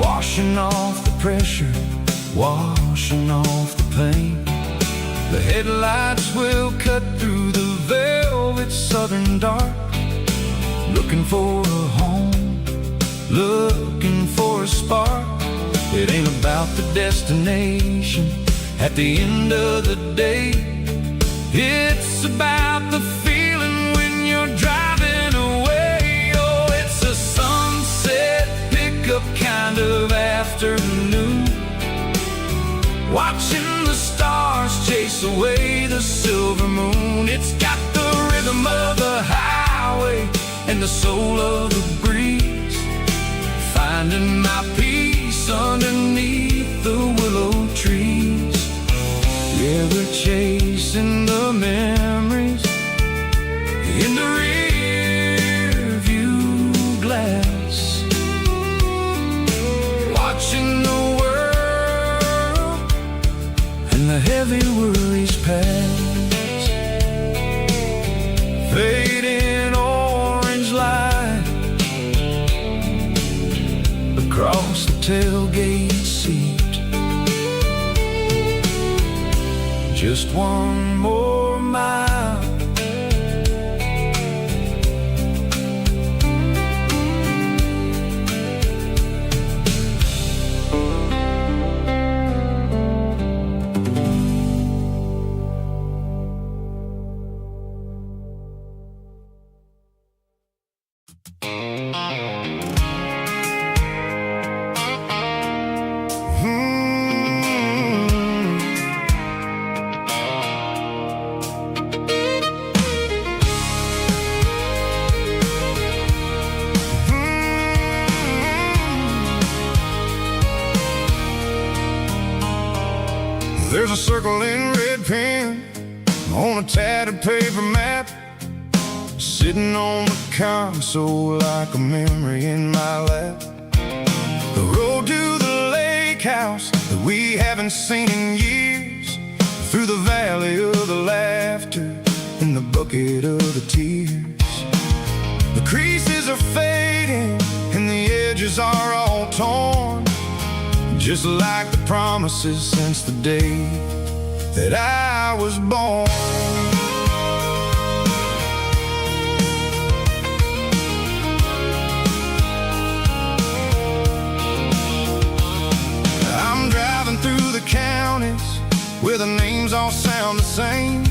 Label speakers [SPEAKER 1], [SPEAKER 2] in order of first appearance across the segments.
[SPEAKER 1] washing off the pressure, washing off the pain. The headlights will cut through the velvet southern dark, looking for a home, looking for a spark. It ain't about the destination at the end of the day. It's about the feeling when you're driving away. Oh, it's a sunset pickup kind of afternoon, watching the stars chase away the silver moon. It's got the rhythm of the highway and the soul of the breeze, finding my peace underneath the willow trees. Yeah, we're chasing the memories in the rear view glass, watching the world and the heavy worries pass. Fading orange light across the tailgate seat. Just one more mile. There's a circle in red pen on a tattered paper map, sitting on the console like a memory in my lap. The road to the lake house that we haven't seen in years, through the valley of the laughter and the bucket of the tears. The creases are fading and the edges are all torn, just like the promises since the day that I was born. I'm driving through the counties where the names all sound the same,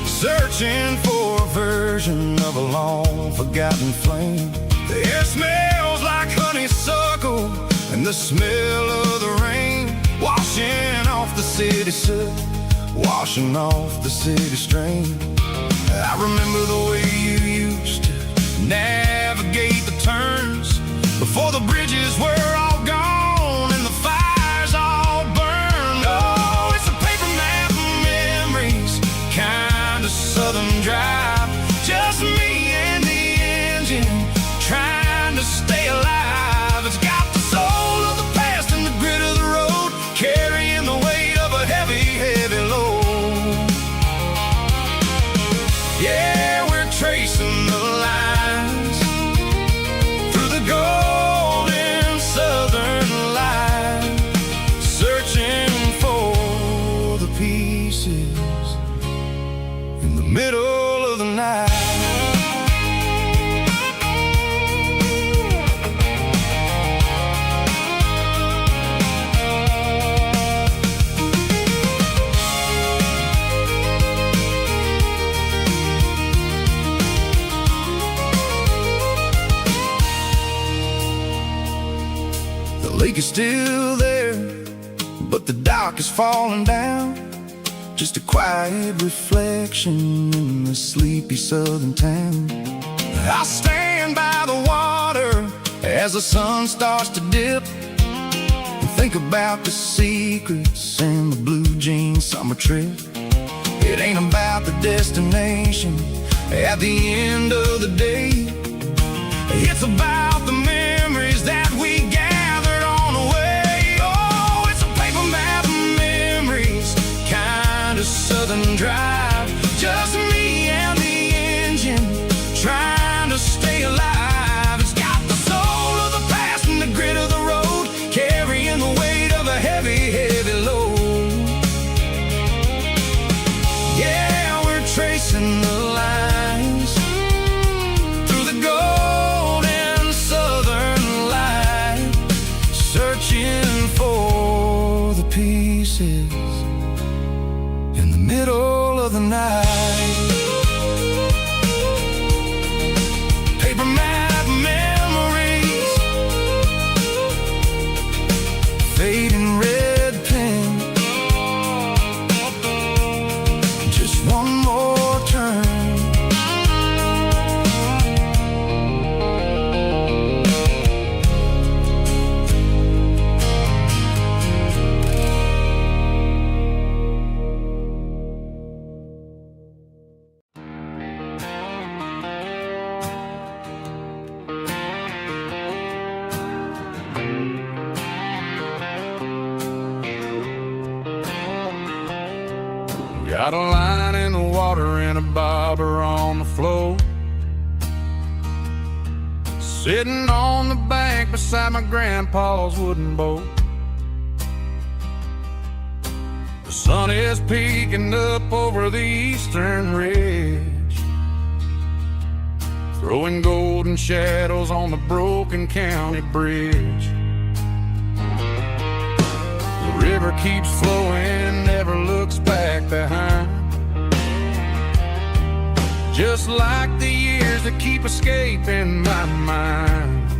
[SPEAKER 1] searching for a version of a long forgotten flame. The air smells like honeysuckle and the smell of the rain, washing off the city soot, washing off the city strain. I remember the way you used to navigate the turns before the bridges were all gone and the fires all burned. Oh, it's a paper map of memories, kind of southern drive, just me and the engine trying to stay alive. It's got the soul of the past and the grit of the road, carrying the weight of a heavy, heavy load. Yeah, we're tracing the lines through the golden southern light, searching for the pieces in the middle of the night. The lake is still there, but the dock is falling down, just a quiet reflection in the sleepy southern town. I stand by the water as the sun starts to dip, and think about the secrets and the blue jean summer trip. It ain't about the destination at the end of the day, it's about the memories that we gathered on the way. Oh, it's a paper map of memories, kind of southern drive, just me and the engine trying to stay alive. It's got the soul of the past and the grit of the road, faces in the middle of the night. Paper map memories, fading red pen, just one more turn. Got a line in the water and a bobber on the floor, sitting on the bank beside my grandpa's wooden boat. The sun is peeking up over the eastern ridge, throwing golden shadows on the broken county bridge. The river keeps flowing, never looks back behind, just like the years that keep escaping my mind.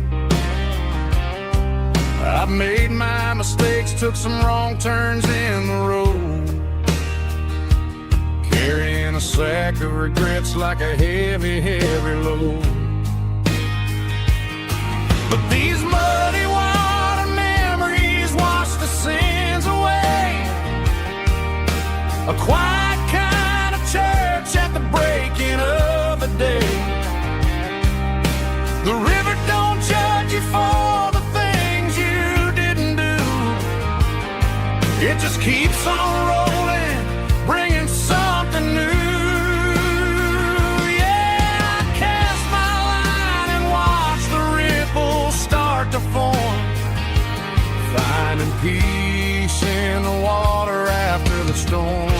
[SPEAKER 1] I've made my mistakes, took some wrong turns in the road, carrying a sack of regrets like a heavy, heavy load. But these muddy water memories wash the sins away. A quiet kind of church at the breaking of the day. The river don't judge you for the things you didn't do. It just keeps on rolling, bringing something new. Yeah, I cast my line and watch the ripples start to form, finding peace in the water after the storm.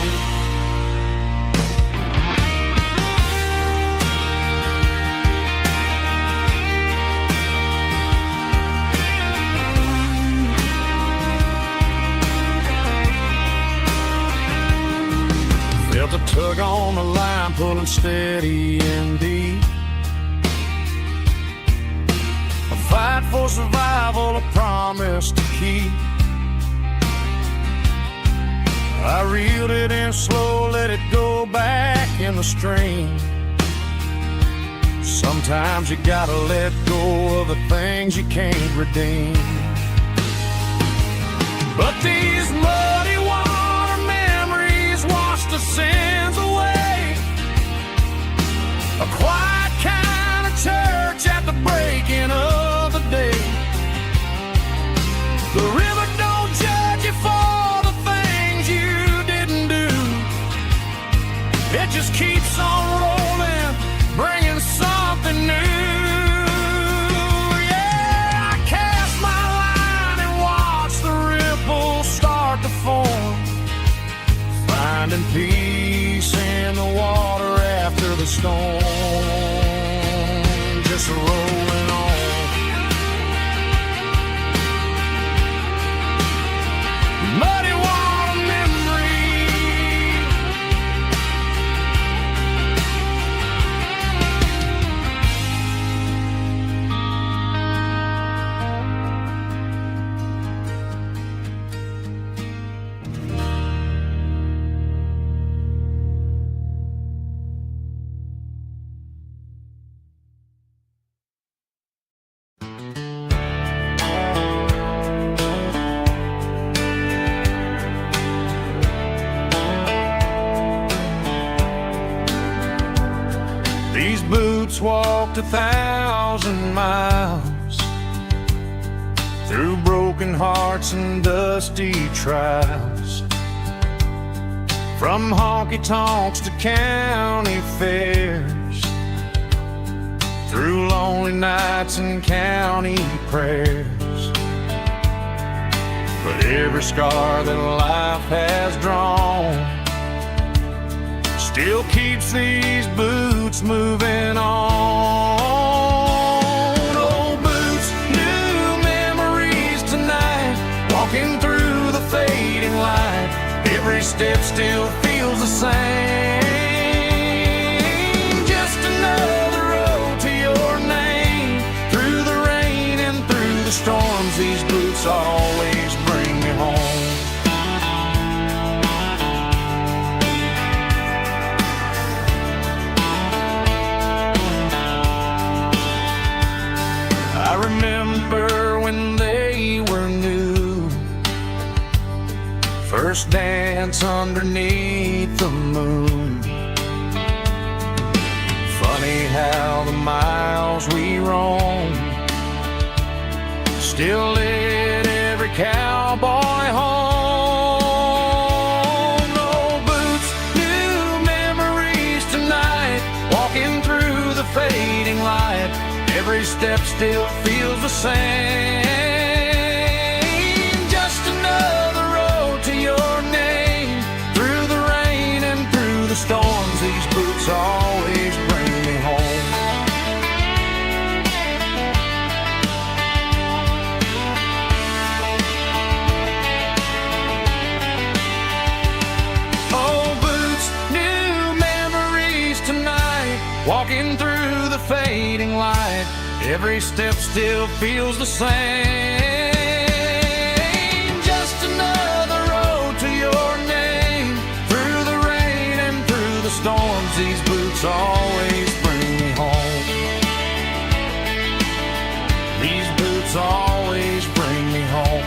[SPEAKER 1] Felt a tug on the line, pulling steady and deep. A fight for survival, a promise to keep. I reeled it in slow, let it go back in the stream. Sometimes you gotta let go of the things you can't redeem. But these muddy water memories wash the sins away. A quiet kind of church at the breaking of the day. The river don't judge you for the things you didn't do. It just keeps on rolling, bringing something new. Yeah, I cast my line and watch the ripples start to form, finding peace in the water after the storm. Just rolling on. Muddy water memory. These boots walked 1,000 miles through broken hearts and dusty trials, from honky-tonks to county fairs, through lonely nights and county prayers. But every scar that life has drawn still keeps these boots moving on. Old boots, new memories tonight, walking through the fading light. step still feels the same. Just another road to your name. Through the rain and through the storms, these boots always bring me home. I remember when they were new, first dance underneath the moon. Funny how the miles we roam still lit every cowboy home. No boots, new memories tonight, walking through the fading light. Every step still feels the same. Just another road to your name. Through the rain and through the storms, these boots always bring me home. Oh, boots, new memories tonight, walking through the fading light. Every step still feels the same. Just another road to your name. Through the rain and through the storms, these boots always bring me home. These boots always bring me home.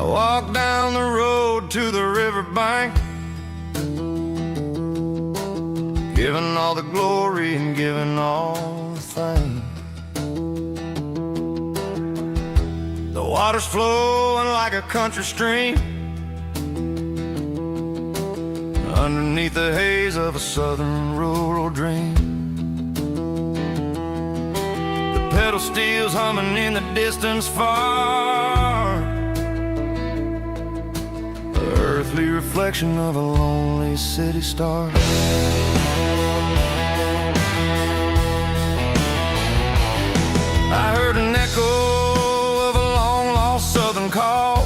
[SPEAKER 1] Walk down the road to the riverbank, giving all the glory and giving all the thanks. The water's flowing like a country stream underneath the haze of a southern rural dream. The pedal steel's humming in the distance far, earthly reflection of a lonely city star. I heard an echo of a long-lost southern call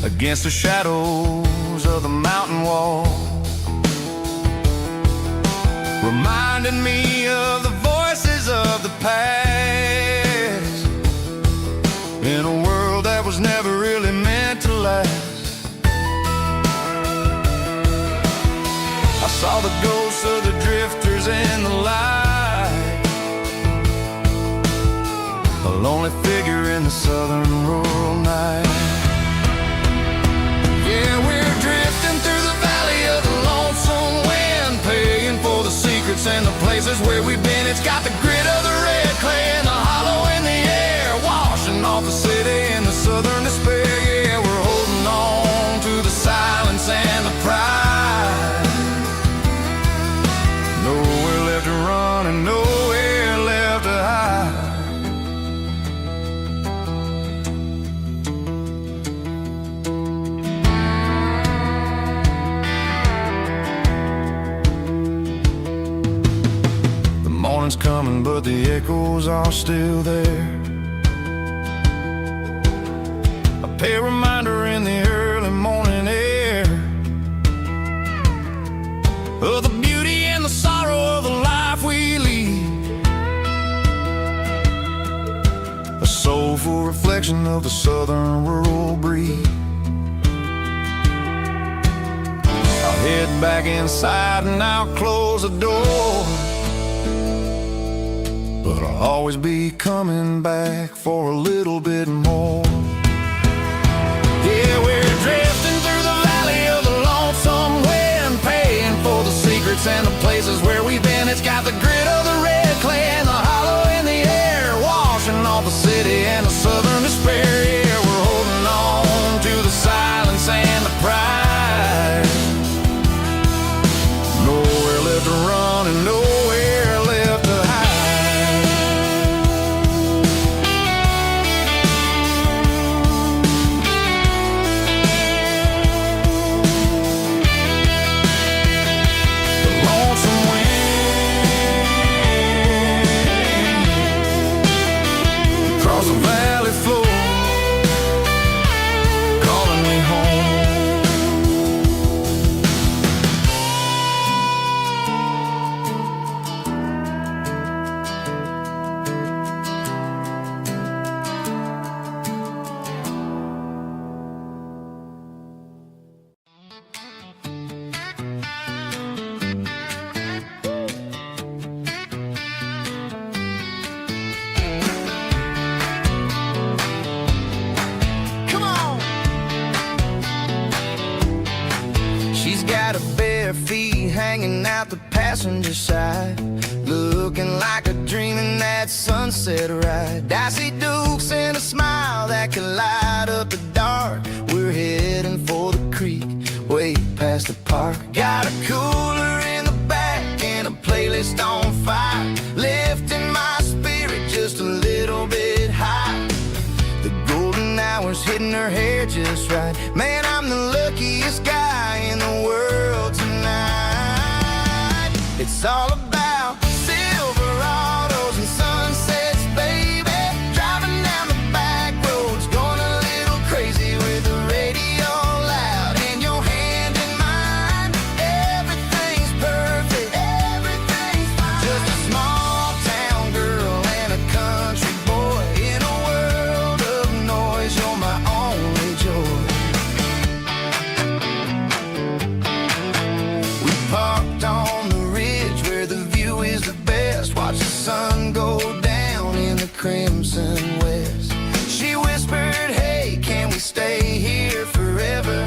[SPEAKER 1] against the shadows of the mountain wall, reminding me of the voices of the past in a world that was never really meant to last. I saw the ghosts of the drifters in the light, a lonely figure in the southern rural night. Yeah, we're drifting through the valley of the lonesome wind, paying for the secrets and the places where we've been. It's got the grit of the red clay and the hollow in the air, washing off the city and the southern despair. Yeah, we're holding on to the silence and the pride. Nowhere left to run and nowhere left to hide. The morning's coming, but the echoes are still there. A reminder in the early morning air of the beauty and the sorrow of the life we lead, a soulful reflection of the southern rural breed. I'll head back inside and I'll close the door, but I'll always be coming back for a little bit more. Yeah, we're drifting through the valley of the lonesome wind, paying for the secrets and the places where we've been. It's got the grit of the red clay and the hollow in the air, washing off the city and the southern despair. Yeah, we're holding on to the silence and the pride. Nowhere left to run and nowhere She's got her bare feet hanging out the passenger side, looking like a dream in that sunset ride. I see Dukes and a smile that can light up the dark. We're heading for the creek, way past the park. Got a cooler in the back and a playlist on fire, lifting my spirit just a little bit high. The golden hours hitting her hair just right. Man, I'm the luckiest guy in the world tonight. It's all about Silverados and sunsets, baby. Driving down the back roads, going a little crazy with the radio loud and your hand in mine. Everything's perfect, everything's fine. Just a small town girl and a country boy in a world of noise. You're my only joy. We parked on the ridge where the view is the best. Watch the sun go down in the crimson west. She whispered, hey, can we stay here forever?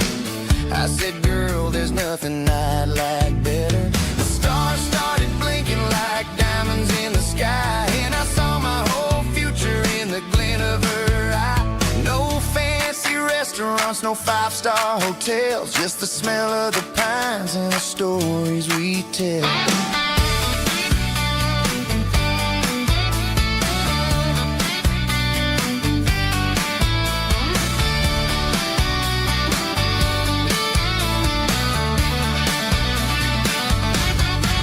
[SPEAKER 1] I said, girl, there's nothing I'd like better. The stars started blinking like diamonds in the sky, and I saw my whole future in the glint of her eye. No fancy restaurants, no five-star hotels, just the smell of the pines and the stories we tell.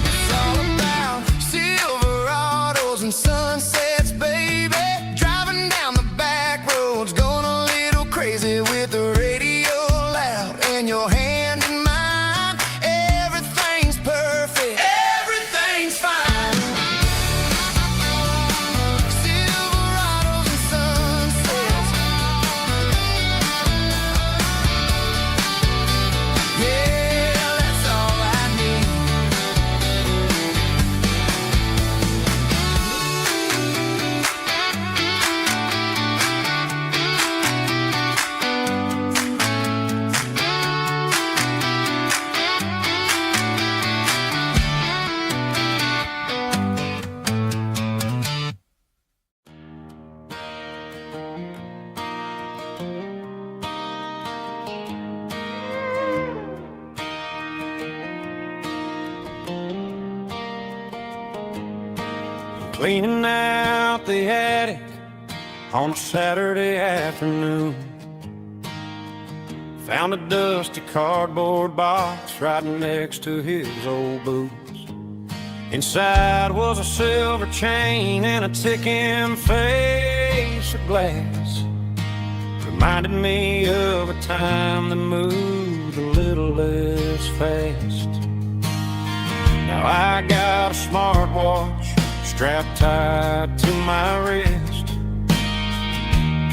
[SPEAKER 1] It's all about Silverados and sunsets, baby. Driving down the back roads, going a little crazy with the radio loud and your hand in mine. Everything's perfect, everything's fine. Silverados and sunsets, yeah, that's all I need. Cleaning out the attic on a Saturday afternoon, found a dusty cardboard box right next to his old boots. Inside was a silver chain and a ticking face of glass. Reminded me of a time that moved a little less fast. Now I got a smartwatch strapped tight to my wrist,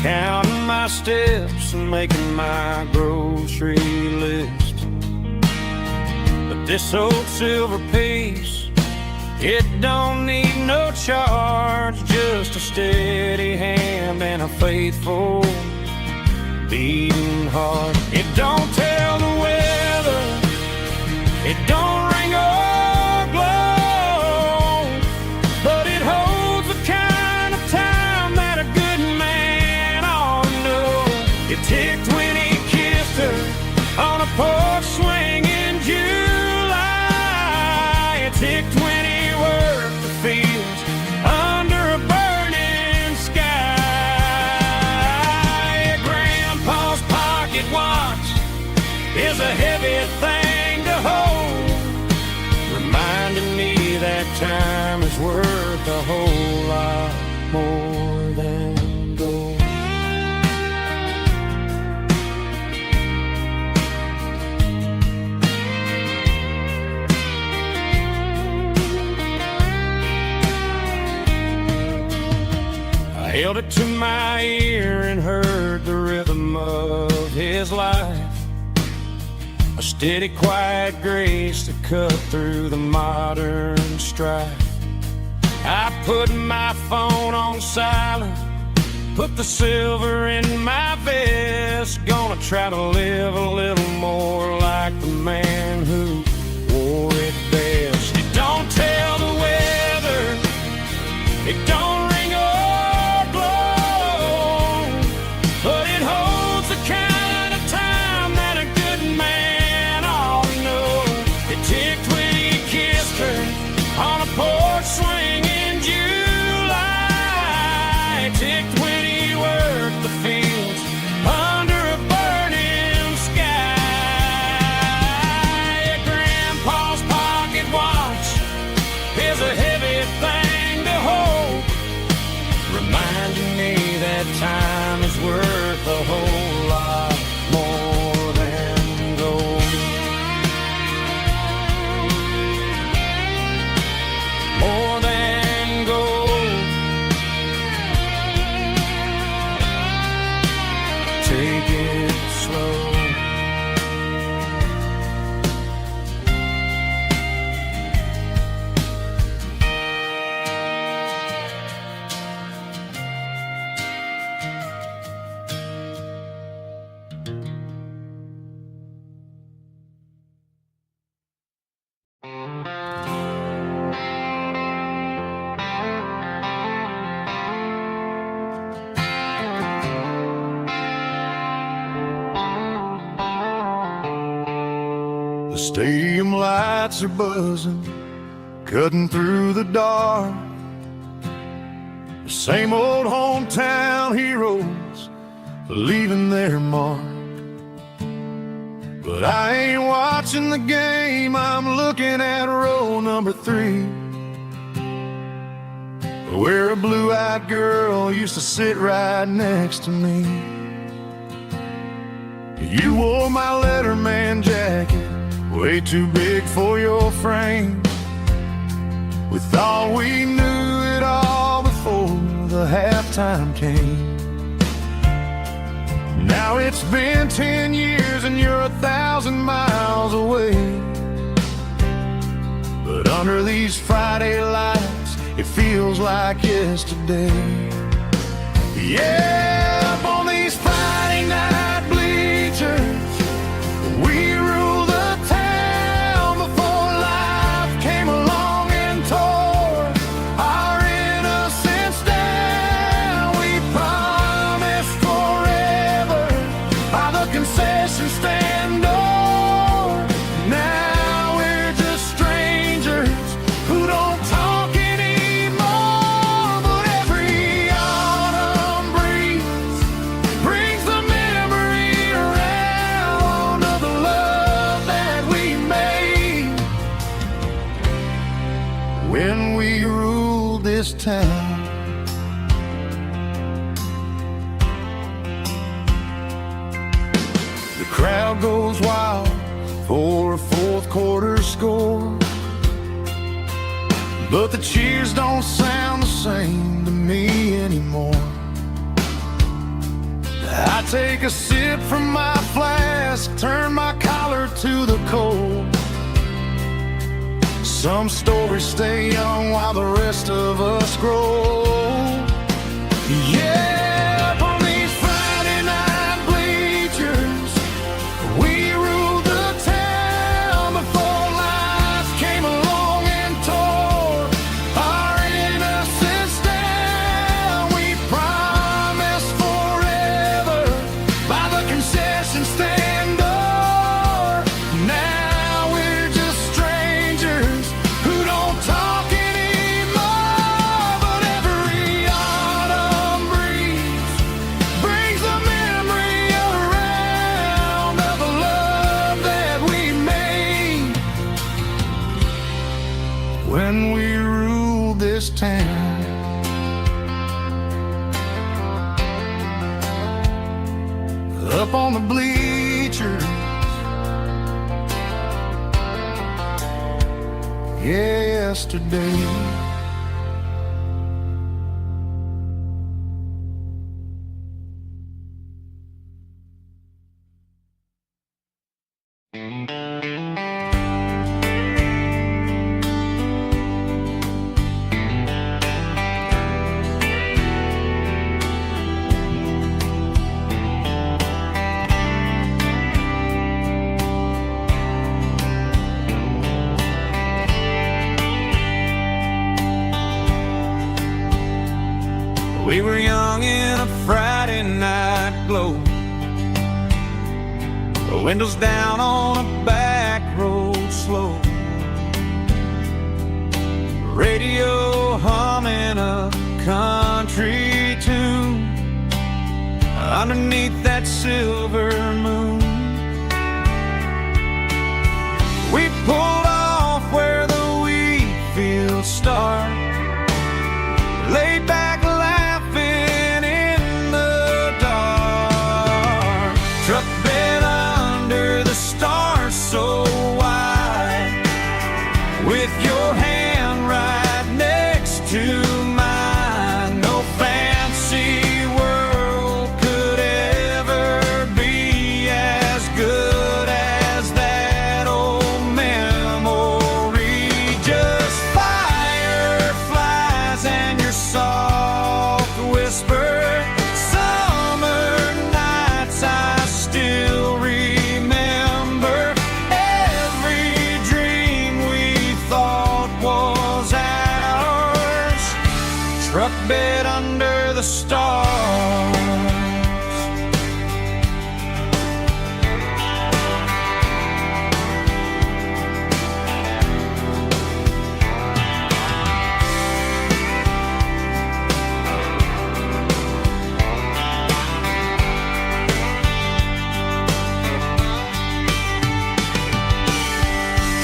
[SPEAKER 1] counting my steps and making my grocery list. But this old silver piece, it don't need no charge, just a steady hand and a faithful beating heart. It don't tell the weather, it don't ring or glow, but it holds the kind of time that a good man ought to know. It ticked when he kissed her on a porch swing in July. It ticked when he worked the fields under a burning sky. Grandpa's pocket watch is a heavy thing to hold, reminding me that time is worth a whole lot more than gold. I held it to my ear and heard the rhythm of his life, a steady, quiet grace that cut through the modern strife. I put my phone on silent, Put the silver in my vest, gonna try to live a little more like the man who wore it best. It don't tell the weather, it don't ring or blow, but it holds the kind of time that a good man ought to know. It ticked when he kissed her on a porch swing in July. It ticked when he worked the fields under a burning sky. Grandpa's pocket watch is a heavy thing to hold, reminding me that time is worth a whole lot more than gold. More than gold. Take it slow. The stadium lights are buzzing, cutting through the dark. The same old hometown heroes leaving their mark. But I ain't watching the game, I'm looking at row number 3, where a blue-eyed girl used to sit right next to me. You wore my Letterman jacket, way too big for your frame. We thought we knew it all before the halftime came. Now it's been 10 years and you're 1,000 miles away. But under these Friday lights, it feels like yesterday. Yeah, up on these Friday night bleachers, we rule the town before life came along and tore our innocence down. We promised forever by the concession stand door. Now we're just strangers who don't talk anymore. But every autumn breeze brings the memory around of the love that we made when we ruled this town. The crowd goes wild for a fourth quarter score, but the cheers don't sound the same to me anymore. I take a sip from my flask, turn my collar to the cold. Some stories stay young while the rest of us grow. Yeah, up on these Friday night bleachers, we ruled the town before life came along and tore our innocence down. We promised forever by the concession stand door. Now we're just strangers who don't talk anymore. But every autumn breeze brings the memory around of the love that we made when we ruled this town. Up on the bleachers, yesterday.
[SPEAKER 2] We were young in a Friday night glow, the windows down on a back road slow, radio humming a country tune underneath that silver moon. We pulled off where the wheat fields start, laid back laughing in the dark. Truck bed under the stars so wide, with your hand right next to mine. No fancy world could ever be as good as that old memory. Just fireflies and your soft whisper. Summer nights I still remember. Every dream we thought was ours. Truck bed under the stars.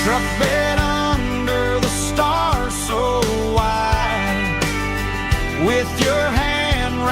[SPEAKER 2] Truck bed under the stars so wide, with your hand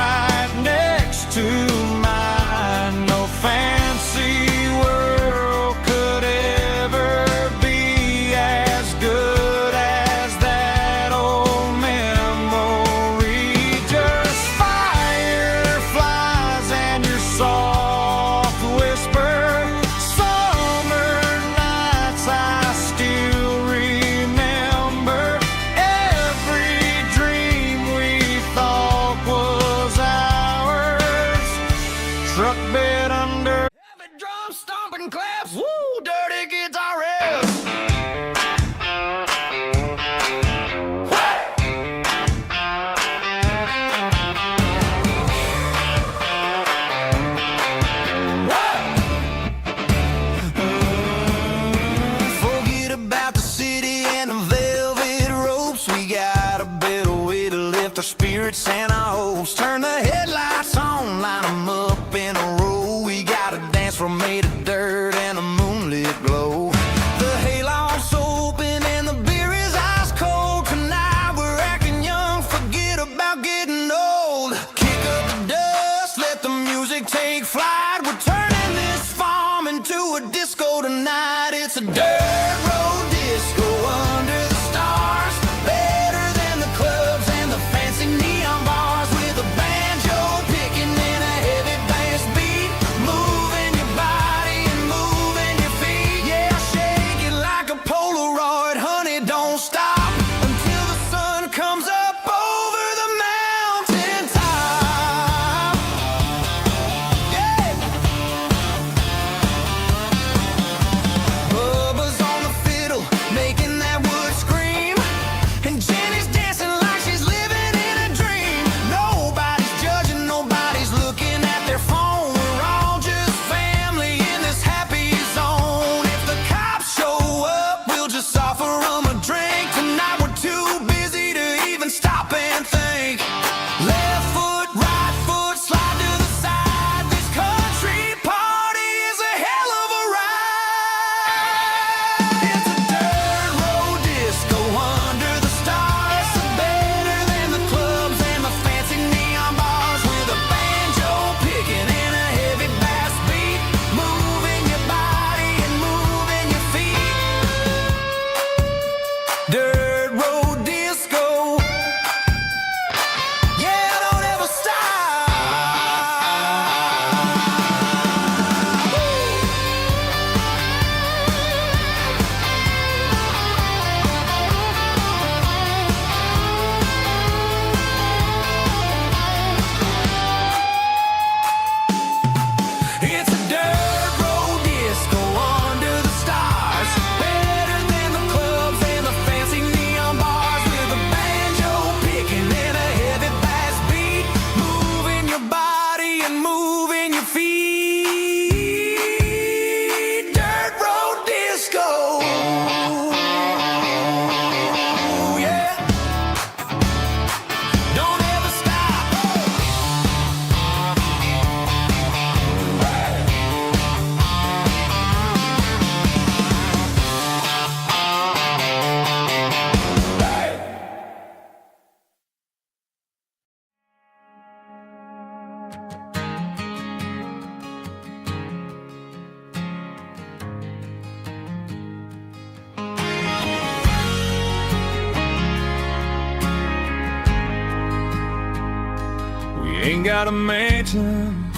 [SPEAKER 2] ain't got a mansion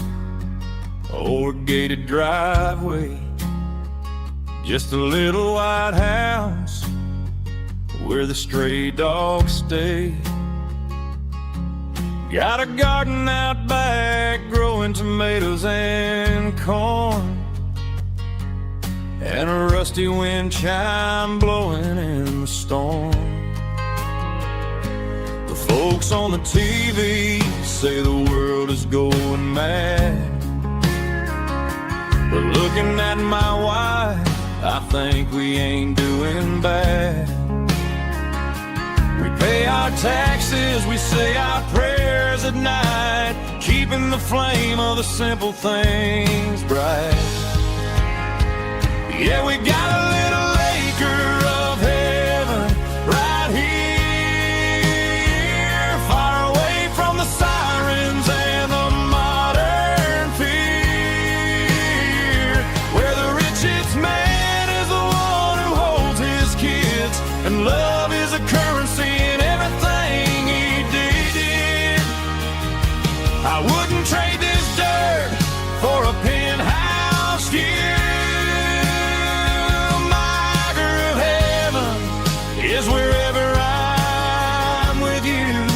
[SPEAKER 2] or a gated driveway, just a little white house where the stray dogs stay. Got a garden out back growing tomatoes and corn, and a rusty wind chime blowing in the storm. The folks on the TV say the world is going mad, but looking at my wife, I think we ain't doing bad. We pay our taxes, we say our prayers at night, keeping the flame of the simple things bright. Yeah, we got a little acre of heaven right here, far away from the sirens and the modern fear, where the richest man is the one who holds his kids, and love is a currency in everything he did. I wouldn't trade this dirt for a penthouse view. Is wherever I'm with you.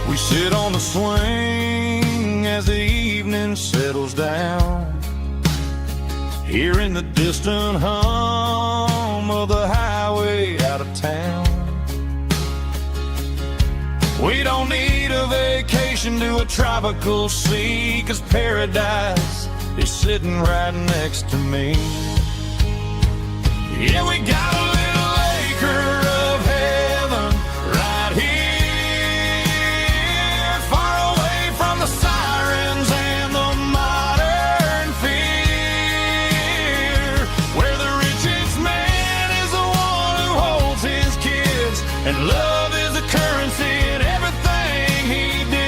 [SPEAKER 2] We sit on the swing as the evening settles down, hearing the distant hum of the highway out of town. We don't need a vacation to a tropical sea, 'cause paradise is sitting right next to me. Yeah, we got a little acre of heaven right here, far away from the sirens and the modern fear, where the richest man is the one who holds his kids, and love is a currency in everything he did.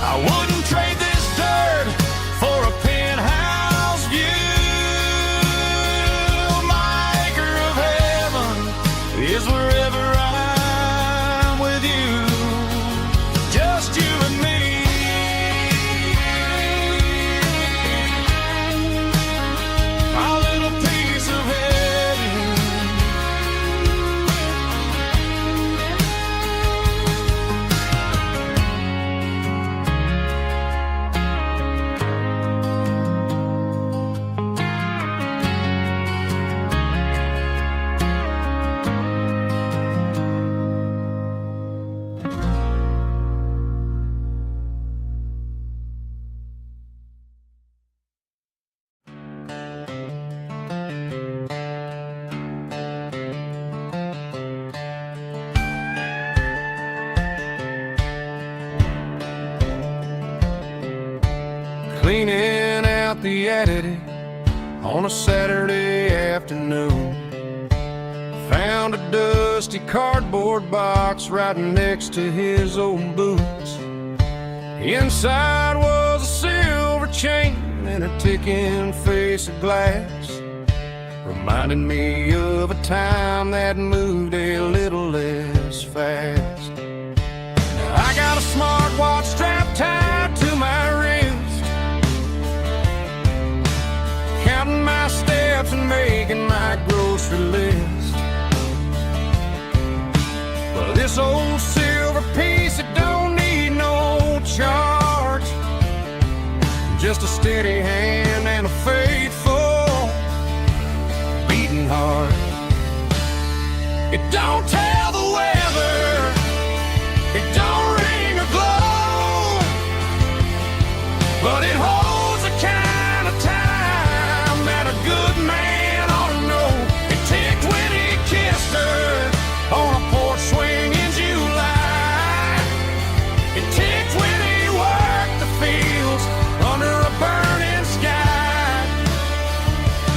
[SPEAKER 2] I wouldn't trade this dirt for a penthouse view. My acre of heaven is wherever I'm with you, just you and me. Our little piece of heaven. Cleaning out the attic on a Saturday afternoon, found a dusty cardboard box right next to his old boots. Inside was a silver chain and a ticking face of glass, reminding me of a time that moved a little less fast. Now I got a smartwatch strapped tied to my wrist, counting my steps and making my grocery list. Well, this old silver piece, it don't need no charge, just a steady hand and a faithful beating heart. It don't tell the weather, it don't ring or glow, but it holds the kind of time that a good man ought to know. It ticked when he kissed her on a porch swing in July. It ticked when he worked the fields under a burning sky.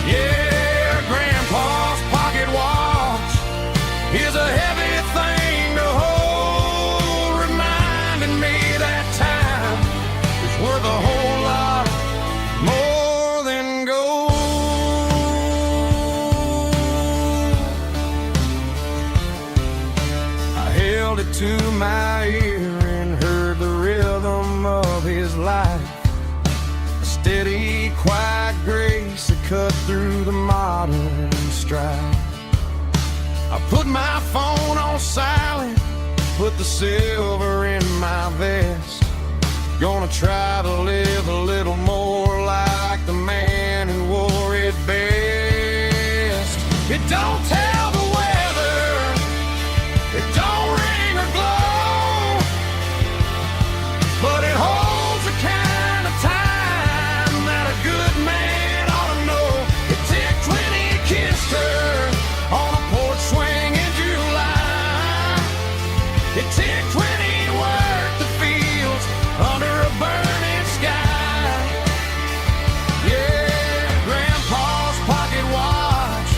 [SPEAKER 2] Yeah, Grandpa's pocket watch is a quiet grace that cut through the modern stride. I put my phone on silent, put the silver in my vest. Gonna try to live a little more like the man who wore it best. It don't tell the weather, it don't ring or glow, but it holds the kind of time that a good man ought to know. It ticked when he kissed her on a porch swing in July. It ticked when he worked the fields under a burning sky. Yeah, Grandpa's pocket watch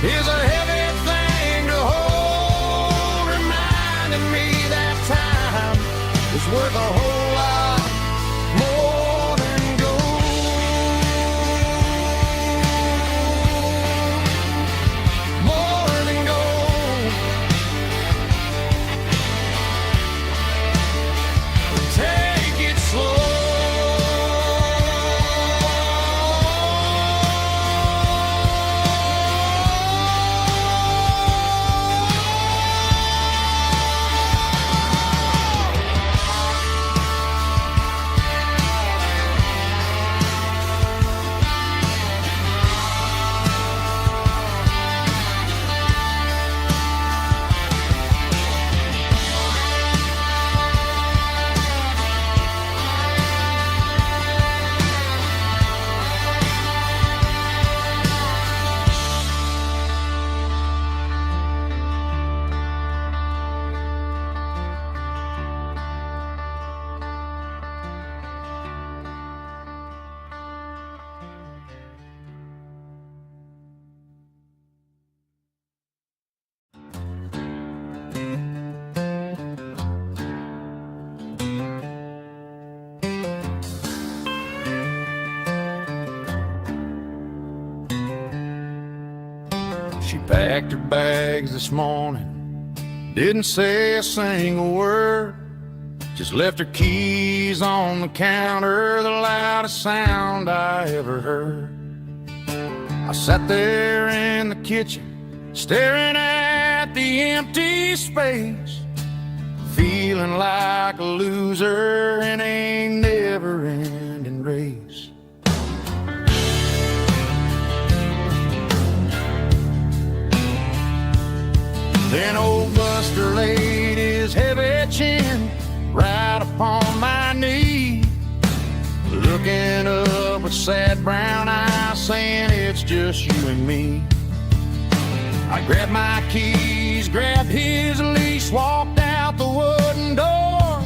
[SPEAKER 2] is a heavy thing to hold, reminding me that time is worth a whole lot more than gold. More than gold. Take it slow. She packed her bags this morning, didn't say a single word, just left her keys on the counter, the loudest sound I ever heard. I sat there in the kitchen, staring at the empty space, feeling like a loser in a never-ending race. Then old Buster laid his heavy chin right upon my knee, looking up with sad brown eyes, saying it's just you and me. I grabbed my keys, grabbed his leash, walked out the wooden door.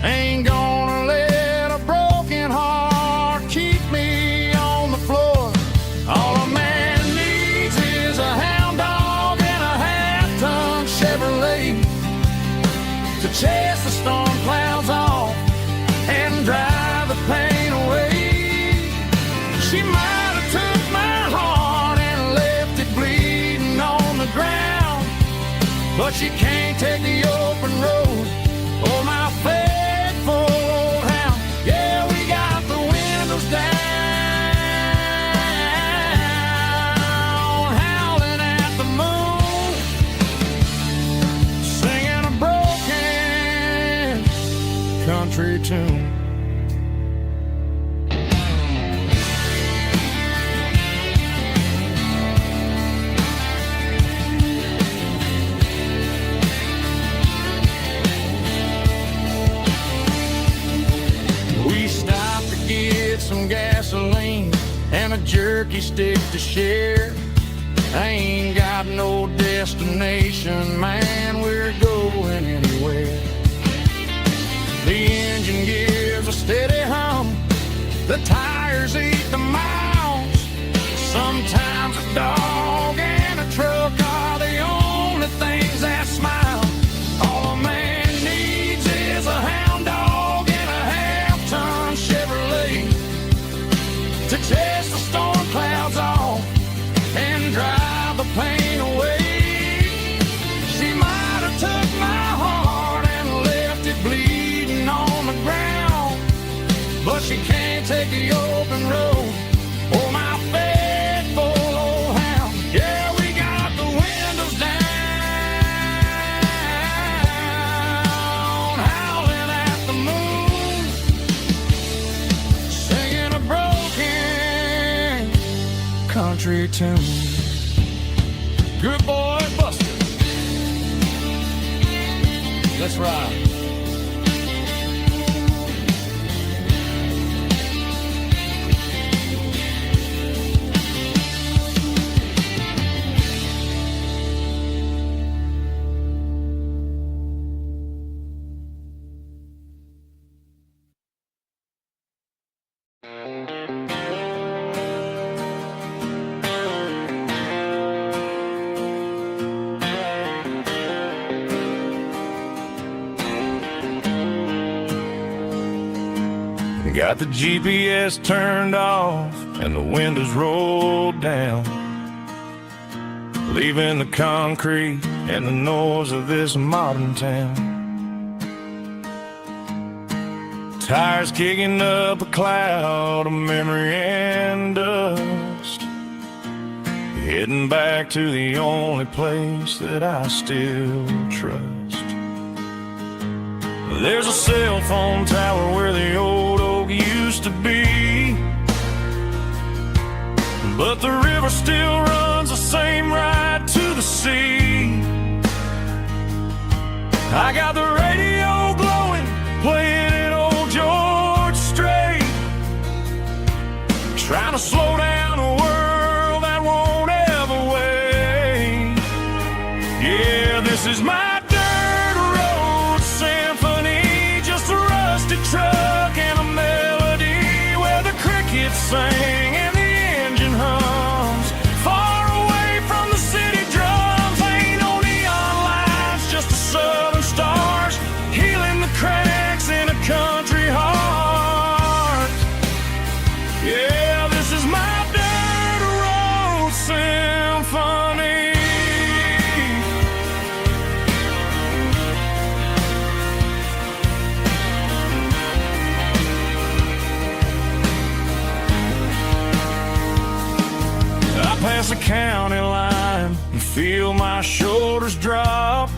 [SPEAKER 2] Ain't gonna let a broken heart keep me on the floor. All a man needs is a hound dog and a half-ton Chevrolet to chase the storm clouds off and drive the pain away. She might have took my heart and left it bleeding on the ground, but she can't take the open road or my faithful old hound. Yeah, we got the windows down, howling at the moon, singing a broken country tune. Some gasoline and a jerky stick to share. I ain't got no destination, man, we're going anywhere. The engine gives a steady hum, the tires eat the miles. Sometimes a dog and a truck are the only things that smile. All a man needs is a hound dog and a half-ton Chevrolet to chase the storm clouds off and drive the pain away. She might have took my heart and left it bleeding on the ground, but she can't take the open road. Oh, my faithful old hound. Yeah, we got the windows down, howling at the moon, singing a broken country tune. Good boy, Buster. Let's ride.
[SPEAKER 1] Got the GPS turned off and the windows rolled down, leaving the concrete and the noise of this modern town. Tires kicking up a cloud of memory and dust, heading back to the only place that I still trust. There's a cell phone tower where the old oak used to be, but the river still runs the same right to the sea. I got the radio glowing, playing an old George Strait, trying to slow down a world that won't ever wait. Yeah, this is my truck and a melody where the crickets sing and the engine hums, far away from the city drums. Ain't no neon lights, just the southern stars healing the cracks in a country heart. Yeah, this is my dirt road symphony. Past the county line and feel my shoulders drop.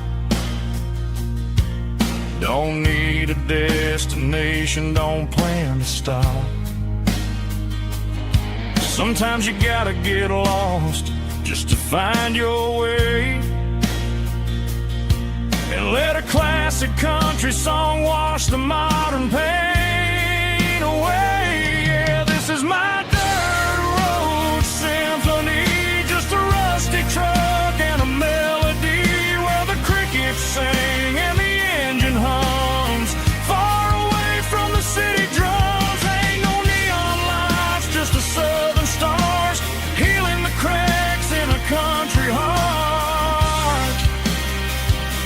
[SPEAKER 1] Don't need a destination, don't plan to stop. Sometimes you gotta get lost just to find your way, and let a classic country song wash the modern pain away. Yeah, this is my truck and a melody where the crickets sing and the engine hums, far away from the city drums. Ain't no neon lights, just the southern stars healing the cracks in a country heart.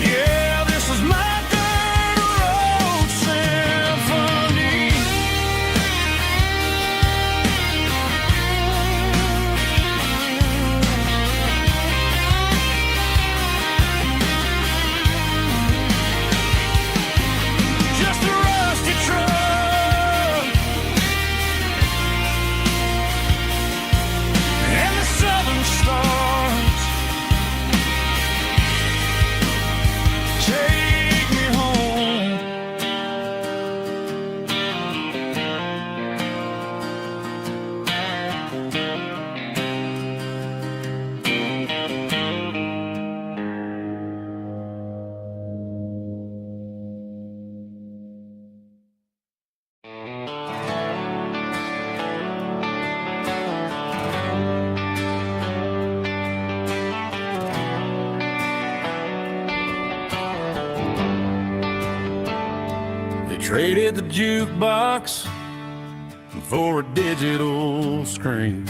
[SPEAKER 1] Yeah, this is my dirt road symphony. Traded the jukebox for a digital screen,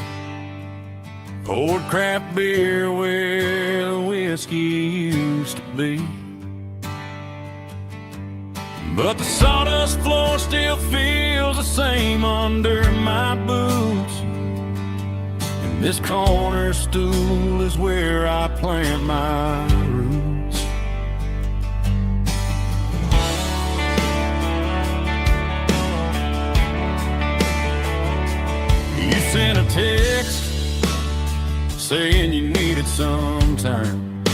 [SPEAKER 1] poured craft beer where the whiskey used to be. But the sawdust floor still feels the same under my boots, and this corner stool is where I plant my roots.
[SPEAKER 2] saying you needed some time,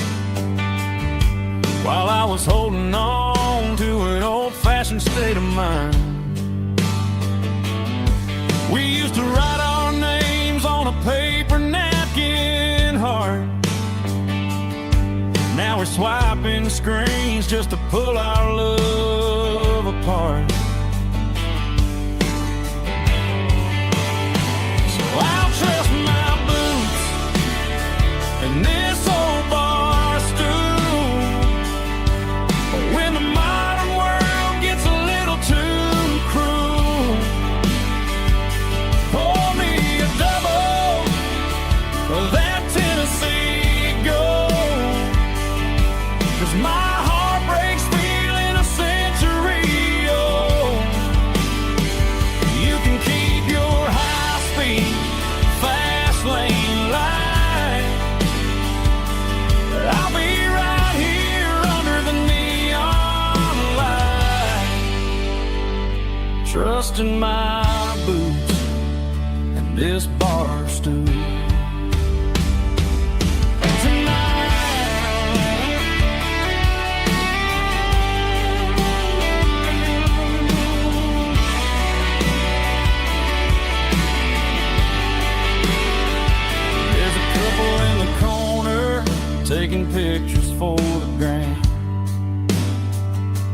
[SPEAKER 2] while I was holding on to an old-fashioned state of mind. We used to write our names on a paper napkin heart. Now we're swiping screens just to pull our love apart. So I'll trust my boots and this old bar stool. But when the modern world gets a little too cruel, pour me a double of that Tennessee Gold, 'cause my heart breaks feeling a century old. You can keep your high-speed, fast lane light, but I'll be right here under the neon light, trusting my boots and this bar stool. Taking pictures for the gram,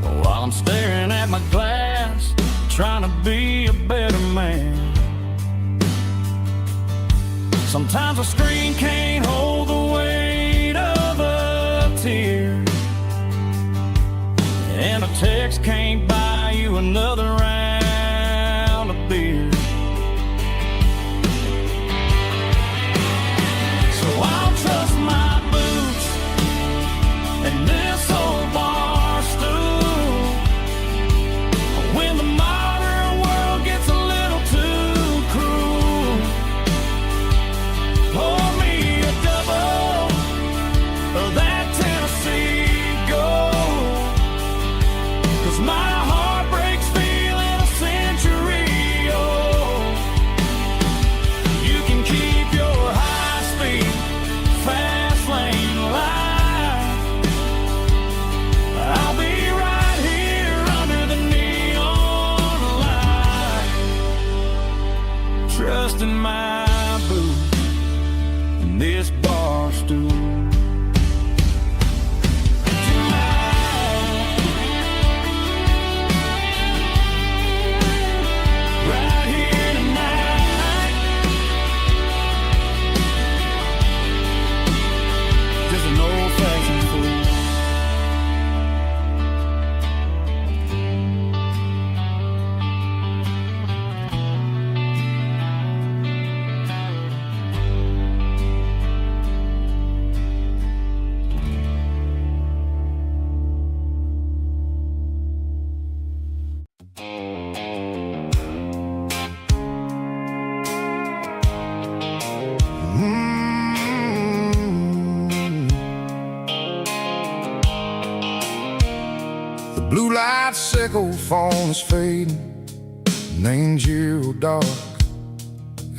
[SPEAKER 2] while I'm staring at my glass, trying to be a better man. Sometimes a screen can't hold the weight of a tear, and a text can't buy you another round of beer. So I'll trust my and this old bar stool when the modern world gets a little too cruel. Pour me a double of that Tennessee Gold, 'cause my heart breaks feeling a century old. You can keep your high-speed, fast lane light, I'll be right here under the neon light, trusting my boots and this bar stool. Right here tonight, just an old-fashioned fool.
[SPEAKER 1] The blue light sickle phone is fading, named Giro dark.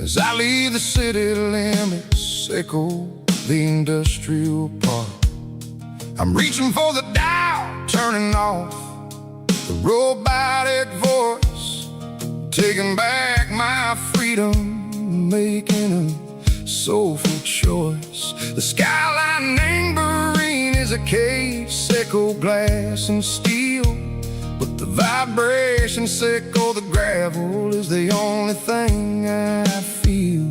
[SPEAKER 1] As I leave the city limits, sickle the industrial park. I'm reaching for the dial, turning off the robotic voice, taking back my freedom, making a soulful choice. The skyline neighboring is a cave, sickle glass and steel, but the vibration sickle the gravel is the only thing I feel.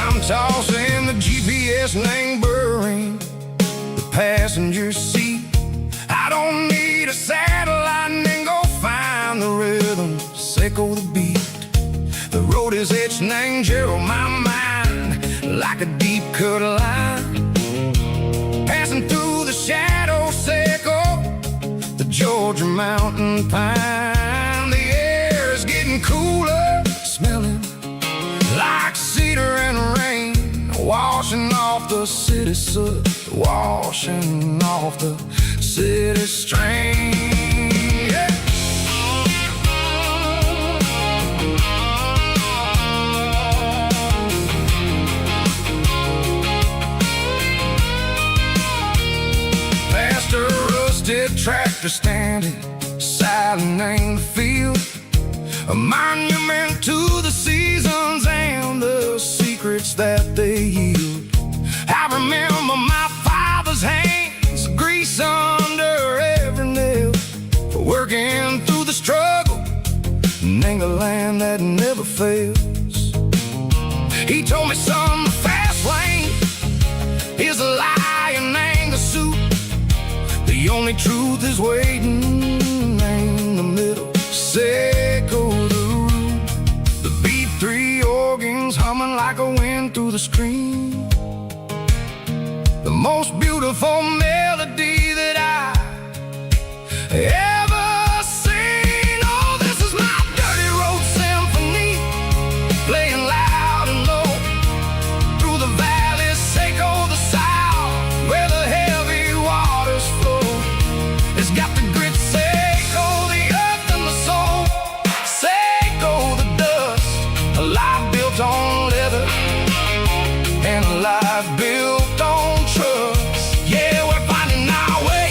[SPEAKER 1] I'm tossing the GPS neighboring the passenger seat. I don't need a satellite and go find the rhythm, sickle the beat. The road is etched named Gerald my mind like a deep cut line, passing through the shadow sickle, the Georgia mountain pine. The air is getting cooler, smelling like cedar and rain, washing off off the city soot, washing off the city strain. Yeah. Past a rusted tractor standing silent in the field, a monument to the seasons and the secrets that they yield. I remember my father's hands, grease under every nail, working through the struggle in the land that never fails. He told me, son, the fast lane is a lie and anger suit. The only truth is waiting in the middle. Echo the root, the B3 organs humming like a wind through the screen. The most beautiful melody that I ever seen. Oh, this is my dirty road symphony, playing loud and low through the valleys, Echo the south, where the heavy waters flow. It's got the grit, Echo the earth and the soul, Echo the dust, a life built on leather and a life built on trust. Yeah, we're finding our way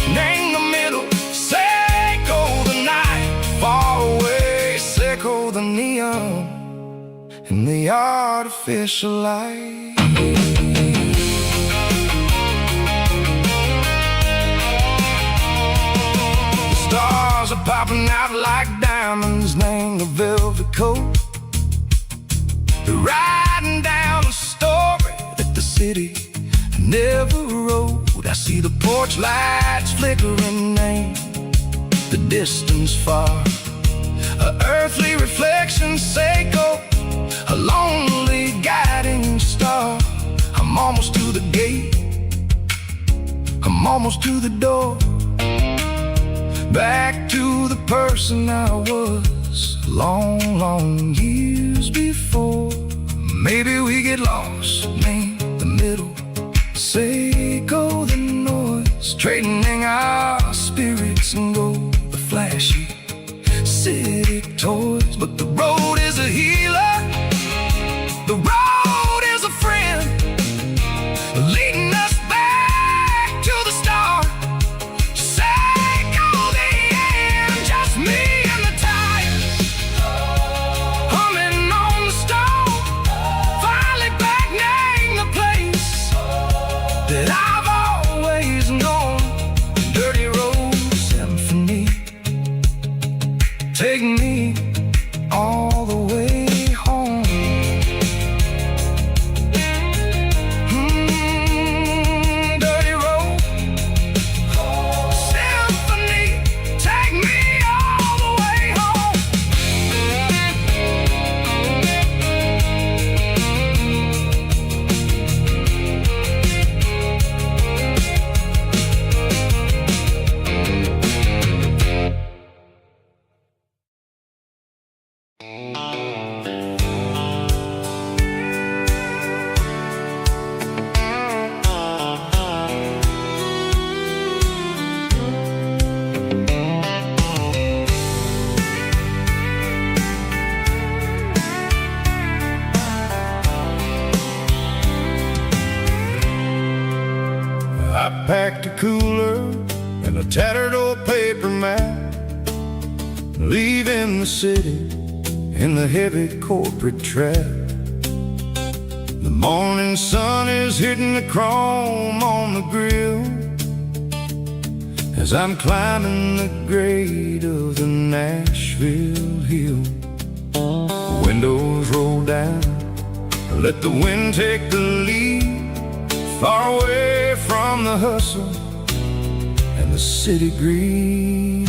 [SPEAKER 1] in the middle. Echo the night, far away, Echo the neon and the artificial light. The stars are popping out like diamonds, named the velvet coat. They're riding down a story that the city never wrote. I see the porch lights flickering in the distance far, a earthly reflection, Echo, a lonely guiding star. I'm almost to the gate, I'm almost to the door, back to the person I was long, long years before. Maybe we get lost in the middle, Echo the noise, trading our spirits and go the flashy city toys. But the road is a healer, the road is a friend, leading us back to the start. Echo the end, just me and the tires, humming on the stove, finally back name the place that I've always known. Dirty road symphony, take me all the way home. Dirty road symphony, take me all the way home. I packed a cooler and a tattered old paper map, leaving the city in the heavy corporate trap. The morning sun is hitting the chrome on the grill as I'm climbing the grade of the Nashville hill. Windows roll down, let the wind take the lead, far away from the hustle and the city greed.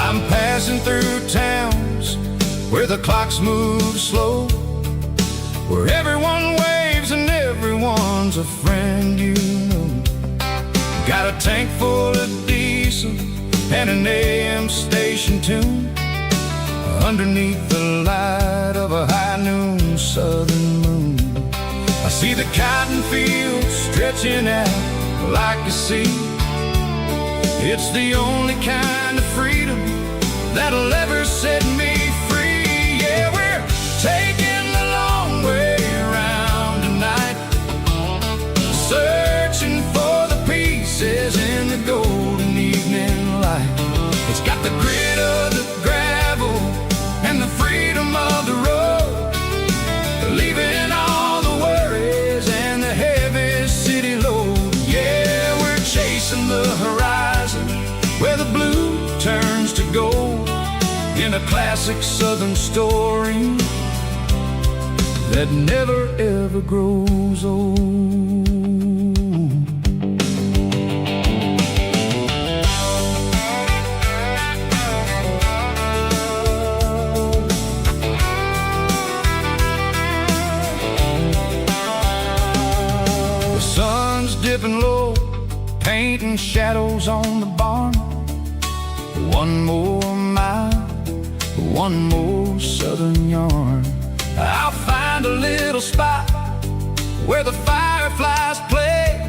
[SPEAKER 1] I'm passing through towns where the clocks move slow, where everyone waves and everyone's a friend you know. Got a tank full of diesel and an AM station tune, underneath the light of a high noon southern moon. I see the cotton fields stretching out like a sea. It's the only kind of freedom that'll ever set me free. Yeah, we're taking the long way around tonight, searching for the pieces in the golden evening light. It's got the grit of the gravel and the freedom of the road, leaving all the worries and the heavy city load. Yeah, we're chasing the horizon where the blue turns to gold, in a classic southern story that never ever grows old. The sun's dipping low, painting shadows on the barn. One more mile, one more southern yarn. I'll find a little spot where the fireflies play,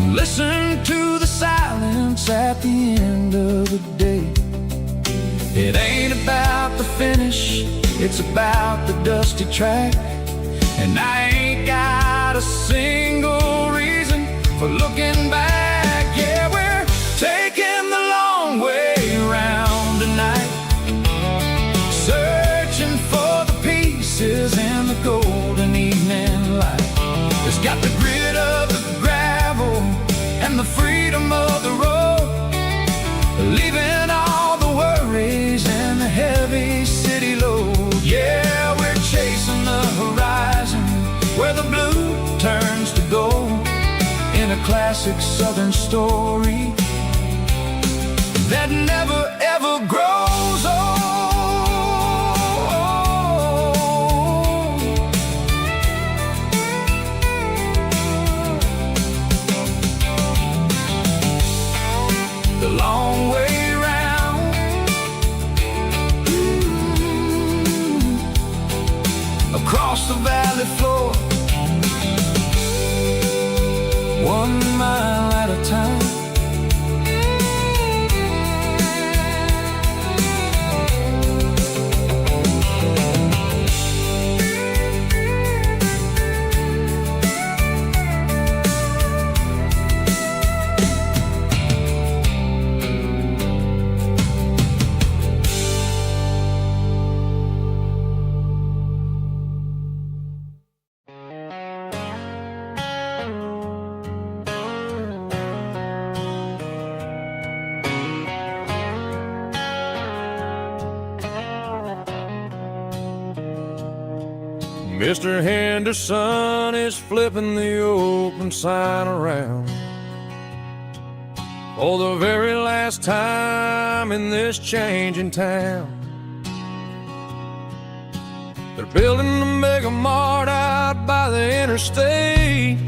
[SPEAKER 1] listen to the silence at the end of the day. It ain't about the finish, it's about the dusty track. And I ain't got a single reason for looking back. Yeah, we're taking the long way around tonight, searching for the pieces in the golden evening light. It's got the grit of the gravel and the freedom of the road, leaving all the worries and the heavy city load. Yeah, we're chasing the horizon where the blue turns to gold, in a classic southern story that never ever grows old. The long way round, across the valley floor, 1 mile at a time.
[SPEAKER 2] Mr. Henderson is flipping the open sign around for the very last time in this changing town. They're building a mega mart out by the interstate,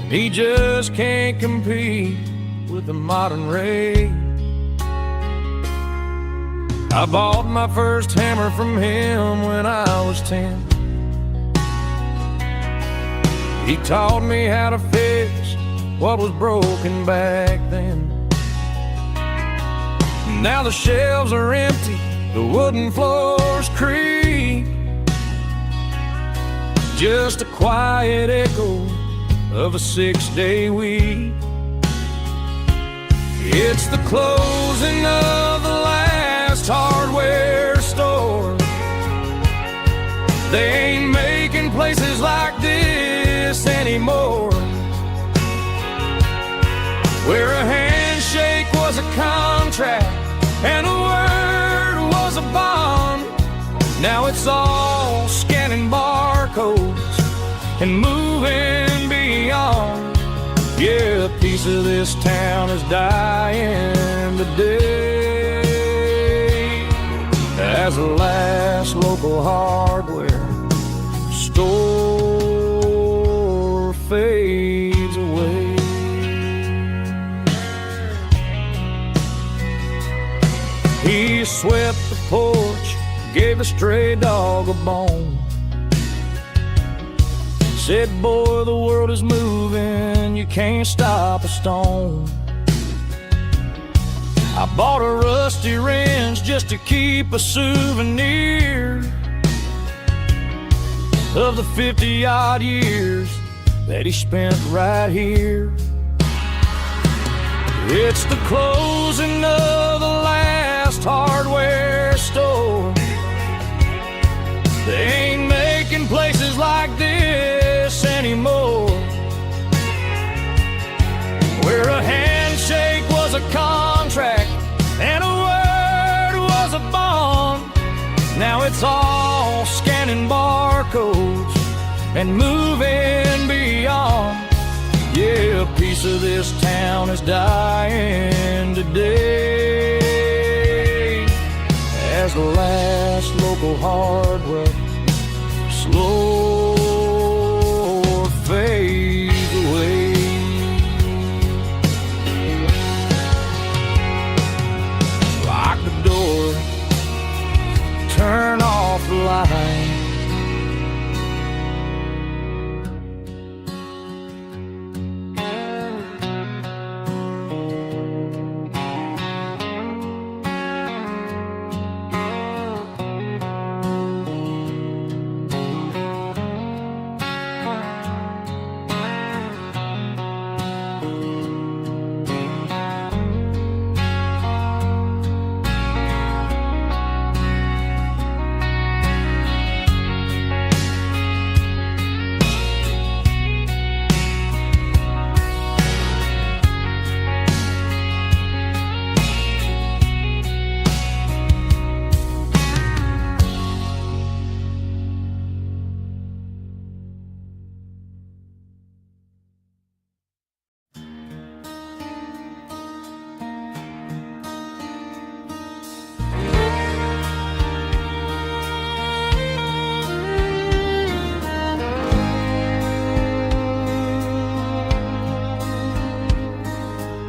[SPEAKER 2] and he just can't compete with the modern rate. I bought my first hammer from him when I was 10. He taught me how to fix what was broken back then. Now the shelves are empty, the wooden floors creak, just a quiet echo of a 6-day week. It's the closing of the last hardware store. They ain't making places like this anymore, where a handshake was a contract and a word was a bond. Now it's all scanning barcodes and moving beyond. Yeah, a piece of this town is dying today as the last local hardware store fades away. He He swept the porch, gave a stray dog a bone. Said, boy, the world is moving, you can't stop a stone. I bought a rusty wrench just to keep a souvenir of the 50-odd years that he spent right here. It's the closing of the last hardware store. They ain't making places like this anymore, where a handshake was a contract and a word was a bond. Now it's all scanning barcodes and moving beyond. Yeah, a piece of this town is dying today as the last local hardware slow fades away. Lock the door, turn off the light.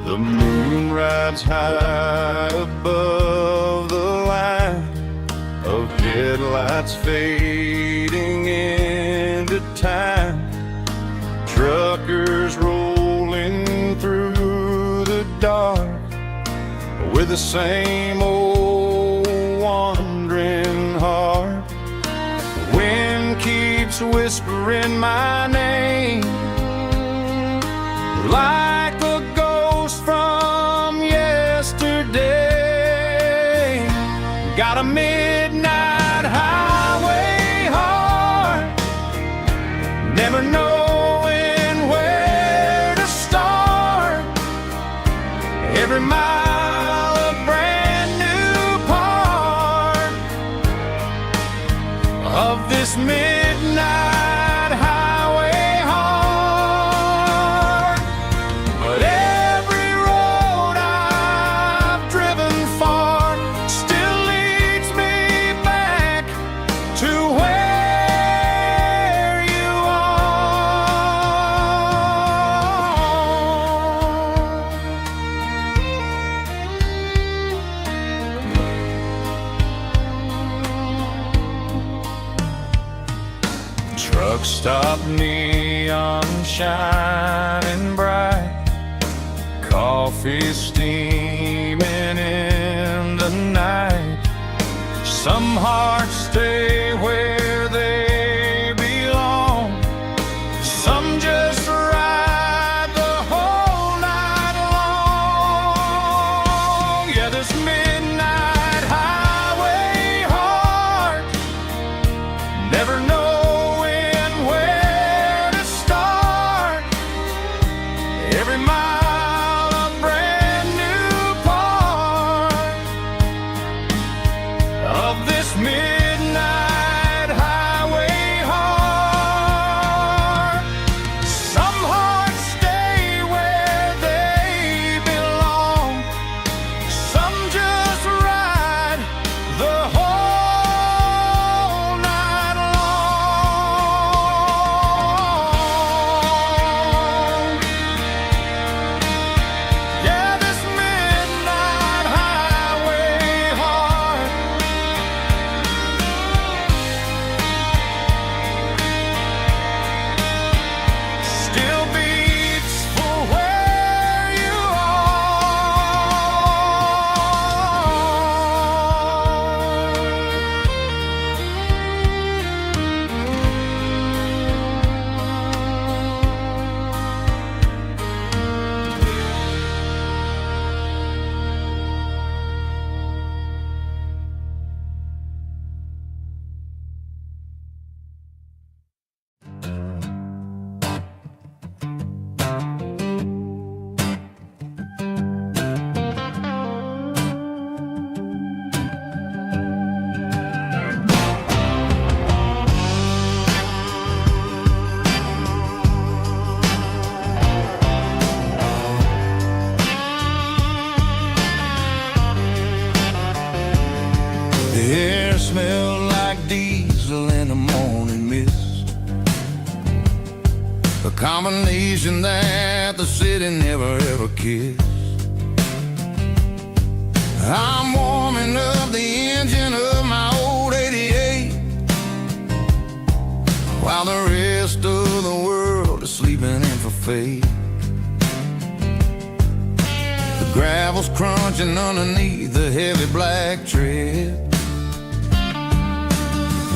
[SPEAKER 1] The moon rides high above the line of headlights fading into time. Truckers rolling through the dark with the same old wandering heart. The wind keeps whispering my name like a ghost from yesterday. Got a midnight highway heart, never knowing where to start. Every mile a brand new part of this midnight highway heart. But every road I've driven far still leads me back to where you are. Truck stop, neon shining bright, coffee steaming in the night. Some hearts stay where they belong, some just ride the whole night long. Yeah, this midnight highway heart, never knowing where to start. Every mile a brand new part of this midnight highway heart. Some hearts stay where they belong, some just The air smelled like diesel in the morning mist, a combination that the city never ever kissed. I'm warming up the engine of my old 88, while the rest of the world is sleeping in for fate. The gravel's crunching underneath the heavy black tread,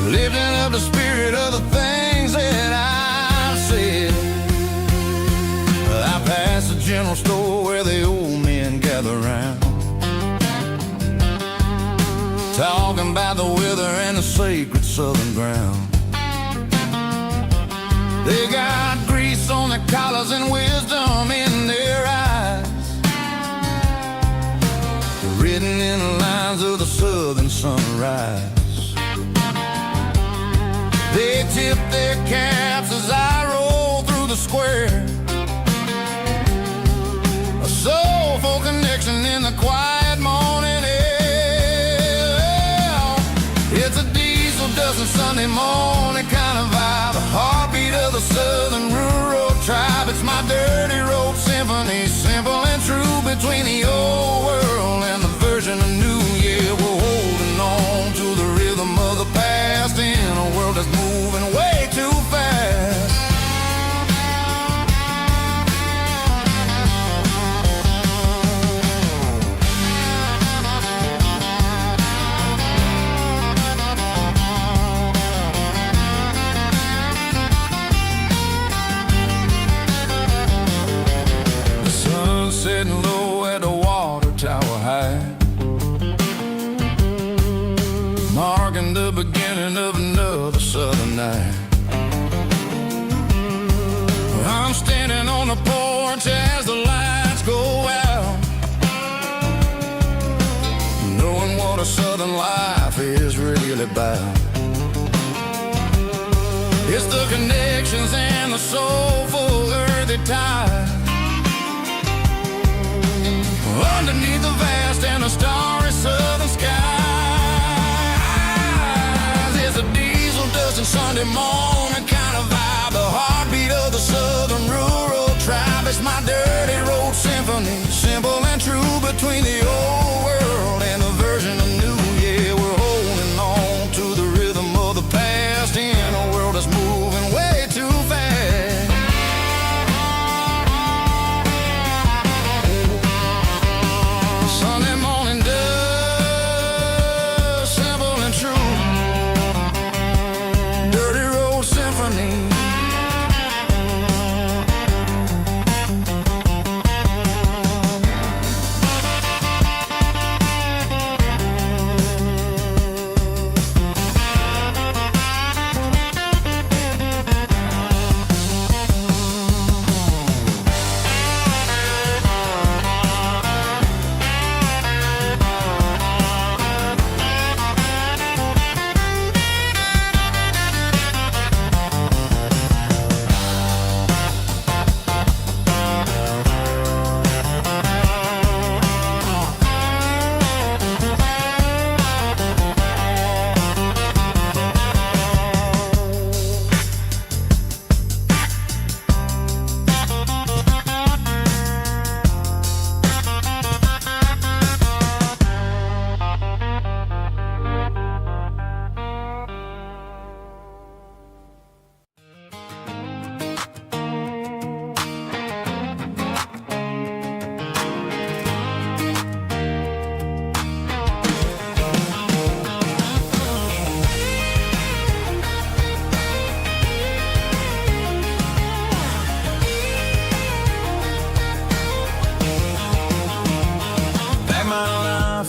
[SPEAKER 1] lifting up the spirit of the things that I've said. I pass the general store where the old men gather round, talking about the weather and the sacred southern ground. They got grease on their collars and wisdom in their eyes, written in the lines of the southern sunrise. They tip their caps as I roll through the square, a soulful connection in the quiet morning air. It's a diesel dusting Sunday morning kind of vibe, a heartbeat of the southern rural tribe. It's my dirty road symphony, simple and true, between the old world and the version of new. Yeah, we're holding on to the rhythm of the past in a world that's moving way too fast. The sun's setting low at the water tower high, marking the beginning of another southern night. I'm standing on the porch as the lights go out, knowing what a southern life is really about. It's the connections and the soulful earthy tide, underneath the vast and the starry southern skies. It's a diesel dusting Sunday morning kind of vibe, the heartbeat of the southern rural tribe. It's my dirty road symphony, simple and true, between the old world and the version of new. Yeah, we're holding on to the rhythm of the past in a world that's moving way too fast. Sunday morning dust, simple and true, dirty road symphony.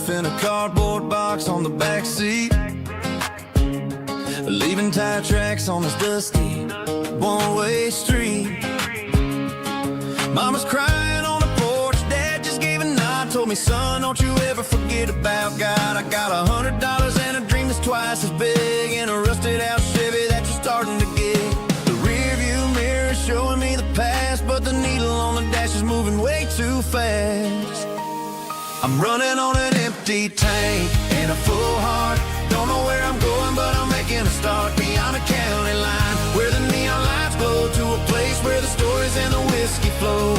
[SPEAKER 1] In a cardboard box on the back seat, leaving tire tracks on this dusty one-way street. Mama's crying on the porch, Dad just gave a nod, told me, son, don't you ever forget about God. I got $100 and a dream that's twice as big, in a rusted out Chevy that you're starting to get. The rear view mirror is showing me the past, but the needle on the dash is moving way too fast. I'm running on an empty tank and a full heart, Don't know where I'm going, but I'm making a start beyond the county line, where the neon lights glow, to a place where the stories and the whiskey flow.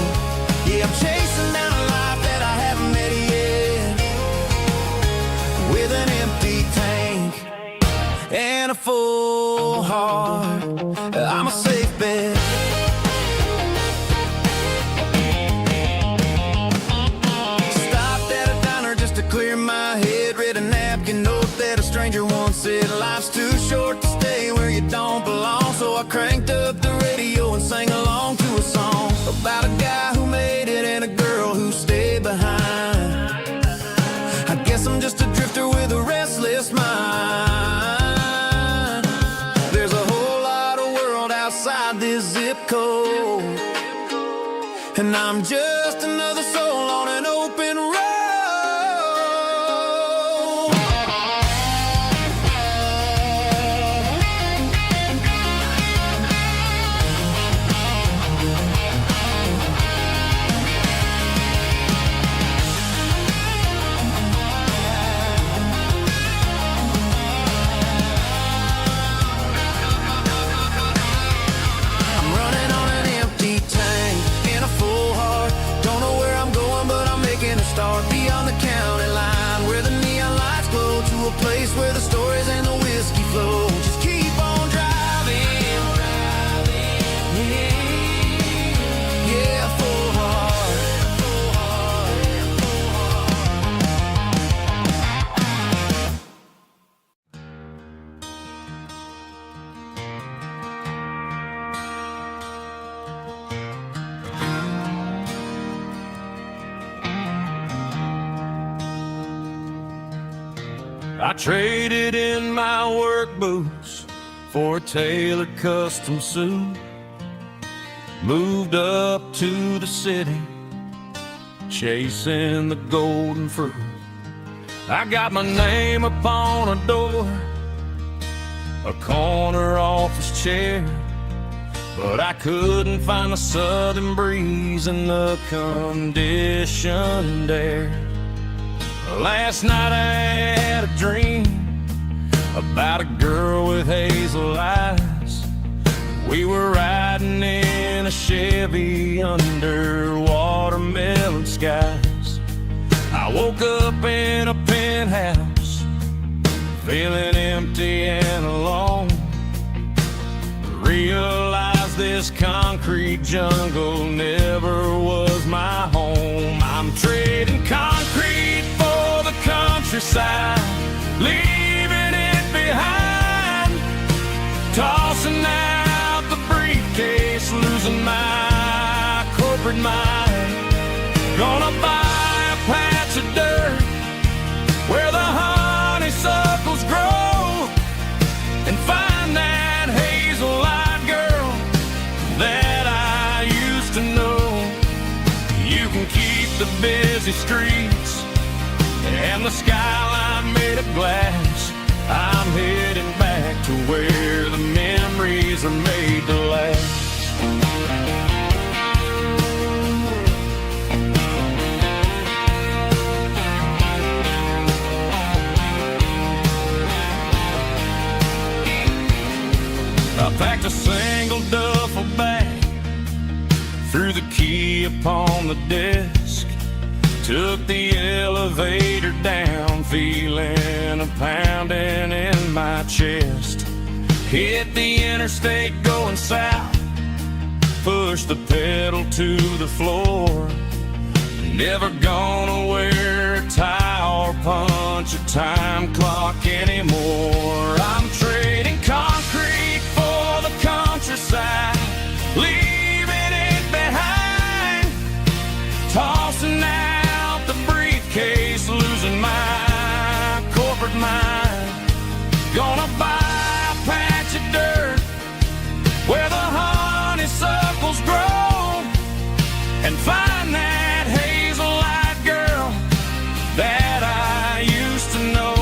[SPEAKER 1] Yeah, I'm chasing down a life that I haven't met yet, with an empty tank and a full heart. I'm a safe bet. Stopped at a diner just to clear my head, read a napkin note that a stranger once said, life's too short to stay where you don't belong. So I cranked up the radio and sang along to a song about a guy who made it and a girl who stayed behind. I guess I'm just a drifter with a restless mind. There's a whole lot of world outside this zip code, and I'm just another soul on an open road. Start beyond the county line, where the neon lights glow, to a place where the stories and the whiskey flow. Just keep on driving, yeah, full heart.
[SPEAKER 2] I traded in my work boots for a tailored custom suit, moved up to the city, chasing the golden fruit. I got my name upon a door, a corner office chair, but I couldn't find the southern breeze in the conditioned air. Last night I had a dream about a girl with hazel eyes. We were riding in a Chevy under watermelon skies. I woke up in a penthouse, feeling empty and alone. Realized this concrete jungle never was my home. I'm trading concrete for the countryside, leaving it behind, tossing out the briefcase, losing my corporate mind. Gonna buy a patch of dirt where the honeysuckles grow, and find that hazel-eyed girl that I used to know. You can keep the busy streets and the skyline made of glass. I'm heading back to where the memories are made to last. I packed a single duffel bag, threw the key upon the desk, took the elevator down, feeling a pounding in my chest. Hit the interstate going south, pushed the pedal to the floor. Never gonna wear a tie or punch a time clock anymore. I'm trading concrete for the countryside, leaving it behind, tossing out the briefcase, losing my corporate mind. Gonna buy a patch of dirt where the honeysuckles grow, and find that hazel-eyed girl that I used to know.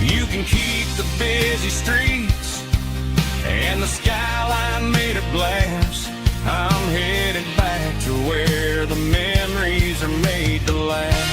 [SPEAKER 2] You can keep the busy streets and the skyline made of glass. I'm headed back to where the memories are made to last.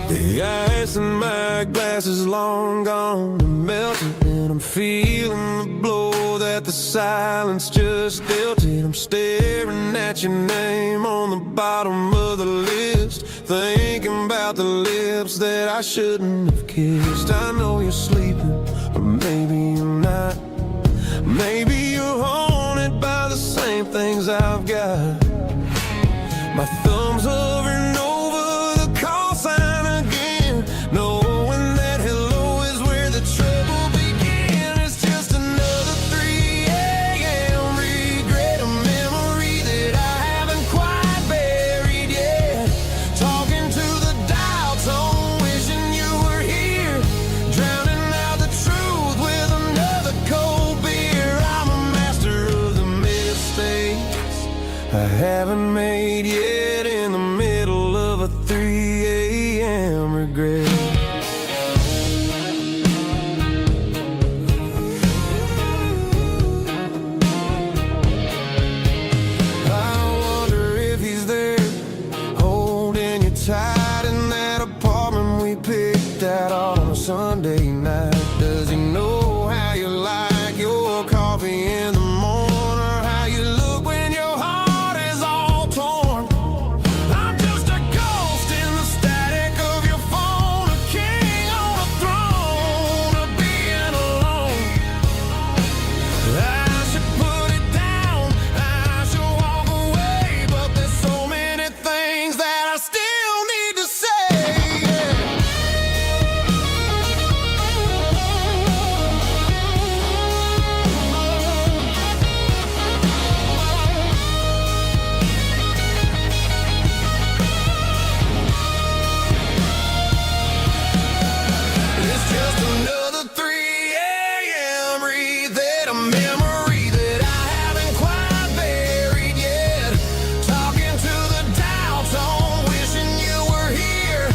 [SPEAKER 3] The ice in my glass is long gone and melted, and I'm feeling the blow that the silence just dealt it. I'm staring at your name on the bottom of the list, thinking about the lips that I shouldn't have kissed. I know you're sleeping, or maybe you're not. Maybe you're haunted by the same things I've got. My thumb's over and over the call sign again, knowing that hello is where the trouble began. It's just another 3 a.m. regret, a memory that I haven't quite buried yet. Talking to the dial tone, wishing you were here, drowning out the truth with another cold beer. I'm a master of the mistakes I haven't made yet, in the middle of a 3 a.m. regret. I wonder if he's there, holding you tight in that apartment we picked out on a Sunday night. Does he know how you like your coffee in the morning, or how you look when your heart is all torn? I'm just a ghost in the static of your phone, a king on a throne of being alone. I should put it down, I should walk away, but there's so many things that I still need to say. It's just another 3 a.m. read, a memory that I haven't quite buried yet. Talking to the dial tone, wishing you were here,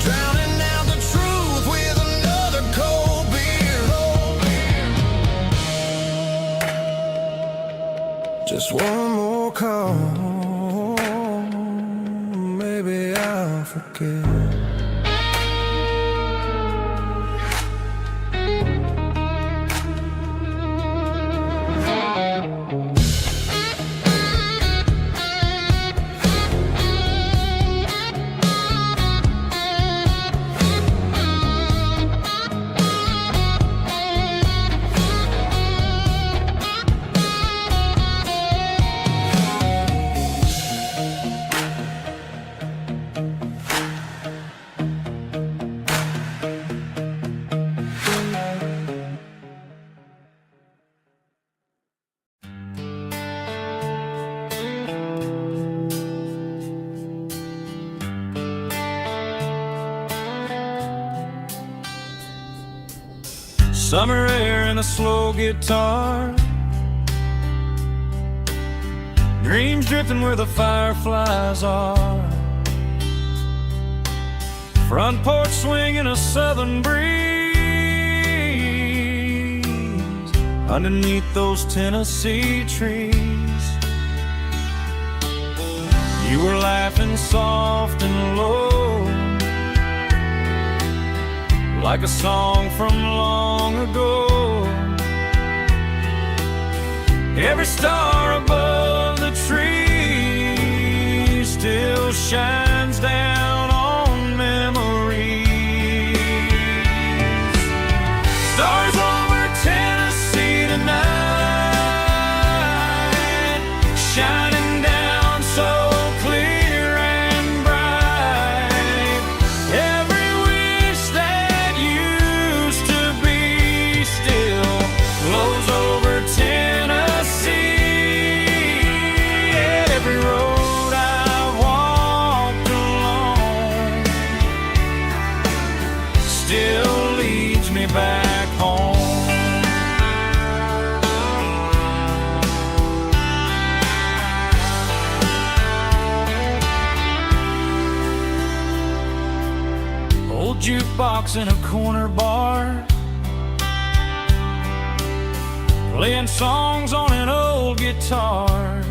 [SPEAKER 3] drowning out the truth with another cold beer. Just one more call, maybe I'll forget.
[SPEAKER 2] Summer air and a slow guitar, dreams drifting where the fireflies are, front porch swinging a southern breeze, underneath those Tennessee trees. You were laughing soft and low, like a song from long ago. Every star above the tree still shines down on memories. Stars over Tennessee tonight, shining down so clear and bright. Every wish that used to be still glows over Tennessee. Every road I've walked
[SPEAKER 4] rocks in a corner bar, playing songs on an old guitar.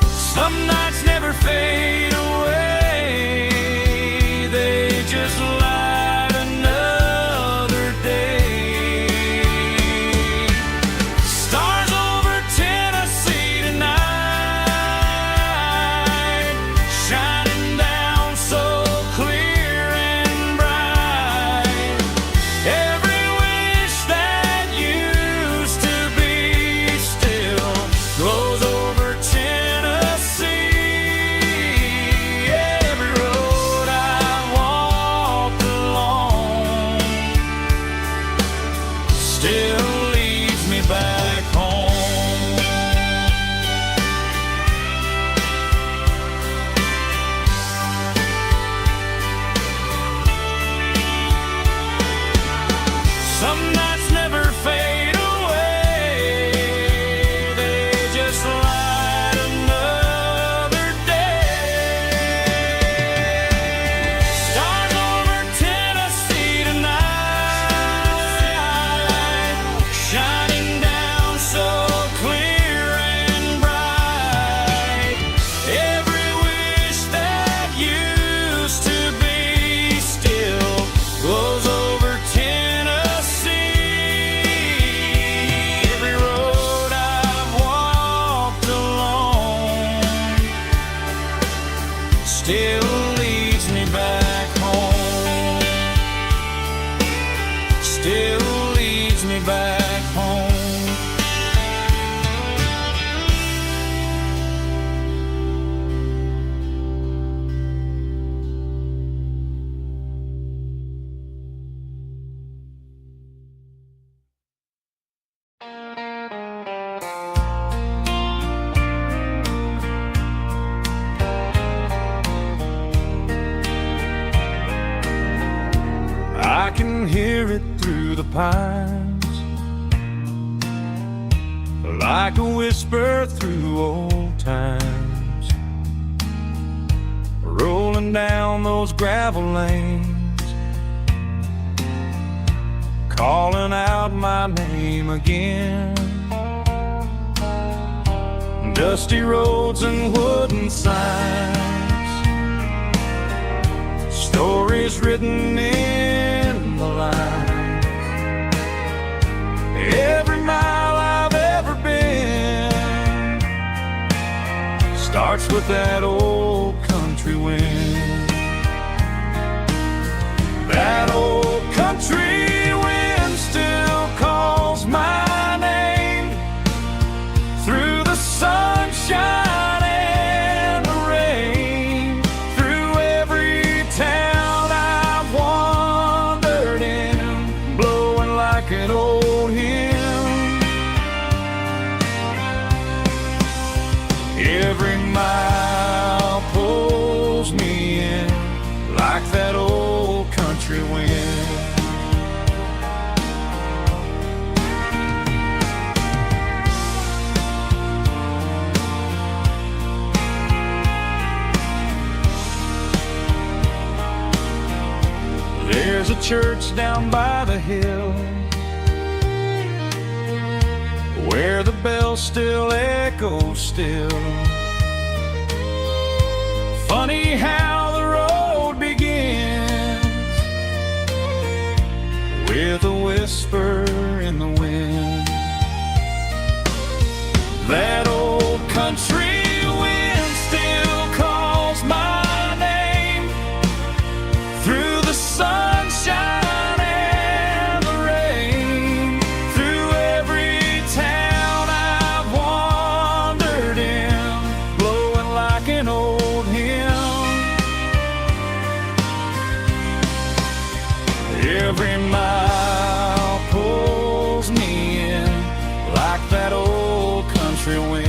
[SPEAKER 4] Some nights never fade away, they just light another day. Stars over Tennessee tonight, shining down so clear and bright. Every wish that used to be still glows over Tennessee. Every road I walked along still leads me back home. Some nights never fade away, they just light another day. Stars over Tennessee tonight, shining down so clear and bright. Every wish that used to be still glows over Tennessee. Every road I've walked along still leads me back home. Still leads me back home.
[SPEAKER 2] I can hear it through the pines, like a whisper through old times, rolling down those gravel lanes, calling out my name again. Dusty roads and wooden signs, stories written in the line. Every mile I've ever been starts with that old country wind. That old country wind still calls my name through the sunshine and the rain, through every town I've wandered in, blowing like an old hymn. Every mile pulls me in like that old country wind. There's a church down by the hill where the bell still echoes still. Funny how the road begins with a whisper in the wind. That old country wind still calls my name through the sunshine and the rain, through every town I've wandered in, blowing like an old hymn. Every mile pulls me in like that old country wind.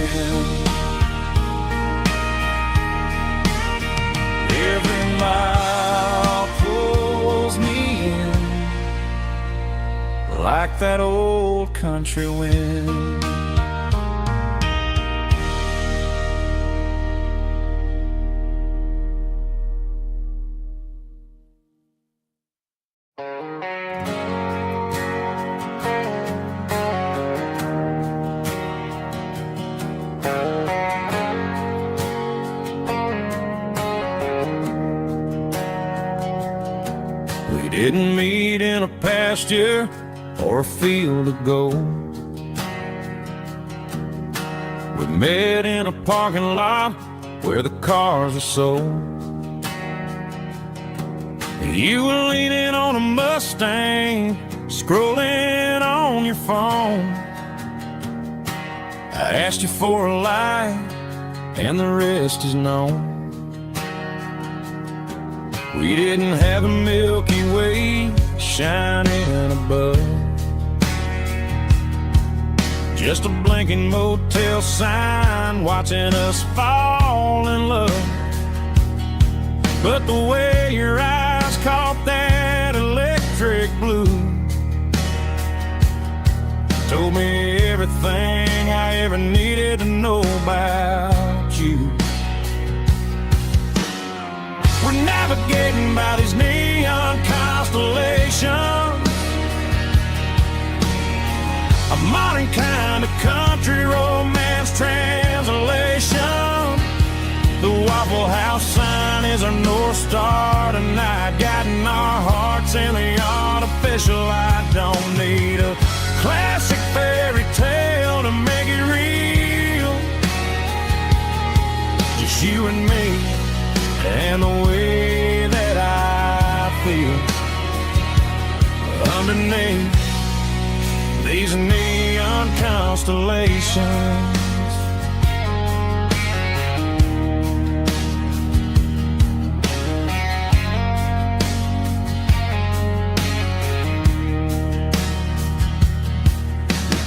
[SPEAKER 2] Every mile pulls me in like that old country wind.
[SPEAKER 4] meet in a pasture or a field of gold. We met in a parking lot where the cars are sold. You were leaning on a Mustang, scrolling on your phone. I asked you for a light, and the rest is known. We didn't have a Milky Way shining above, just a blinking motel sign watching us fall in love. But the way your eyes caught that electric blue told me everything I ever needed to know about you. We're navigating by these neon constellations, a modern kind of country romance translation. The Waffle House sign is our North Star tonight, guiding our hearts in the artificial light. Don't need a classic fairy tale to make it real, just you and me and the way that I feel underneath these neon constellations.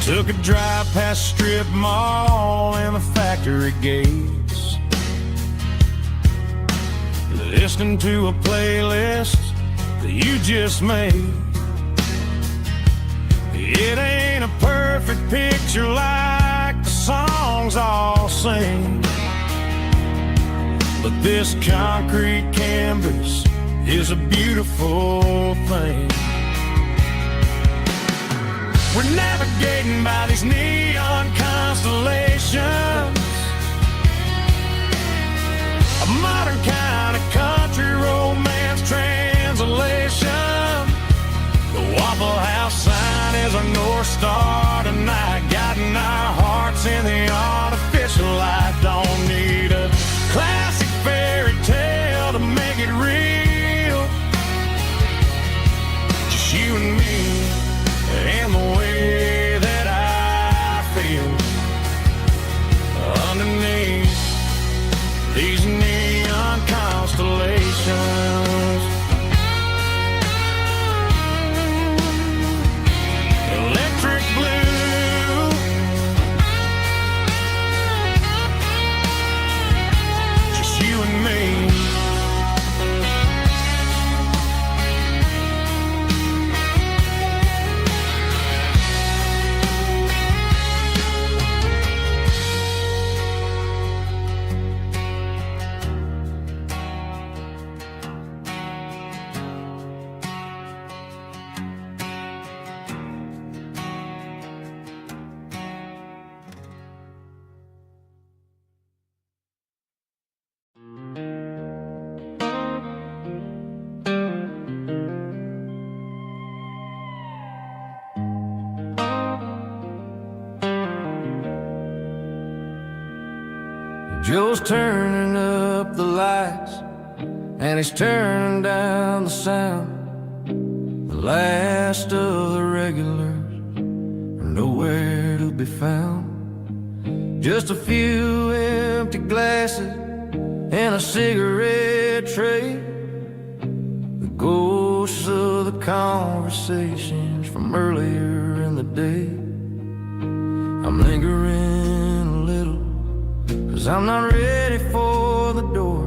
[SPEAKER 4] Took a drive past strip mall and the factory gates, listening to a playlist that you just made. It ain't a perfect picture like the songs all sing, but this concrete canvas is a beautiful thing. We're navigating by these neon constellations, a modern kind of country romance translation. The Waffle House sign is our North Star tonight, guiding our hearts in the artificial light. Don't need a classic fairy tale to make it real, just you and me and the way that I feel underneath these neon constellations. Electric blue, just you and me.
[SPEAKER 3] Joe's turning up the lights and he's turning down the sound. The last of the regulars are nowhere to be found. Just a few empty glasses and a cigarette tray, the ghosts of the conversations from earlier in the day. I'm lingering a little, 'cause I'm not ready for the door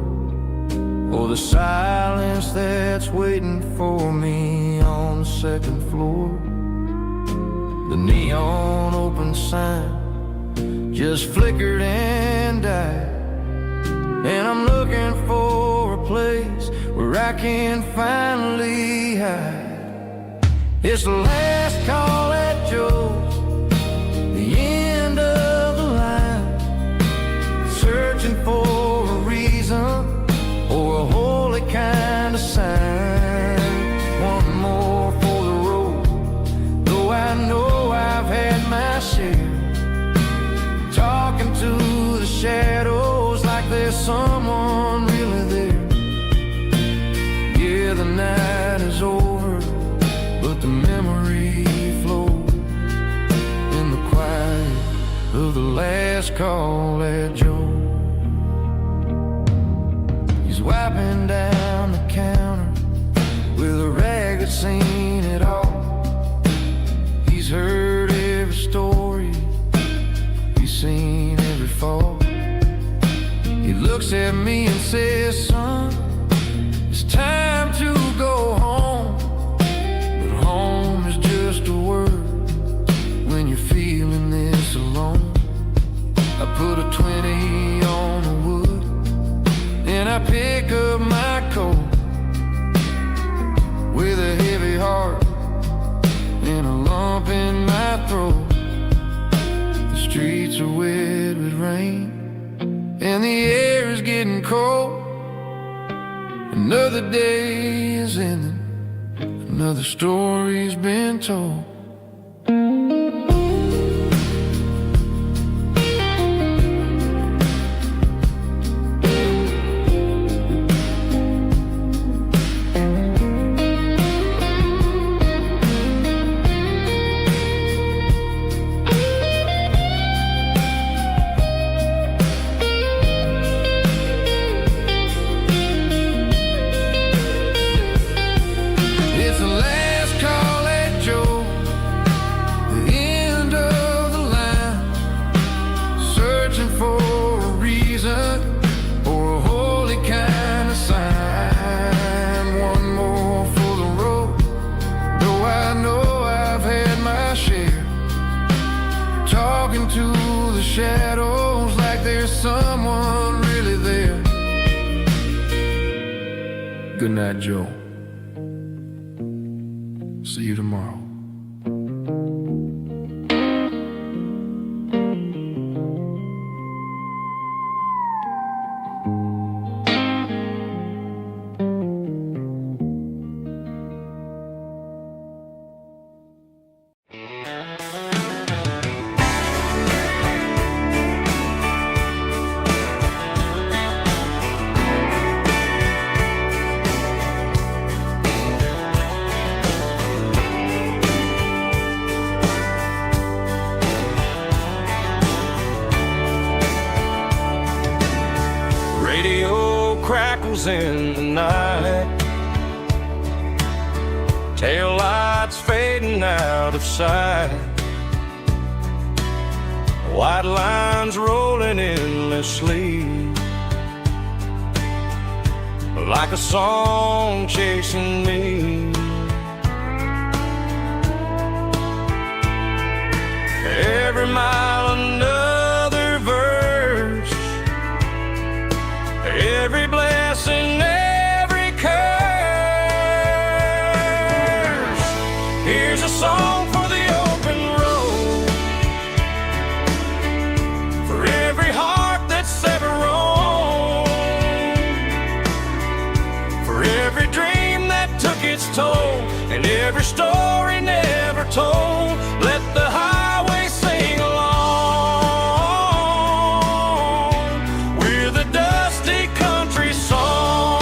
[SPEAKER 3] or the silence that's waiting for me on the second floor. The neon open sign just flickered and died, and I'm looking for a place where I can finally hide. It's the last call at Joe's, the end of the line, searching for a reason or a holy kind of sign. One more but the memory flows in the quiet of the last call at Joe. He's wiping down the counter with a rag that's seen it all. He's heard every story, he's seen every fall. He looks at me and says, son, it's time to go home. But home is just a word when you're feeling this alone. I put a 20 on the wood and I pick up my coat with a heavy heart and a lump in my throat. The streets are wet with rain and the air is getting cold. Another day is ending, another story's been told. To the shadows like there's someone really there. Good night, Joe. See you tomorrow.
[SPEAKER 4] Crackles in the night, tail lights fading out of sight, white lines rolling endlessly, like a song chasing me. Every mile another verse, every blessing, every curse. Here's a song for the open road, for every heart that's ever roamed, for every dream that took its toll, and every story never told. Let the highway sing along with a dusty country song.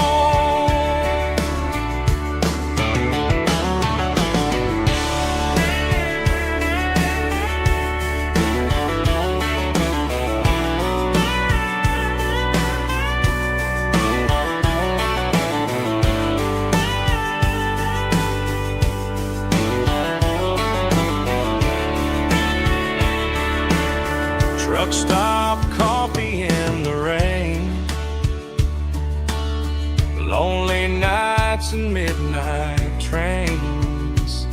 [SPEAKER 4] Truck stop, coffee in the rain, lonely nights and midnight trains.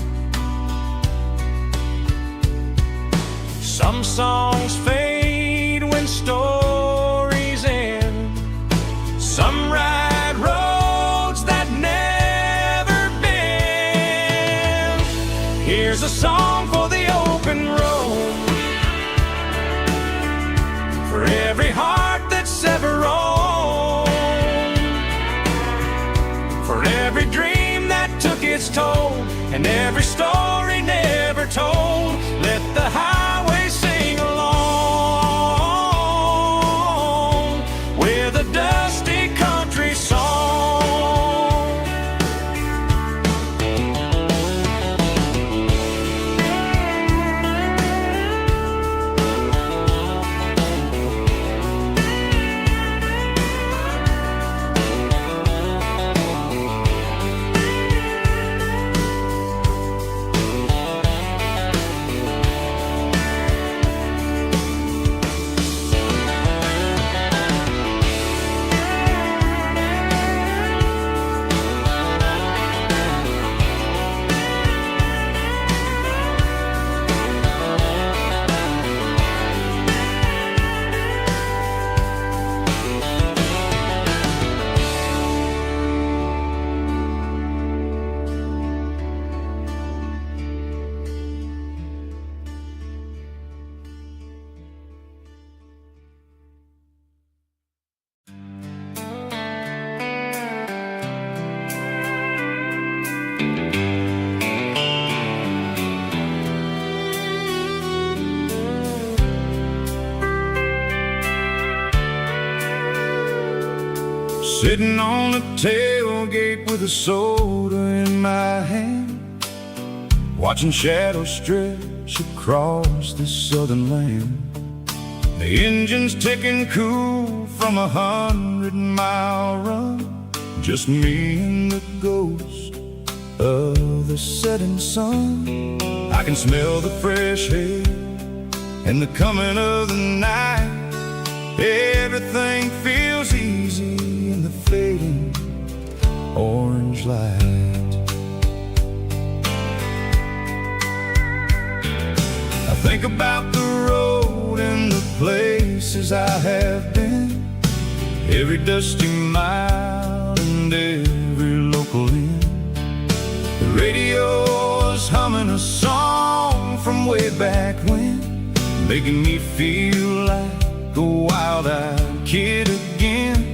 [SPEAKER 4] Some songs fade when stories end, some ride roads that never bend. Here's a song for the open road, for every heart that's ever roamed, for every dream that took its toll, and every story never told. Let the highway sing along with a dusty country song.
[SPEAKER 1] Sitting on the tailgate with a soda in my hand, watching shadows stretch across this southern land. The engine's ticking cool from 100-mile run, just me and the ghost of the setting sun. I can smell the fresh air and the coming of the night. Everything feels easy in the fading orange light. I think about the road and the places I have been, every dusty mile and every local inn. The radio is humming a song from way back when, making me feel like a wild-eyed kid again.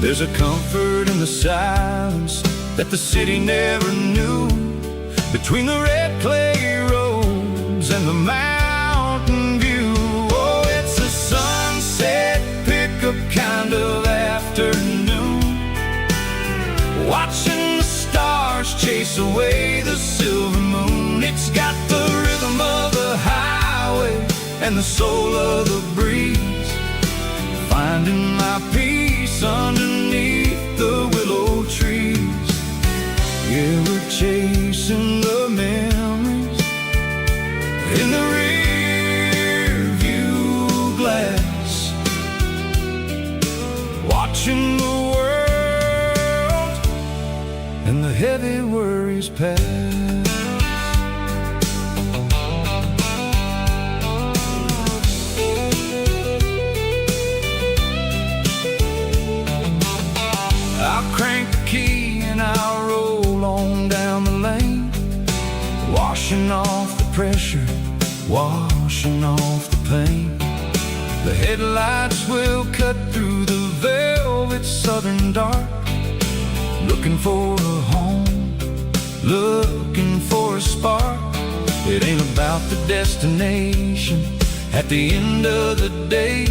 [SPEAKER 1] There's a comfort in the silence that the city never knew, between the red clay roads and the mountain view. Oh, it's a sunset pickup kind of afternoon, watching the stars chase away the silver moon. It's got the rhythm of the highway and the soul of the breeze, finding my peace underneath the willow trees. Yeah, we're chasing the memories in the rear view glass, watching the world and the heavy worries pass. I'll crank the key and I'll roll on down the lane, washing off the pressure, washing off the pain. The headlights will cut through the velvet southern dark, looking for a home, looking for a spark. It ain't about the destination at the end of the day,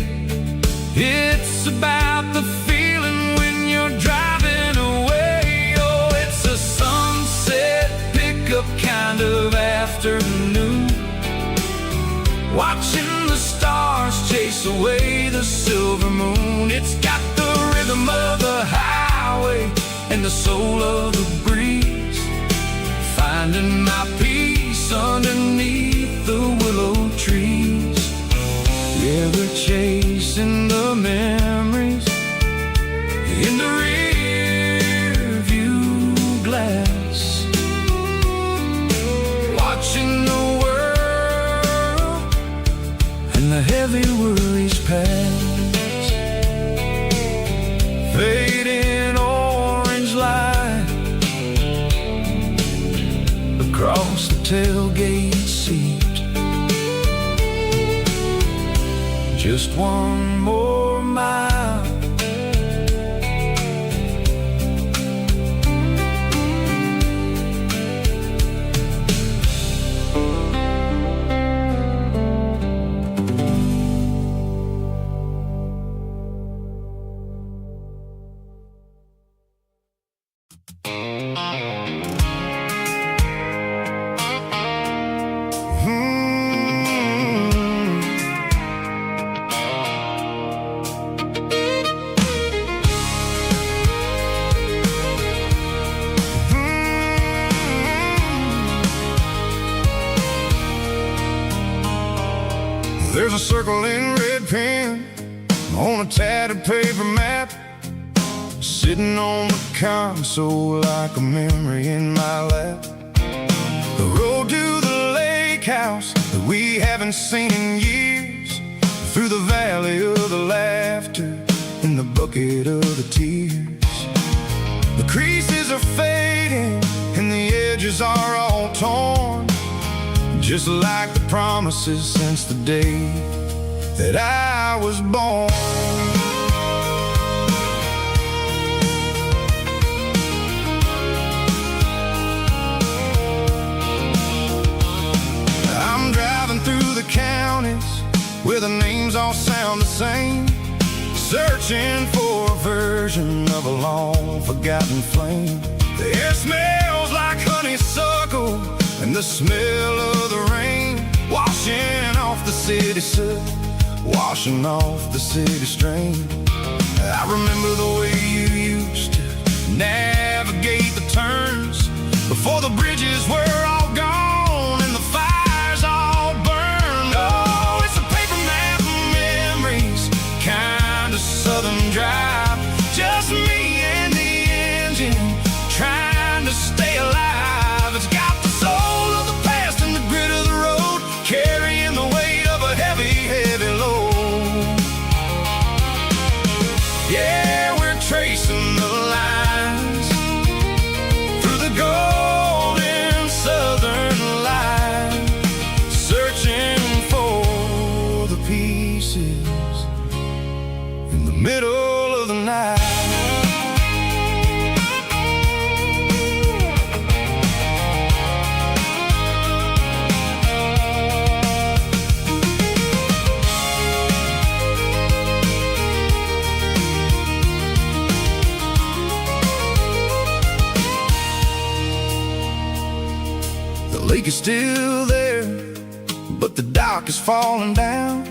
[SPEAKER 1] it's about the feeling when you're driving away. Oh, it's a sunset pickup kind of afternoon, watching the stars chase away the silver moon. It's got the rhythm of the highway and the soul of the breeze, finding my peace underneath the willow trees. Yeah, we're chasing the memories in the rear view glass, watching the world and the heavy worries pass. Fading orange light across the tailgate seat, just one more mile.
[SPEAKER 2] There's a circle in red pen on a tattered paper map, sitting on the console like a memory in my lap. The road to the lake house that we haven't seen in years, through the valley of the laughter and the bucket of the tears. The creases are fading and the edges are all torn, just like the promises since the day that I was born. driving through the counties where the names all sound the same,
[SPEAKER 1] searching for a version of a long forgotten flame. The air smells like honeysuckle and the smell of the rain, washing off the city soot, washing off the city strain. I remember the way you used to navigate the turns before the bridges were all gone and the fires all burned. Oh, it's a paper map of memories, kind of southern drive, just me and the engine trying to stay alive. It's got the soul of the past and the grit of the road, carrying the weight of a heavy, heavy load. Yeah, we're tracing the lines through the golden southern light, searching for the pieces in the middle of the night. The lake is still there, but the dock is falling down,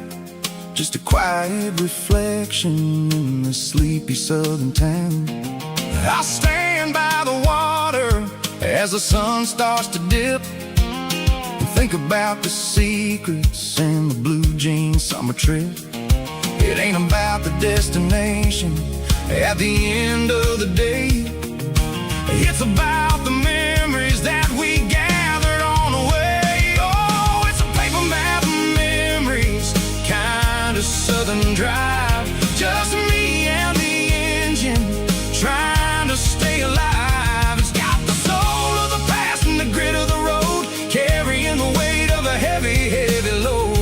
[SPEAKER 1] just a quiet reflection in the sleepy southern town. I stand by the water as the sun starts to dip and think about the secrets and the blue jean summer trip. It ain't about the destination at the end of the day, it's about the memories that we gathered on the way. Oh, it's a paper map of memories, kind of southern drive, just me and the engine trying to stay alive. It's got the soul of the past and the grit of the road, carrying the weight of a heavy, heavy load.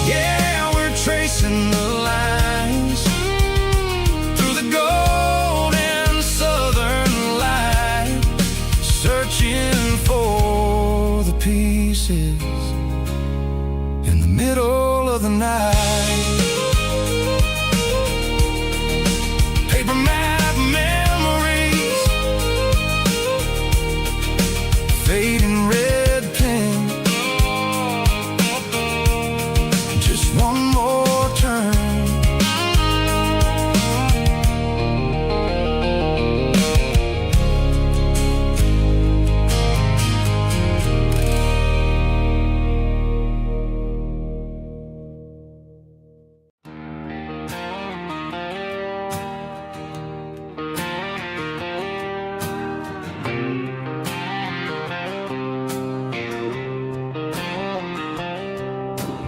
[SPEAKER 1] Yeah, we're tracing the lines through the golden southern light, searching for the pieces in the middle of the night. Paper map memories, fading red pen, just one more turn.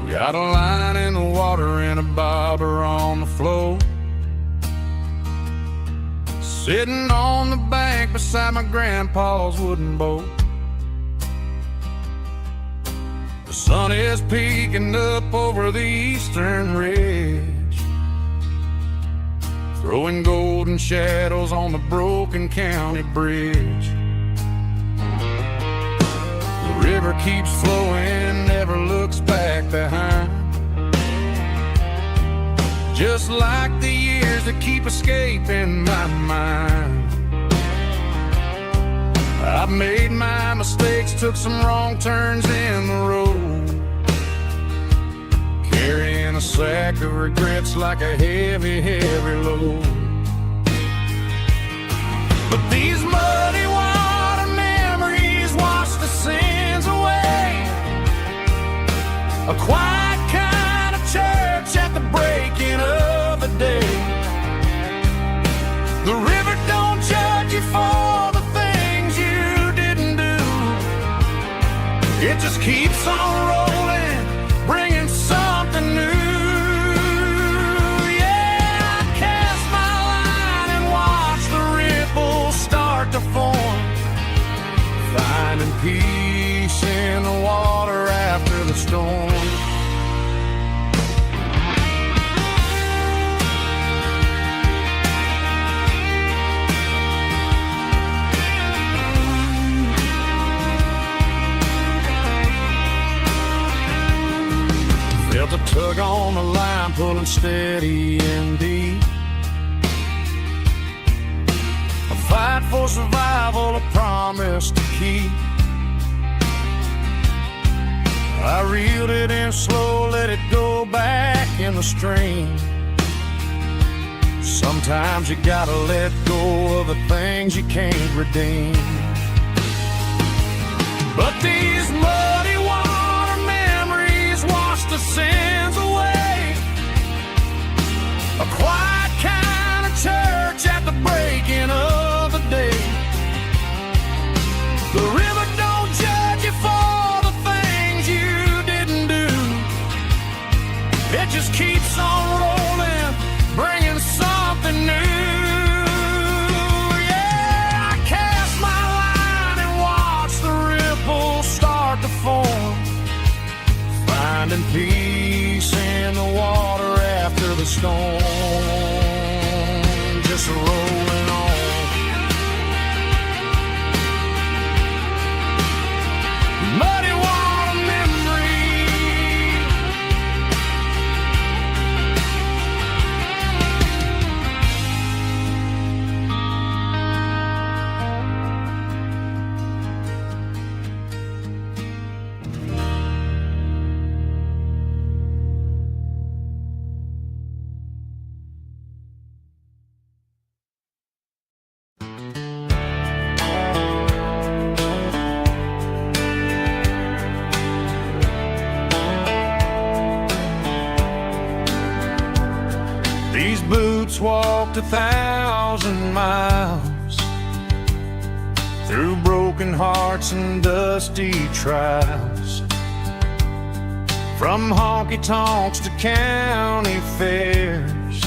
[SPEAKER 2] Got a line in the water and a bobber on the floor, sitting on the bank beside my grandpa's wooden boat. The sun is peeking up over the eastern ridge, throwing golden shadows on the broken county bridge. The river keeps flowing, never looks back behind, just like the years that keep escaping my mind. I've made my mistakes, took some wrong turns in the road, carrying a sack of regrets like a heavy, heavy load. But these muddy water memories wash the sins away, a quiet kind of church at the breaking of the day. The river don't judge you for the things you didn't do, it just keeps on rolling, bringing something new. Yeah, I cast my line and watch the ripples start to form, finding peace in the water after the storm. Felt a Tug on the line, pulling steady and deep. A fight for survival, a promise to keep. I reeled it in slow, let it go back in the stream. Sometimes you gotta let go of the things you can't redeem. But these muddy water memories wash the sins away. A quiet kind of church at the breaking of the day. The river don't judge you for the things you didn't do. It just keeps on rolling, bringing something new. Yeah, I cast my line and watch the ripples start to form, finding peace in the water after the storm. Just rolling on. Muddy water memory. These boots walked 1,000 miles through broken hearts and dusty trials, from honky-tonks to county fairs,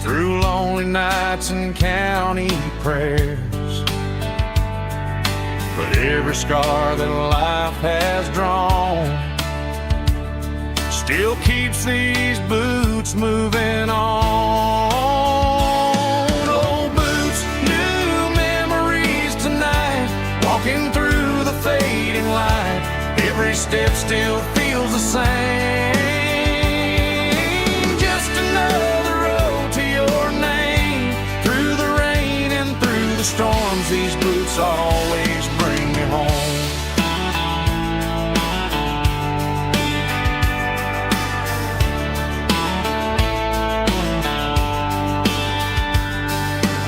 [SPEAKER 2] through lonely nights and county prayers. But every scar that life has drawn still keeps these boots moving on. Old boots, new memories tonight, walking through the fading light. Every step still feels the same. Just another road to your name. Through the rain and through the storms, these boots always bring me home.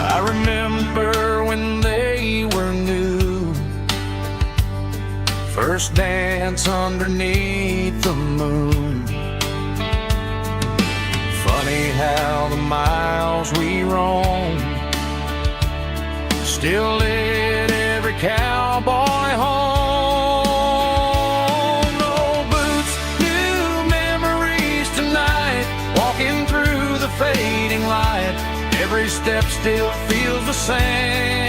[SPEAKER 2] I remember when they were new, first dance underneath the moon. Funny how the miles we roam still lit every cowboy home. Old boots, new memories tonight, walking through the fading light. Every step still feels the same.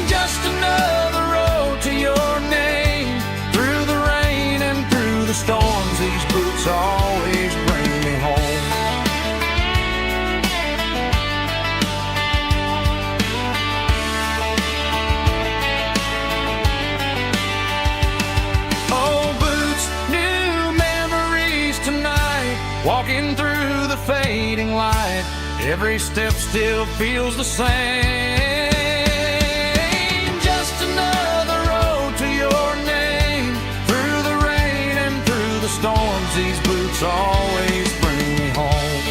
[SPEAKER 2] Just another road to your name. Through the rain and through the storms, these boots always bring me home. Old boots, new memories tonight, walking through the fading light. Every step still feels the same. Just another road to your name. Through the rain and through the storms, these boots always bring me home.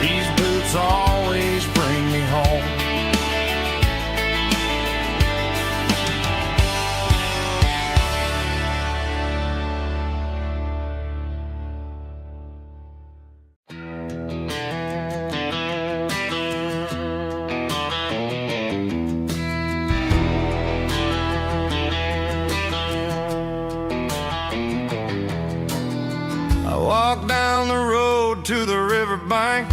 [SPEAKER 2] These boots always bring me home. Walk down the road to the riverbank,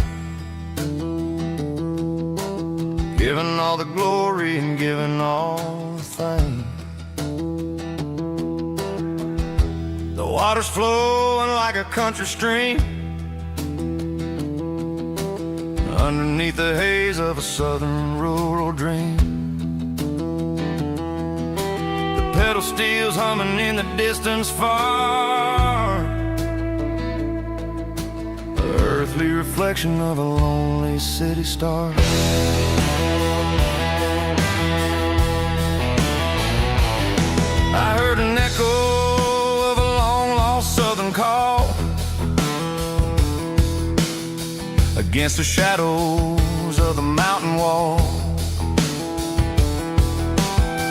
[SPEAKER 2] giving all the glory and giving all the thanks. The water's flowing like a country stream underneath the haze of a southern rural dream. The pedal
[SPEAKER 1] steel's humming in the distance far. The earthly reflection of a lonely city star. I heard an echo of a long-lost southern call against the shadows of the mountain wall,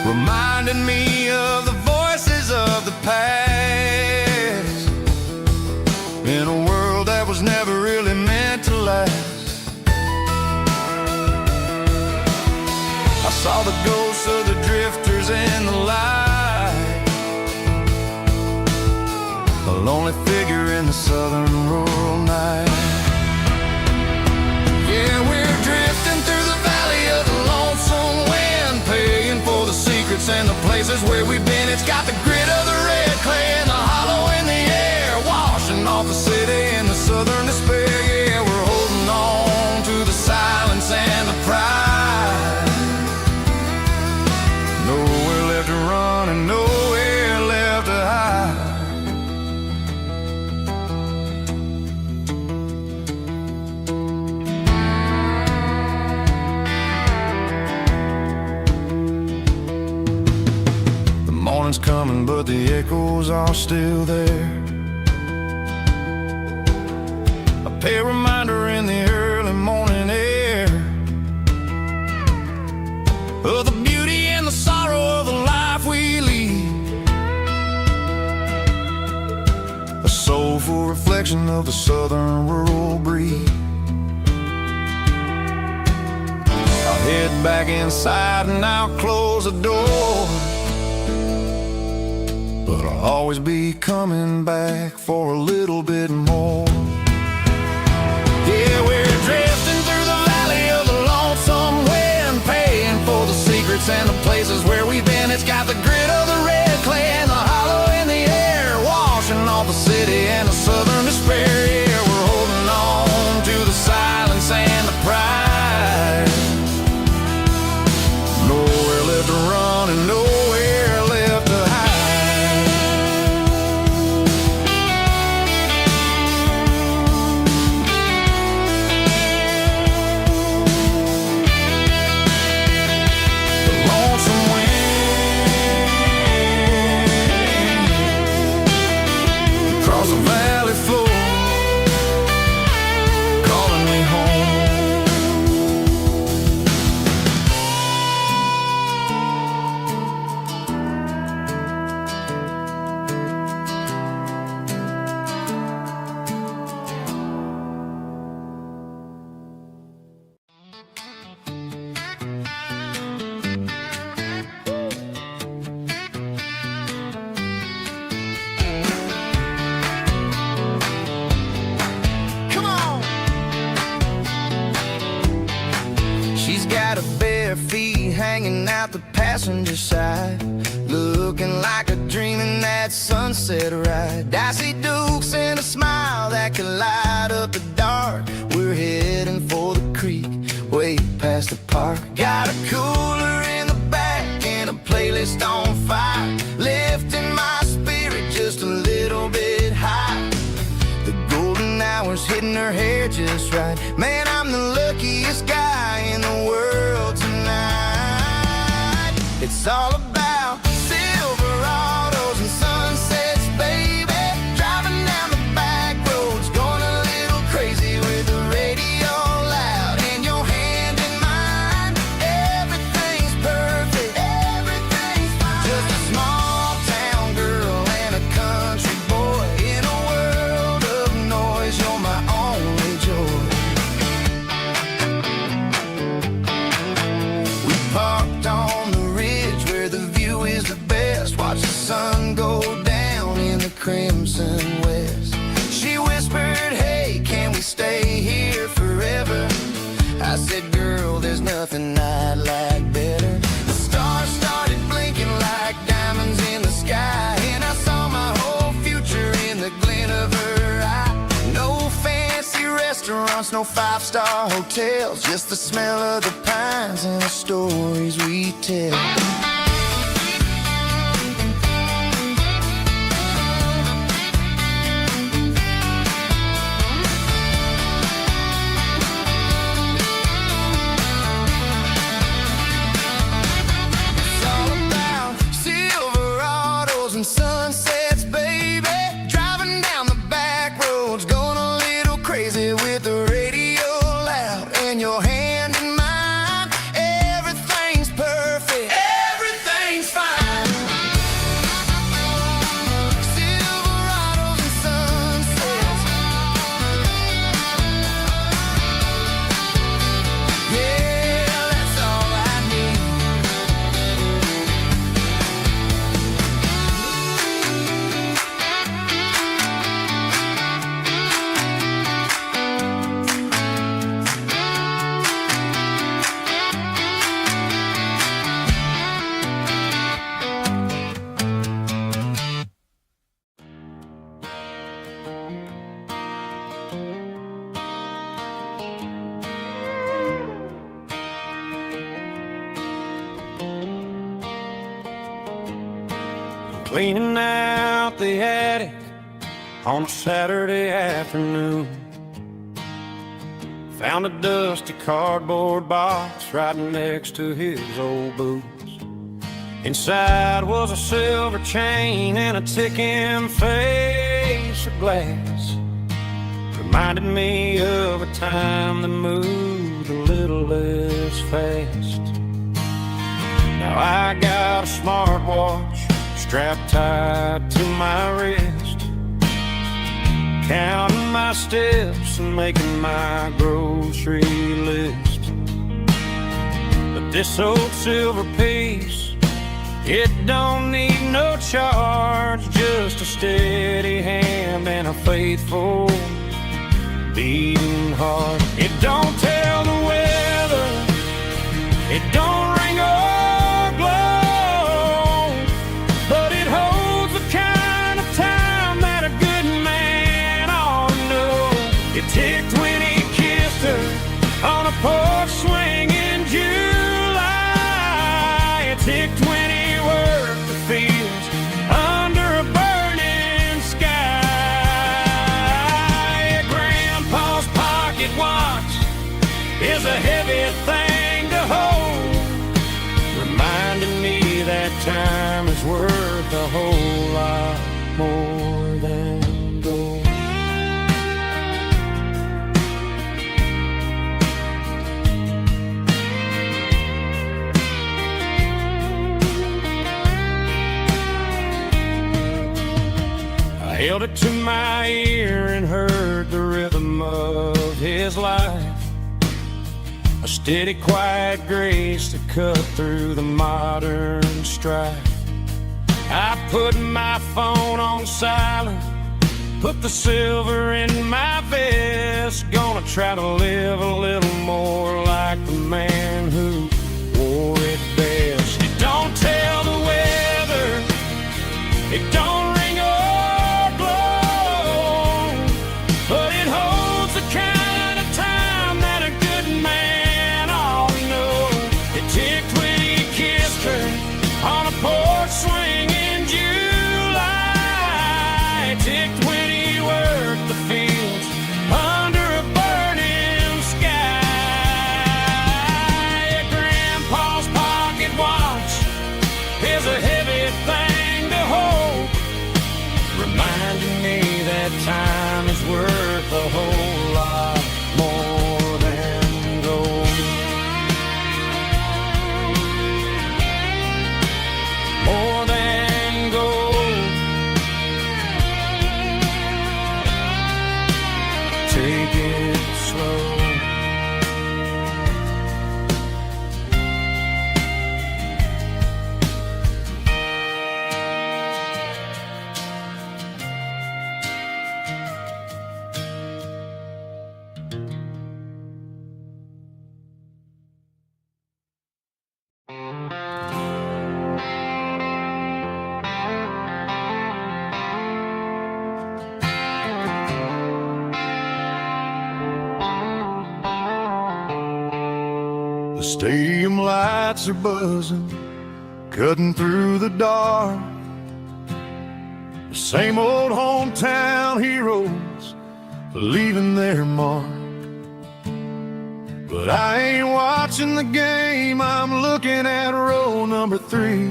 [SPEAKER 1] reminding me of the voices of the past, in a world that was never really meant to last. I saw the ghosts of the drifters in the light, a lonely figure in the southern rural night. Yeah, we're drifting through the valley of the lonesome wind, paying for the secrets and the places where we've been. It's got the grit of the red clay and the hollow in the air, washing off the city and the southern despair. Yeah, we're holding on to the silence and the pride. Nowhere left to run and nowhere left to hide. Morning's coming, but the echoes are still there. A pale reminder in the early morning air of the beauty and the sorrow of the life we lead, a soulful reflection of the southern rural breed. I'll head back inside and I'll close the door, but I'll always be coming back for a little bit more. Yeah, we're drifting through the valley of the lonesome wind, paying for the secrets and the places where we've been. It's got the grit of the red clay and the hollow in the air, washing off the city and the southern despair. Yeah, we're holding on to the silence and the pride. Nowhere left to run and nowhere left to hide. Feet hanging out the passenger side, looking like a dream in that sunset ride. Dicey dukes and a smile that can light up the dark. We're heading for the creek, way past the park. Got a cooler in the back and a playlist on fire, lifting my spirit just a little bit high. The golden hour's hitting her hair just right. Man, I'm the luckiest guy in the world tonight. It's all about Silverados and sunsets, baby. Driving down the back roads, going a little crazy with the radio loud and your hand in mine. Everything's perfect, everything's fine. Just a small town girl and a country boy in a world of noise. You're my only joy. We parked on the ridge where the view is the best. Watch the sun go down in the crimson west. She whispered, hey, can we stay here forever? I said, girl, there's nothing I'd like better. The stars started blinking like diamonds in the sky, and I saw my whole future in the glint of her eye. No fancy restaurants, no five-star hotels, just the smell of the pines and the stories we tell.
[SPEAKER 2] cleaning out the attic on a Saturday afternoon. Found a dusty cardboard box right next to his old boots. Inside was a silver chain and a ticking face of glass. Reminded me of a time that moved a little less fast. Now I got a smartwatch strapped tight to my wrist, counting my steps and making my grocery list. But this old silver piece, it don't need no charge, just a steady hand and a faithful beating heart. It don't tell the weather, it don't ring or glow, but it holds the kind of time that a good man ought to know. It ticked when he kissed her on a porch swing in July. It ticked when he worked the fields under a burning sky. Grandpa's pocket watch is a heavy thing to hold, reminding me that time is worth a whole lot more than gold. I held it to my ear and heard the rhythm of his life, a steady, quiet grace that cut through the modern strife. I put my phone on silent, put the silver in my vest. Gonna try to live a little more like the man who wore it best. It don't tell the weather, it don't ring or glow, but it holds the kind of time that a good man ought to know. It ticked when he kissed her on a porch swing in July. It ticked when he worked the fields under a burning sky. Grandpa's pocket watch is a heavy thing to hold, reminding me that time is worth a whole lot more than gold. More than gold. Take it slow.
[SPEAKER 1] The stadium lights are buzzing, cutting through the dark. The same old hometown heroes leaving their mark. But I ain't watching the game, I'm looking at row number 3,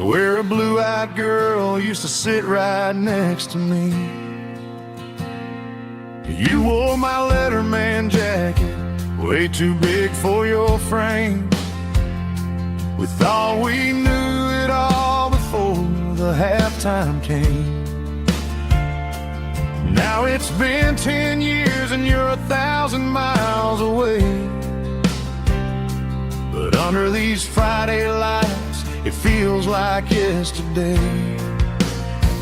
[SPEAKER 1] where a blue-eyed girl used to sit right next to me. You wore my Letterman jacket, way too big for your frame. We thought we knew it all before the halftime came. Now it's been 10 years and you're 1,000 miles away, but under these Friday lights it feels like yesterday.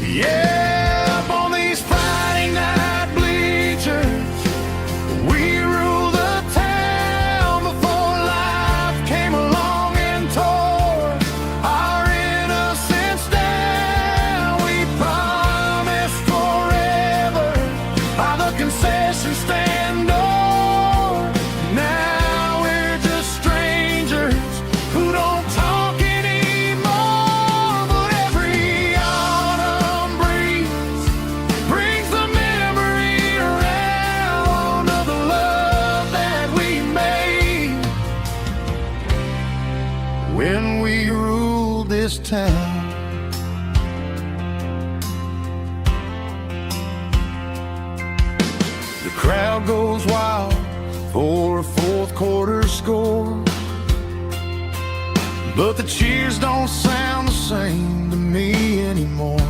[SPEAKER 1] Yeah, up on these Friday night bleachers we rule the town before life came along and tore our innocence down. We promised forever by the concession stand door. Now we're just strangers who don't talk anymore. this town. The crowd goes wild for a fourth quarter score, but the cheers don't sound the same to me anymore.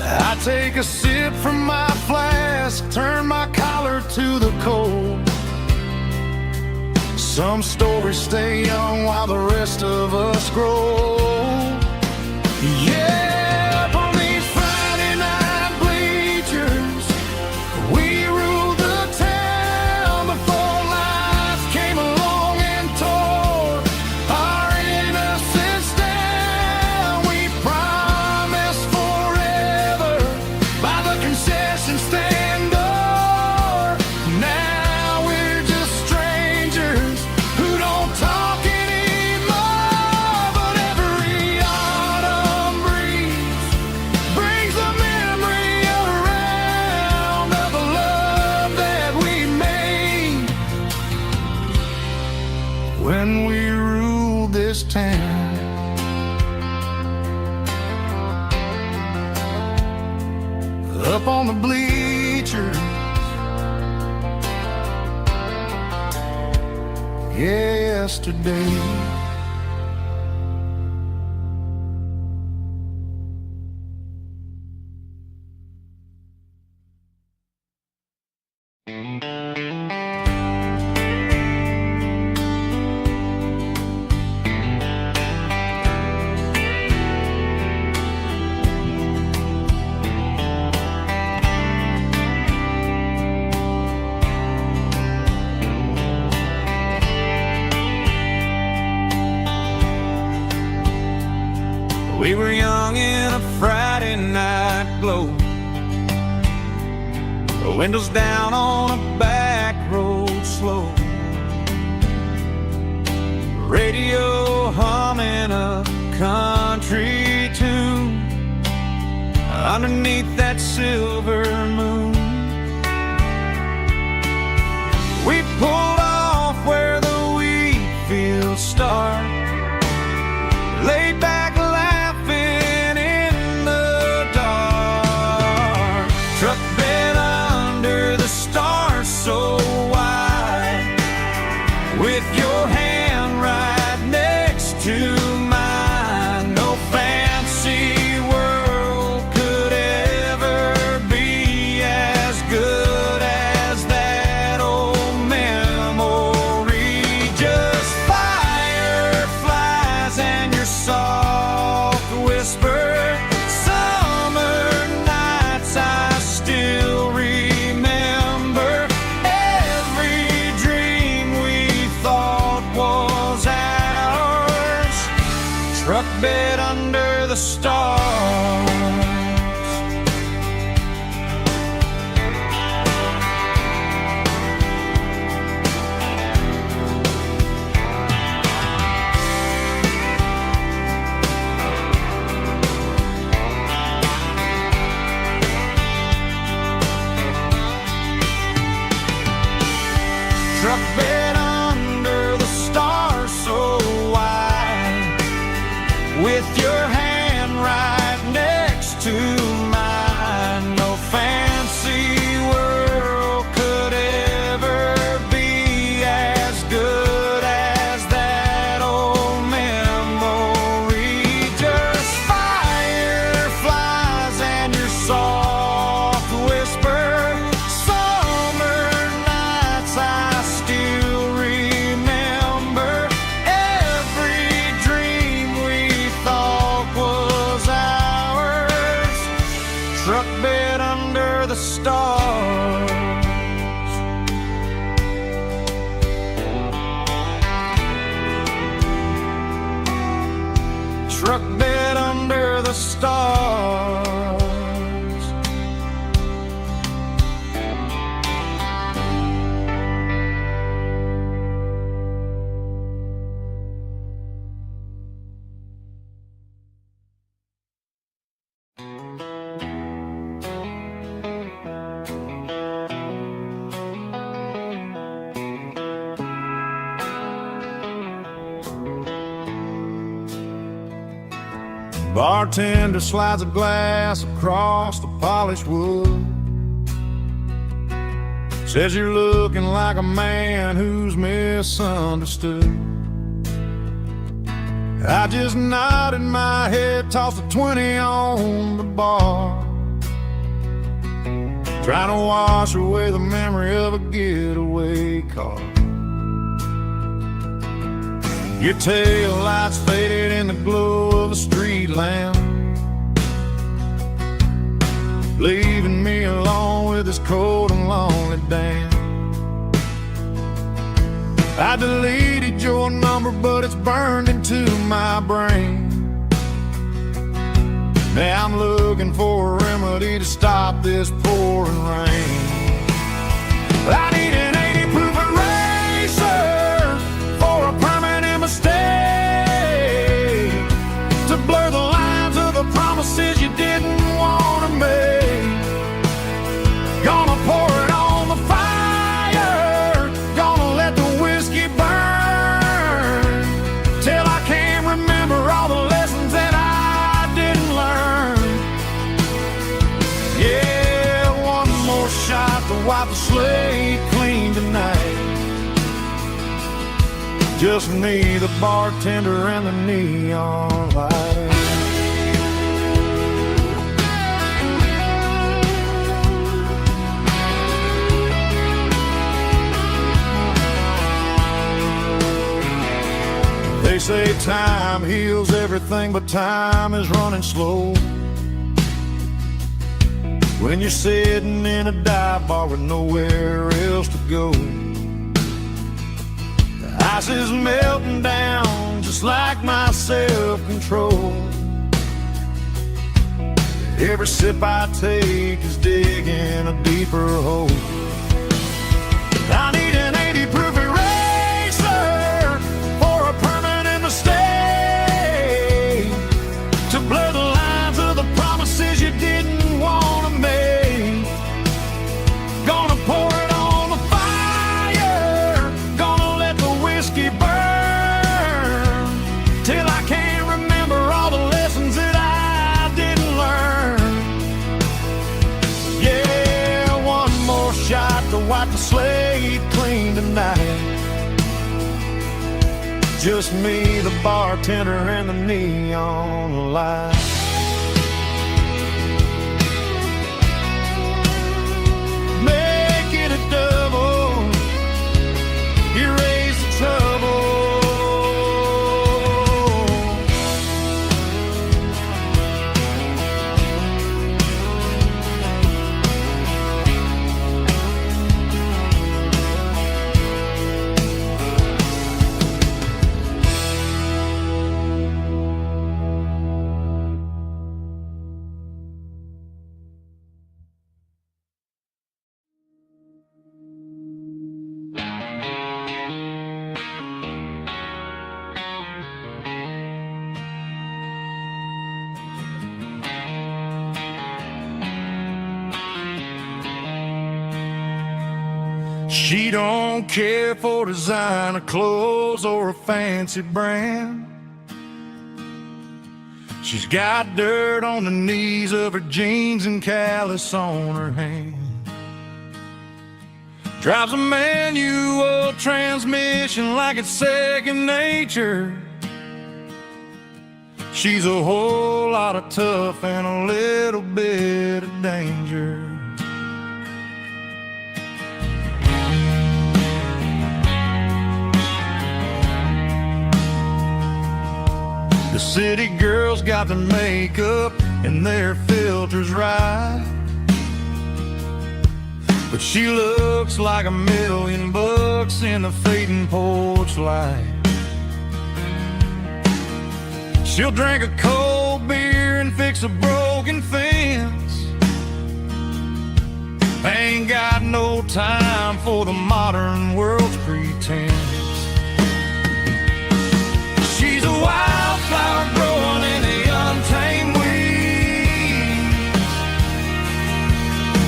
[SPEAKER 1] I take a sip from my flask, turn my collar to the cold. Some stories stay young while the rest of us grow. Yeah, up on these Friday night bleachers, we ruled the town before life came along and tore our innocence down. We promised forever by the concession stand door. Now we're just strangers who don't talk anymore. But every autumn breeze brings a memory around of the love that we made when we ruled this town. Up on the bleachers, yesterday.
[SPEAKER 3] We were young in a Friday night glow, the windows down on a back road slow, radio humming a country tune underneath that silver moon. We pulled off where the wheat fields start, laid back laughing in the dark, truck bed under the stars so wide, with your hand right next to mine. No fancy world could ever be as good as that old memory. Just fireflies and your soft whisper. Summer nights I still remember. Every dream we thought was ours, truck bed under the stars. Truck bed under the stars so wide, with your hand
[SPEAKER 1] Bartender slides a glass across the polished wood. Says you're looking like a man who's misunderstood. I just nodded my head, tossed a 20 on the bar, trying to wash away the memory of a getaway car. Your tail lights faded in the glow of a street lamp, leaving me alone with this cold and lonely dance. I deleted your number, but it's burned into my brain. Now I'm looking for a remedy to stop this pouring rain. I need an 80 proof eraser for a permanent mistake, to blur the lines of the promises you didn't want to make. Gonna pour it on the fire, gonna let the whiskey burn, till I can't remember all the lessons that I didn't learn. Yeah, one more shot to wipe the slate clean tonight. Just me, the bartender, and the neon light. They say time heals everything, but time is running slow when you're sitting in a dive bar with nowhere else to go. The ice is melting down just like my self-control. Every sip I take is digging a deeper hole. I need an 80 proof eraser for a permanent mistake, to blur the lines of the promises you didn't want to make. Gonna pour it on the fire, gonna let the whiskey burn, till I can't remember all the lessons that I didn't learn. Yeah, one more shot to wipe the slate clean tonight. Just me, the bartender, and the neon light. Make it a double, erase the trouble. She don't care for designer clothes or a fancy brand. She's got dirt on the knees of her jeans and callus on her hand. Drives a manual transmission like it's second nature. She's a whole lot of tough and a little bit of danger. The city girls got their makeup and their filters right, but she looks like $1,000,000 in the fading porch light. She'll drink a cold beer and fix a broken fence. Ain't got no time for the modern world's pretense. She's a wildflower growing in the untamed weeds.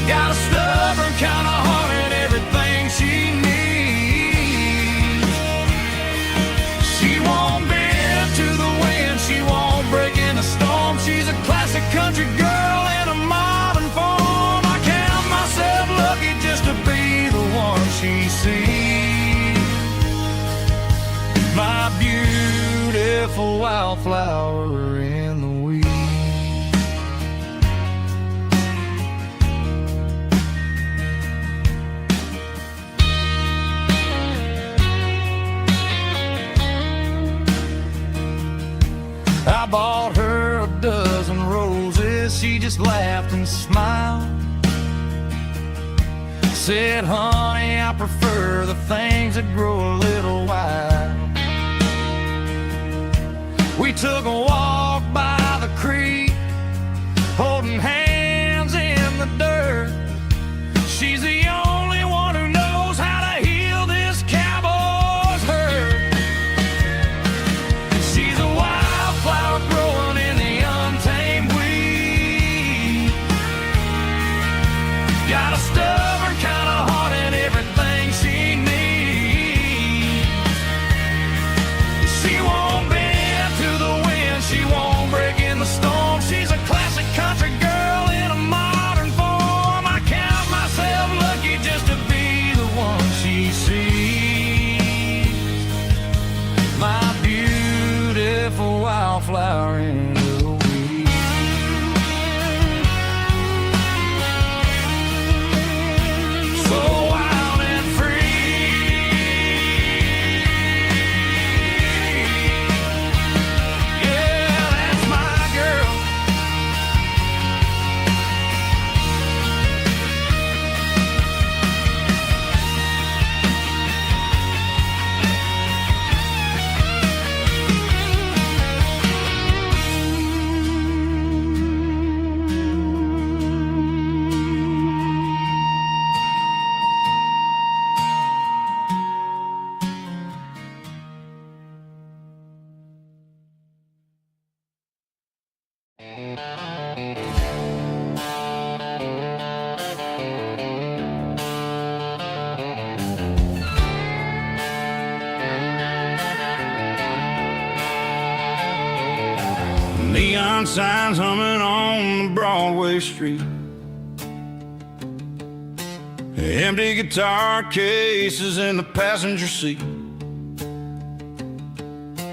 [SPEAKER 1] Got a stubborn kind of heart and everything she needs. She won't bend to the wind, she won't break in a storm.
[SPEAKER 4] sees. My beautiful wildflower in the weeds. I bought her a dozen roses, she just laughed and smiled. Said, honey, I prefer the things that grow a little wild. We took a walk by the creek, holding hands in the dirt. She's the only one who knows how to heal this cowboy's hurt. She's a wildflower growing in the untamed weed. Got a stubborn kind of heart and everything she needs. She won't bend to the wind, she won't break in the storm. She's a classic country girl in a modern form. I count myself lucky just to be the one she sees. My beautiful wildflower in the weeds. So wild and free. Yeah, that's my girl.
[SPEAKER 1] Neon signs humming on the Broadway street. Empty guitar cases in the passenger seat.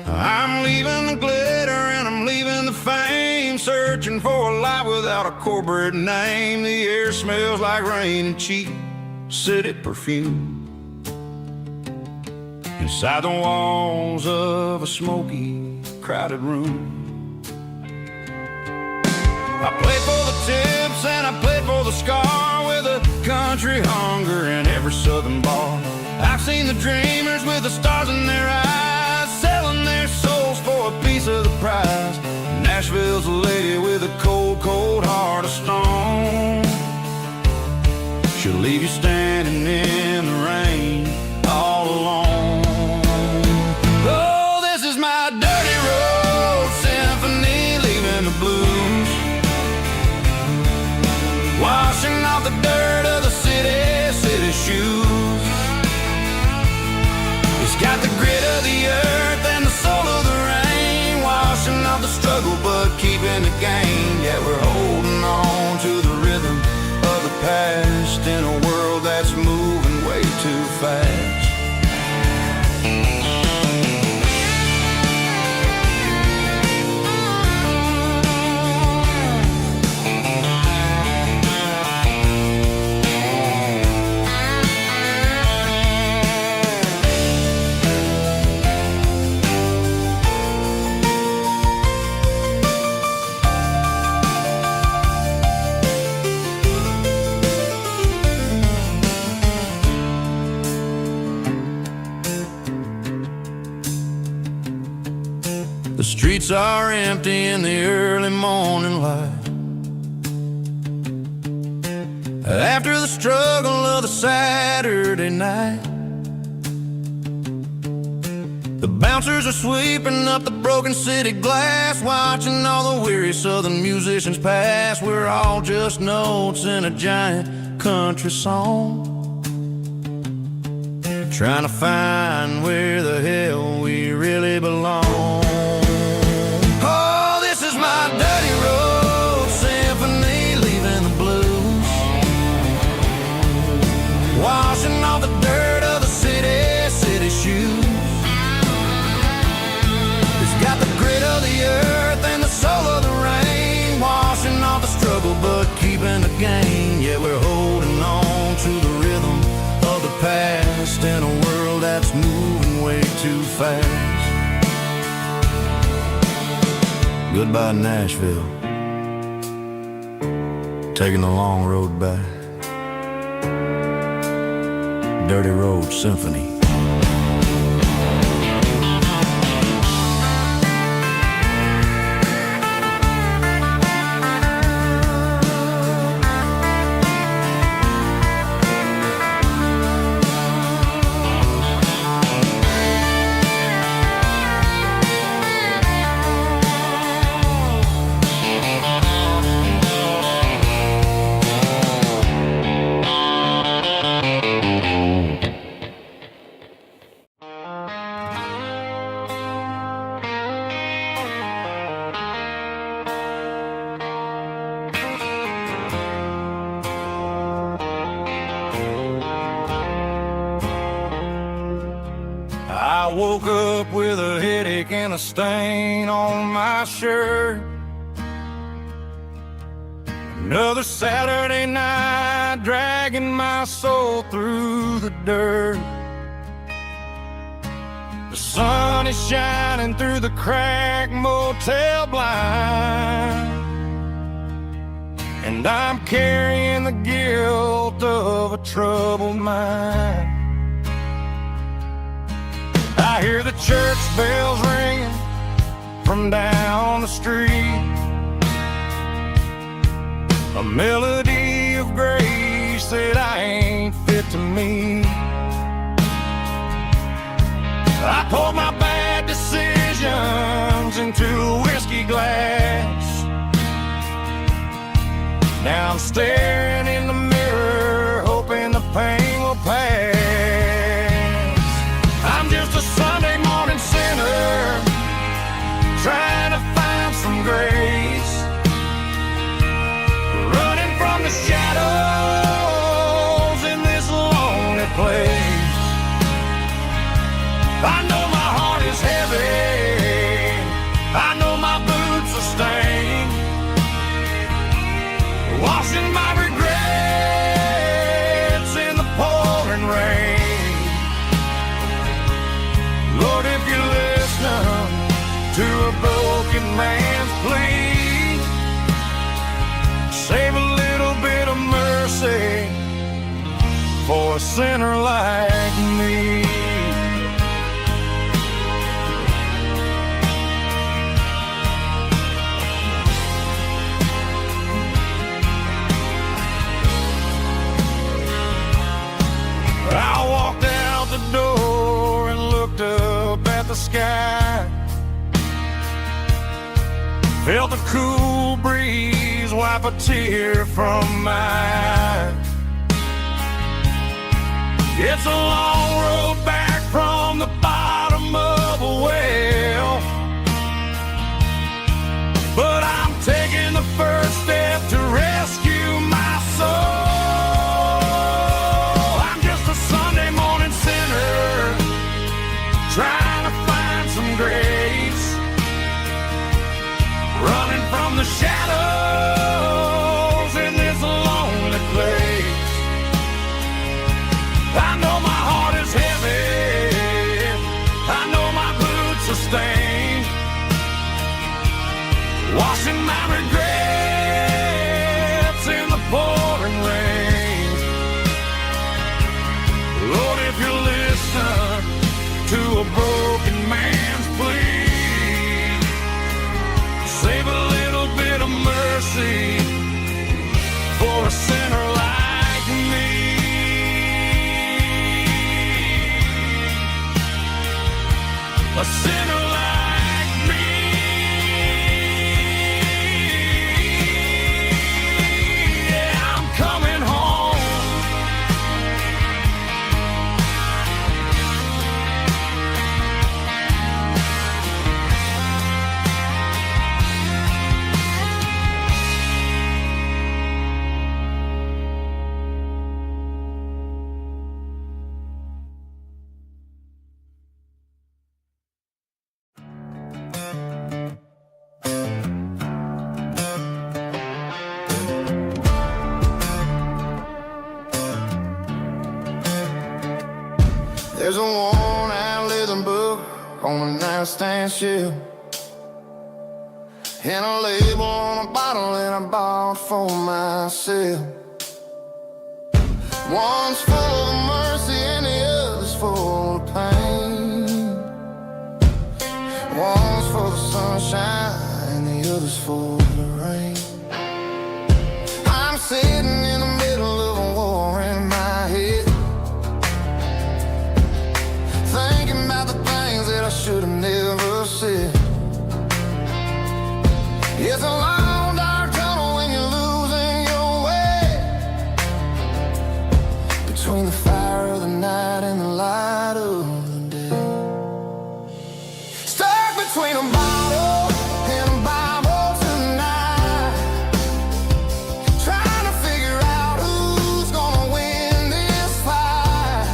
[SPEAKER 1] I'm leaving the glitter and I'm leaving the fame, searching for a life without a corporate name. The air smells like rain and cheap city perfume. Inside the walls of a smoky, crowded room. I played for the tips and I played for the scar, with a country hunger in every southern bar. I've seen the dreamers with the stars in their eyes, selling their souls for a piece of the prize. Nashville's a lady with a cold, cold heart of stone. She'll leave you standing in the rain all alone. Oh, this is my dirty road symphony, leaving the blues, washing off the dirt of the city shoes. It's got the grit of the earth and the soul of the rain, washing off the struggle but keeping the gain. Yeah, we're holding on to the rhythm of the past in a world that's moving way too fast. The streets are empty in the early morning light, after the struggle of the Saturday night. The bouncers are sweeping up the broken city glass, watching all the weary southern musicians pass. We're all just notes in a giant country song, trying to find where the hell we really belong. Oh, this is my dirty road symphony, leaving the blues, washing off the dirt of way too fast. Goodbye Nashville, taking the long road back. Dirty Road Symphony.
[SPEAKER 2] I woke up with a headache and a stain on my shirt. Another Saturday night, dragging my soul through the dirt. The sun is shining through the cracked motel blind, and I'm carrying the guilt of a troubled mind. I hear the church bells ringing from down the street, a melody of grace that I ain't fit to meet. I poured my bad decisions into a whiskey glass. Now I'm staring in the mirror, hoping the pain will pass. I'm just a Sunday morning sinner, trying to find some grace, running from the shadows in this lonely place. I know my heart is heavy, I know my boots are stained, washing my regrets in the pouring rain. Lord, if you listen to a broken man's plea, save a little bit of mercy for a sinner like me. I walked out the door and looked up at the sky, felt the cool breeze wipe a tear from my eye. It's a long road back from the bottom of a well, but I'm taking the first step to rescue my soul. Trying to find some grace, running from the shadows in this lonely place. I know my heart is heavy, I know my boots are stained, washing my regrets in the pouring rain. Lord, if you listen to a broken man's plea, save a little bit of mercy for a sinner like me. A sinner like me. Yeah, I'm coming home.
[SPEAKER 1] There's a worn-out leather on a nightstand shelf, and a label on a bottle that I bought for myself. One's full of mercy and the other's full of pain. One's full of sunshine and the other's full of rain. I'm sitting in the middle of a war in my head, thinking about the things that I should have never said. It's a long dark tunnel when you're losing your way, between the fire of the night and the light of the day. Stuck between a bottle and a Bible tonight, trying to figure out who's gonna win this fight.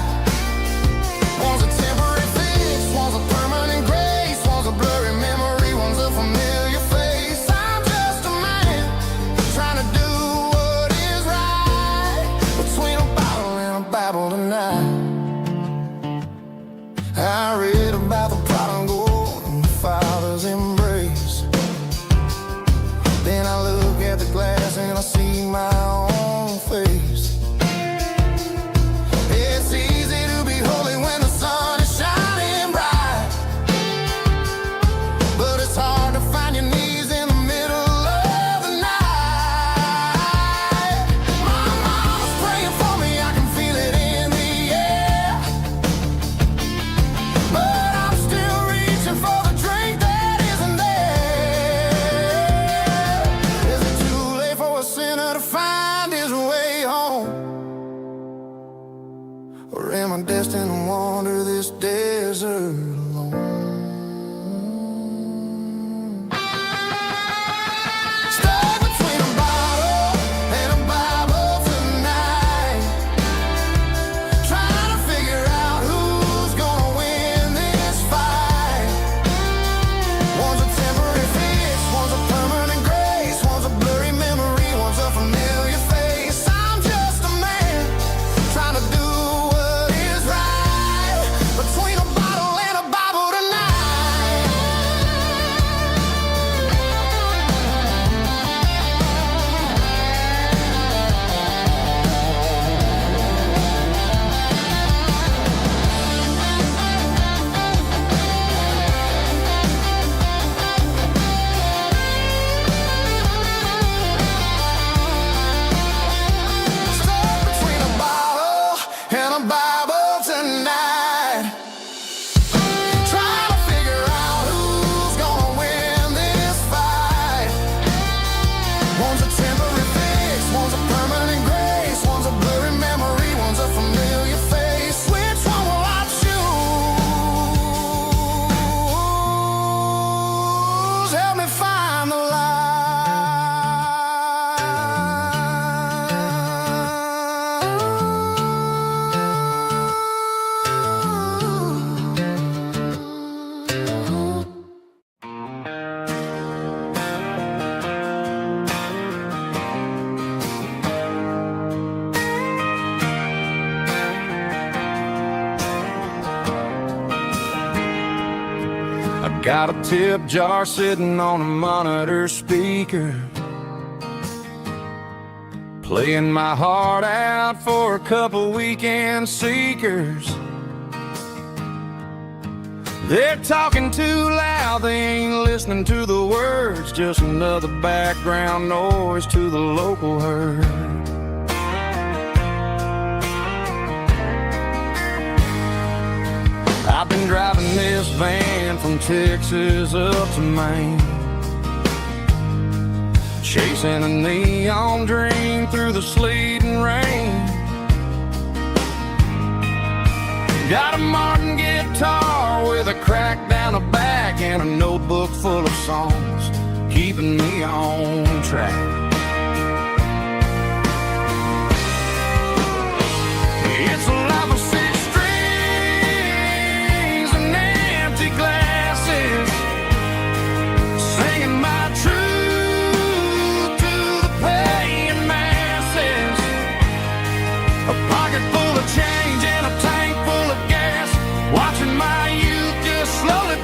[SPEAKER 1] One's a temporary fix, one's a permanent grace, one's a blurry memory, one's a familiar face. I'm just a man trying to do what is right, between a bottle and a Bible tonight. I read about the prodigal and the father's embrace. Then I look at the glass and I see my own face. It's easy to be holy when the sun is shining bright, but it's hard to find your knees in the middle of the night. My mama's praying for me, I can feel it in the air, but I'm still reaching for the drink that isn't there. Is it too late for a sinner to find his way home? Or am I destined to wander this desert alone? Stuck between a bottle and a Bible tonight, trying to figure out who's gonna win this fight. One's a temporary fix, one's a permanent grace, one's a blurry memory, one's a familiar face. I'm just a man trying to do what is right, between a bottle and a Bible tonight. Stuck between a bottle and a Bible tonight, trying to figure out who's gonna win this fight. One's a temporary fix, one's a permanent grace, one's a blurry memory, one's a familiar face. Which one will I choose? Help me find the light.
[SPEAKER 2] I got a tip jar sitting on a monitor speaker, playing my heart out for a couple weekend seekers. They're talking too loud, they ain't listening to the words, just another background noise to the local herd. I've been driving this van from Texas up to Maine, chasing a neon dream through the sleet and rain. Got a Martin guitar with a crack down the back and a notebook full of songs, keeping me on track. It's a life of six strings and empty glasses, singing my truth to the paying masses. A pocket full of change and a tank full of gas, watching my youth just slowly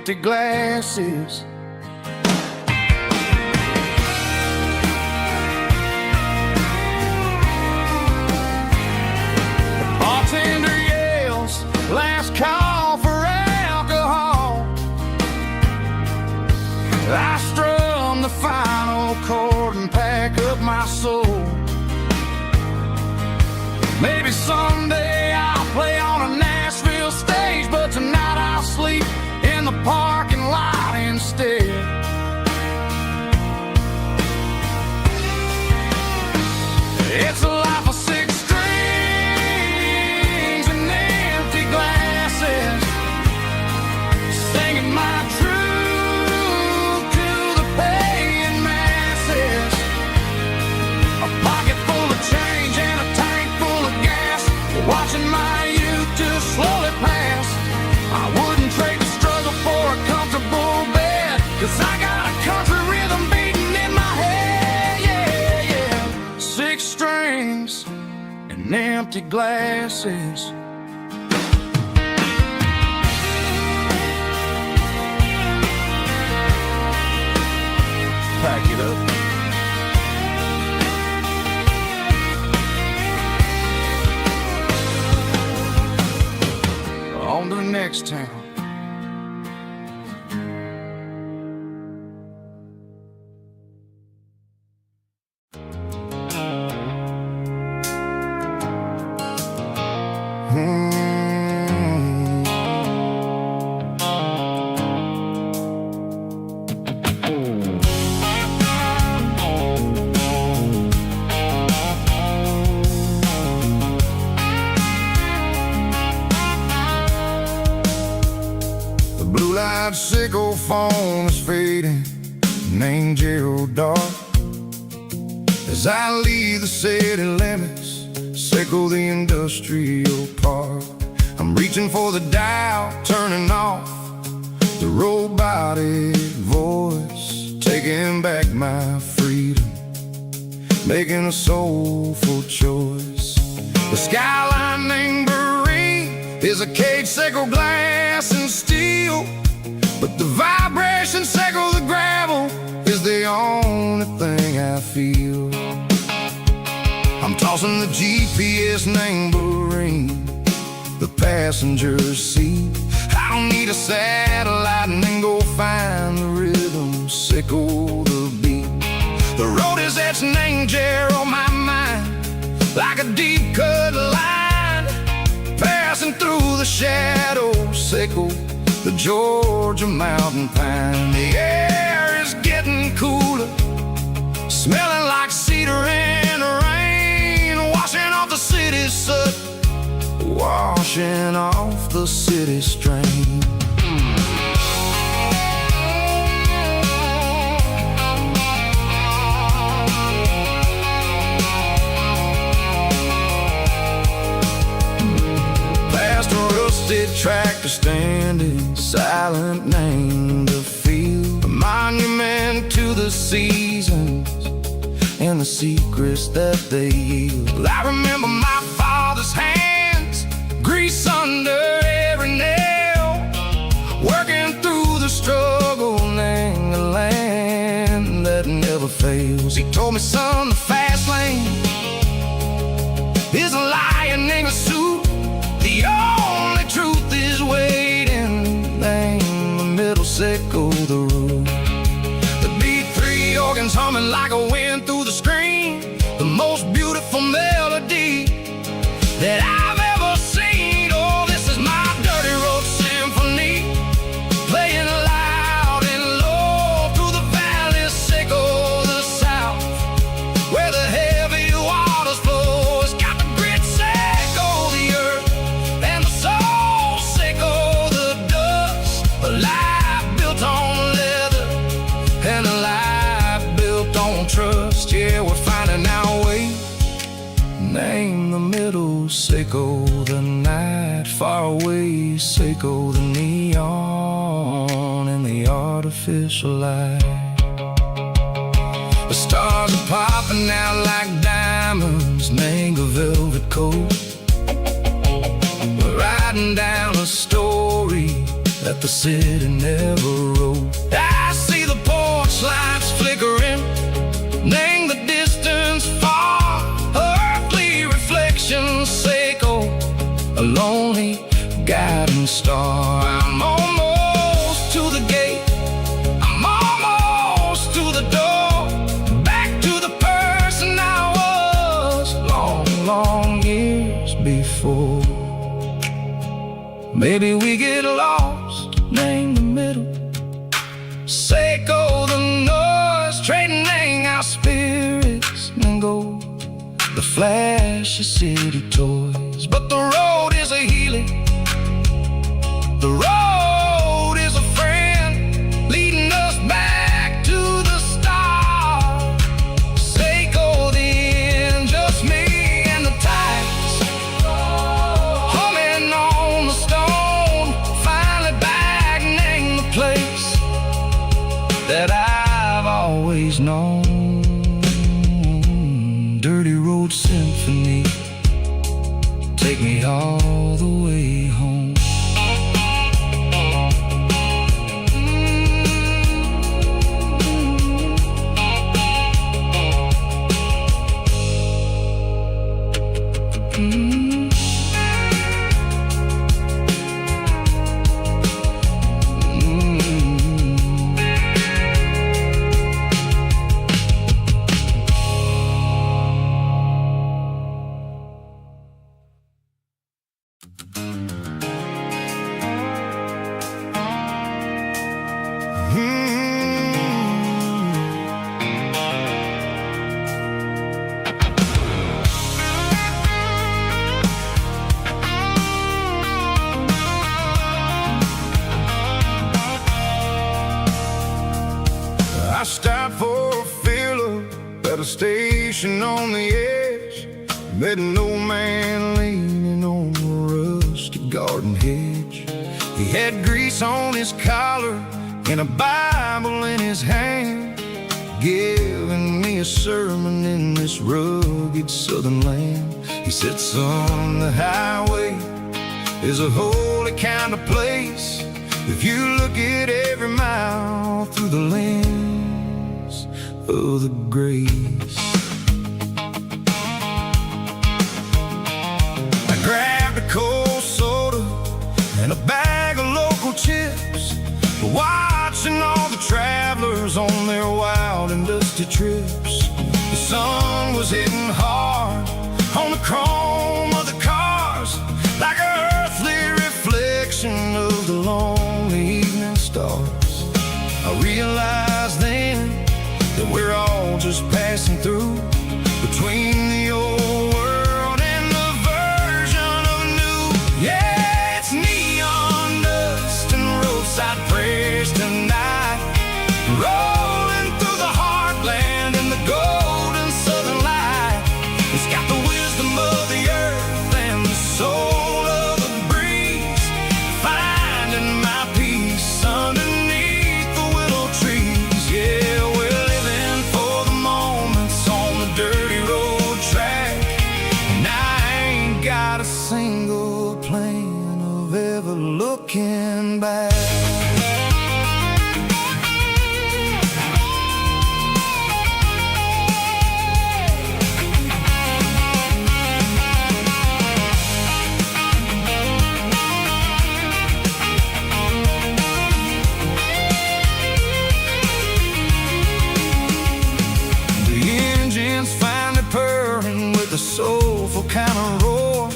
[SPEAKER 2] empty glasses. The bartender yells, last call for alcohol. I strum the final chord and pack up my soul. Maybe someday I'll play on a Nashville stage, but tonight I'll sleep in the parking lot instead. It's a life of six strings and empty glasses, singing my truth to the paying masses. A pocket full of change and a tank full of gas, watching my youth just slowly pass. I wouldn't trade the struggle for a comfortable bed, 'cause I got a country rhythm beating in my head, yeah, yeah. Six strings and empty glasses. Pack it up. On to the next town. Blue-light sickle phone is fading, named Gerald dark. As I leave the city limits, sickle the industrial park. I'm reaching for the dial, turning off the robotic voice, taking back my freedom, making a soulful choice. The skyline named Marine is a cage sickle, glass and steel, but the vibration sickle, the gravel, is the only thing I feel. I'm tossing the GPS named Marine, the passenger seat. I don't need a satellite and then go find the rhythm, sickle the beat. The road is etched named Gerald on my mind, like a deep cut line, passing through the shadows, sickle the Georgia mountain pine. The air is getting cooler, smelling like cedar in the rain, washing off the city soot, washing off the city strain. Past a rusted tractor standing silent, named the field, a monument to the seasons and the secrets that they yield. I remember my father's hands, grease under every nail, working through the struggle, named the land that never fails. He told me, son, the fast lane is a lion in a suit. The only truth is waiting, name the middle sickle the root. The B3 organs humming like a wind through the screen, the most beautiful melody that I've ever seen. Oh, this is my dirty road symphony, playing loud and low through the valley, sickle the south, where the heavy waters flow. It's got the grit sickle the earth, and the soul sickle the dust. A life built on leather and a life built on trust. Yeah, we're finding our way, name the middle, sickle the night, far away, sickle the neon and the artificial light. The stars are popping out like diamonds, mango velvet coat. We're riding down a story
[SPEAKER 1] that the city never wrote. I see the porch lights flickering, name the distance far, earthly reflections echo, a lonely guiding star. I'm almost to the gate, I'm almost to the door, back to the person I was long, long years before. Maybe we get lost, name the middle, Seiko the noise, trading our spirits and gold, the flash of city toys. But the road is a healing, the road is a friend, leading us back to the start. Seiko the end, just me and the tides, humming on the stone, finally back, name the place that I've always known. Dirty road symphony, take me all the way home. I stopped for a fill-up at a station on the edge, met an old man leaning on a rusty garden hedge. He had grease on his collar and a Bible in his hand, giving me a sermon in this rugged southern land. He said, son, the highway is a holy kind of place if you look at every mile through the lens of the grace. I grabbed a cold soda and a bag of local chips, watching all the travelers on their wild and dusty trips. The sun was hitting hard on the chrome of the cars, like an earthly reflection of the lonely evening stars. I realized then that we're all just passing through between the old world and the version of new. Yeah, it's neon dust and roadside prayers tonight, rolling through the heartland in the golden southern light. It's got the wisdom of the earth and the soul of the breeze, finding my peace underneath the willow trees. Yeah, we're living for the moments on the dirty road track, and I ain't got a single plan of ever looking back. A soulful kind of roar,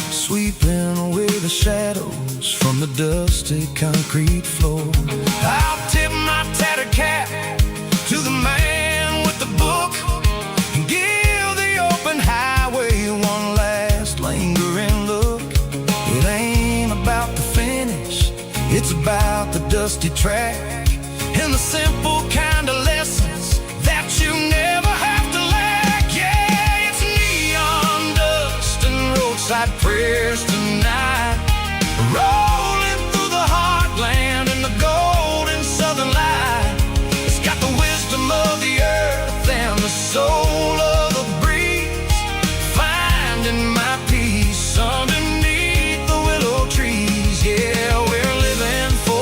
[SPEAKER 1] sweeping away the shadows from the dusty concrete floor. I'll tip my tattered cap to the man with the book and give the open highway one last lingering look. It ain't about the finish, it's about the dusty track and the simple kind of lessons that you never have to lack. Yeah, it's neon dust and roadside prayers tonight, rolling through the heartland in the golden southern light. It's got the wisdom of the earth and the soul of the breeze, finding my peace underneath the willow trees. Yeah, we're living for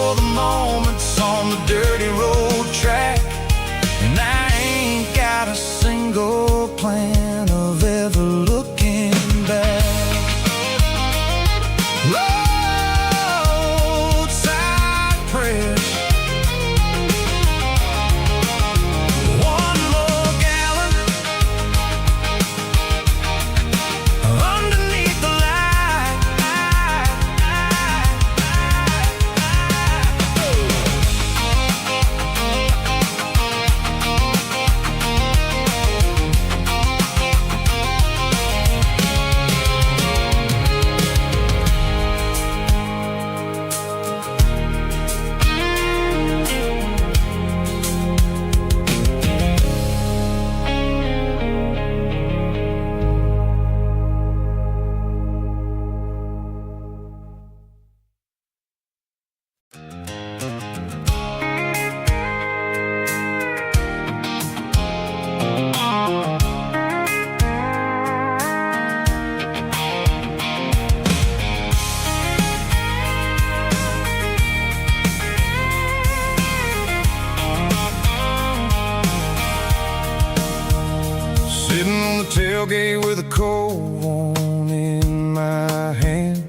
[SPEAKER 1] tailgate with a cold one in my hand,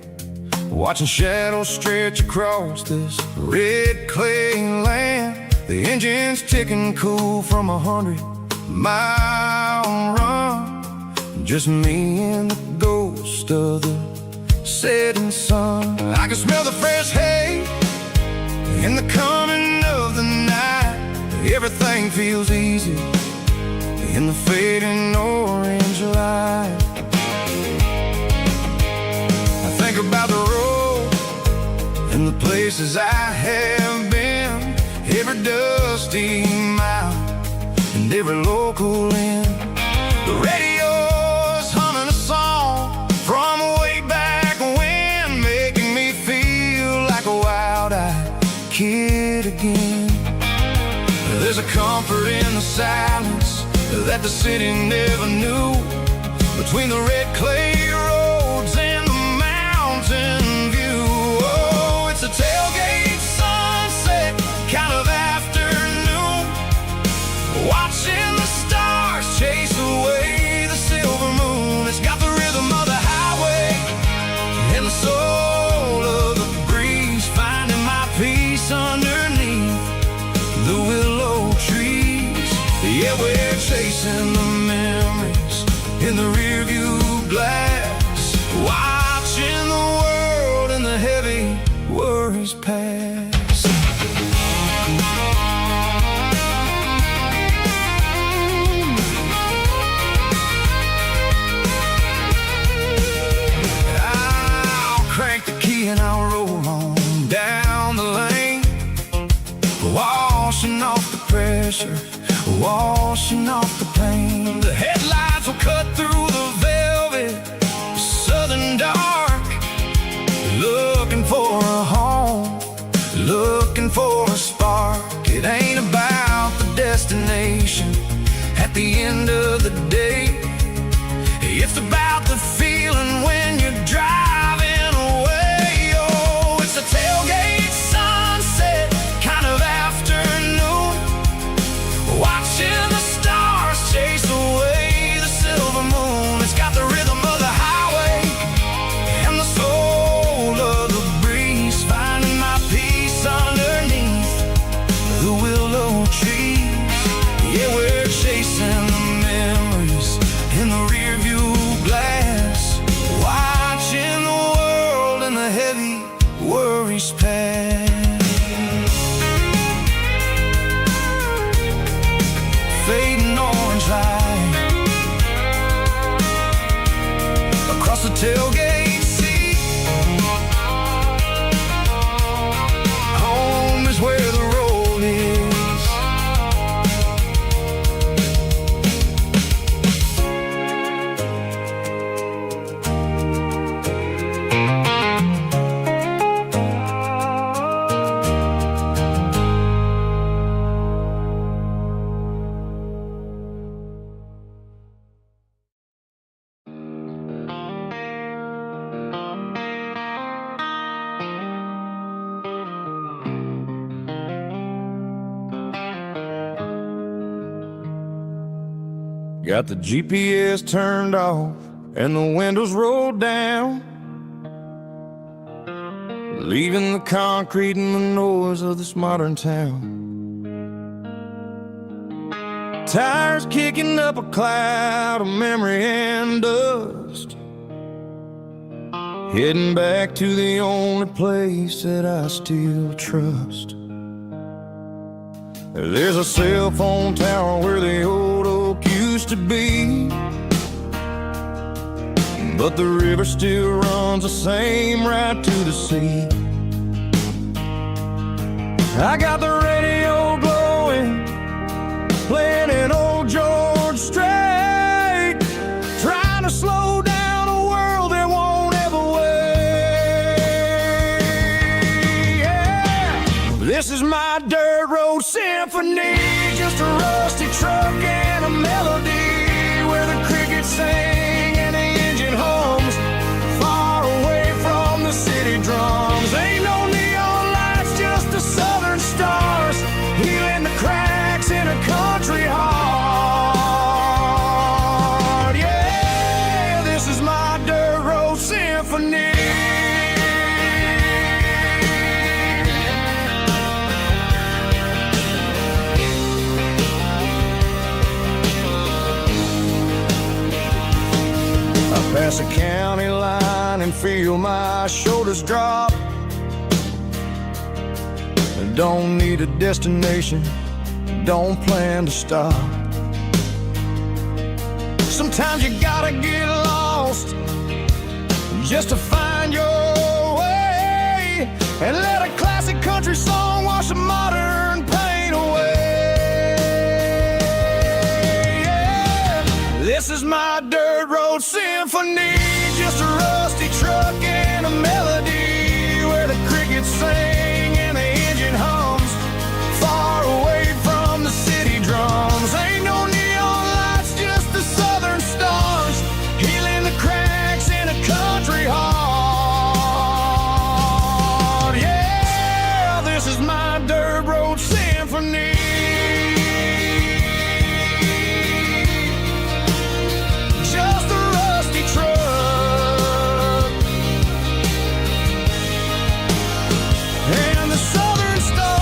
[SPEAKER 1] watching shadows stretch across this red clay land. The engine's ticking cool from 100-mile run. Just me and the ghost of the setting sun. I can smell the fresh hay in the coming of the night. Everything feels easy in the fading orange light. I think about the road and the places I have been, every dusty mile and every local inn. The radio's humming a song from way back when, making me feel like a wild-eyed kid again. There's a comfort in the silence that the city never knew, between the red clay roads and the mountain view. Oh, it's a tailgate sunset kind of afternoon, watching the stars chase away the silver moon. It's got the rhythm of the highway and the soul of the breeze, finding my peace underneath the willow trees. Yeah, we're chasing the memories in the rearview glass, watching the world and the heavy worries pass. I'll crank the key and I'll roll on down the lane, washing off the pressure, washing off the pain. The headlights will cut through the velvet southern dark, looking for a home, looking for a spark. It ain't about the destination at the end of the day, it's about the feeling when you're driving away. Oh, it's a tailgate sunset kind of afternoon, watching the stars chase away the silver moon. It's got the rhythm of the highway and the soul of the breeze, finding my peace underneath the willow trees. Yeah, we're chasing the memories in the rearview glass, watching the world and the heavy worries pass. Fading orange light across the tailgate seat. Home is where the road is. Got the GPS turned off and the windows rolled down, leaving the concrete and the noise of this modern town. Tires kicking up a cloud of memory and dust, heading back to the only place that I still trust. There's a cell phone tower where the old oak used to be, but the river still runs the same right to the sea. I got the radio glowing, playing an old George Strait, trying to slow down a world that won't ever wait. Yeah. This is my dirt road symphony, just a rusty truck and a melody, where the crickets sing and the engine hums, far away from the city drums. Ain't no neon lights, just the southern stars healing the crowd
[SPEAKER 2] Pass a county line and feel my shoulders drop. I don't need a destination, don't plan to stop. Sometimes you gotta get lost just to find your way, and let a classic country song wash the modern pain away. Yeah. This is my dirt road symphony, just a rusty truck and a melody where the crickets sing and the engine hums, far away from the city drums. Ain't no neon lights, just the southern stars, healing the cracks in a country heart. Yeah, this is my dirt road symphony. Just a rusty truck and the southern stars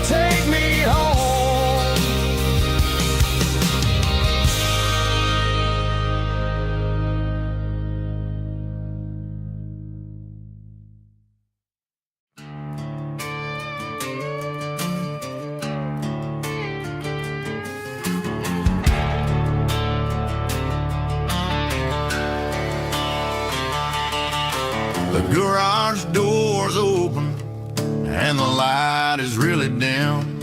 [SPEAKER 2] take me home.
[SPEAKER 1] The garage door's open and the light is really dim.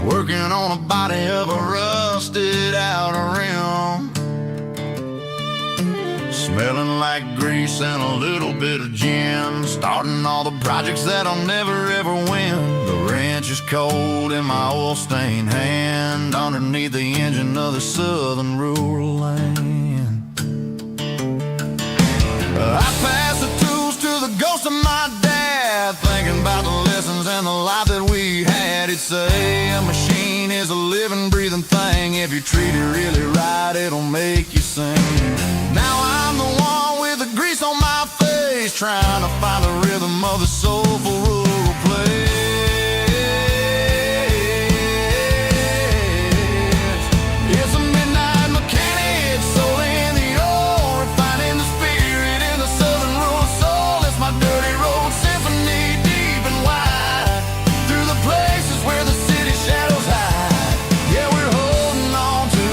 [SPEAKER 1] Working on a body of a rusted out rim, smelling like grease and a little bit of gin. Starting all the projects that I'll never ever win. The wrench is cold in my oil-stained hand, underneath the engine of the southern rural land. I pass the tools to the ghost of my dad, thinking about the lessons and the life that we had. He'd say a machine is a living, breathing thing. If you treat it really right, it'll make you sing. Now I'm the one with the grease on my face, trying to find the rhythm of the soulful rural place. It's a midnight mechanic, soul in the ore, refining the spirit in the southern rural soul. It's my dirty road symphony, deep and wide, through the places where the city shadows hide. Yeah, we're holding on to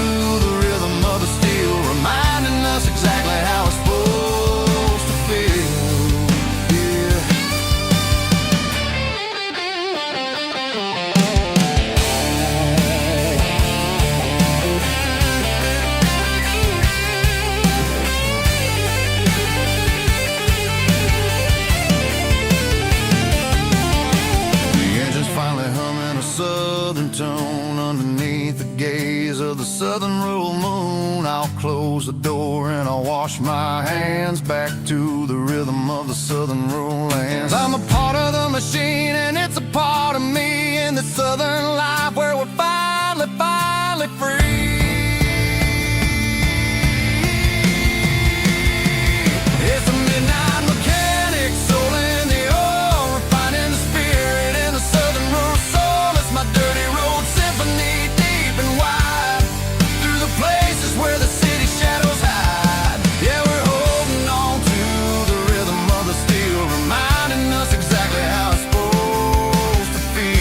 [SPEAKER 1] the rhythm of the steel, reminding us exactly how it's supposed to feel. Yeah. The engine's finally humming a southern tone underneath the gaze of the southern rural moon. I'll close the door and I'll wash my hands back to the rhythm of the southern rural lands. I'm a part of the machine and it's a part of me in the southern life where we're finally free. It's a midnight mechanic, soul in the ore, refining the spirit in the southern rural soul. It's my dirty road symphony, deep and wide, through the places where the city shadows hide. Yeah, we're holding on to the rhythm of the steel, reminding us exactly how it's supposed to feel.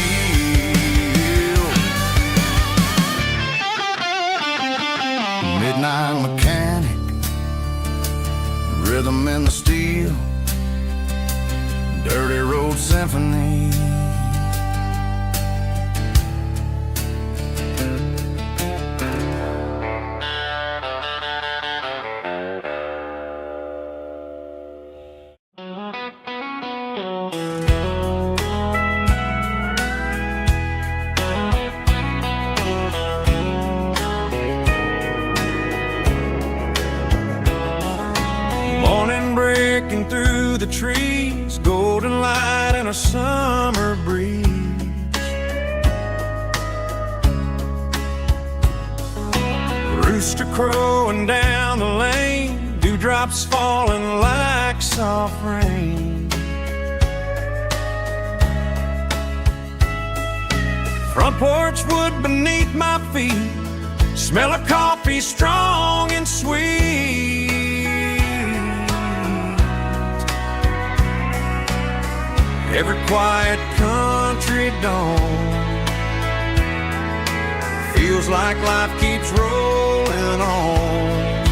[SPEAKER 1] Midnight mechanic, rhythm in the steel, dirty road symphony.
[SPEAKER 2] Morning breaking through the trees, golden light and a summer breeze. Rooster crowing down the lane, dewdrops falling like soft rain. From Front porch wood beneath my feet, smell of coffee strong and sweet. Every quiet country dawn feels like life keeps rolling on.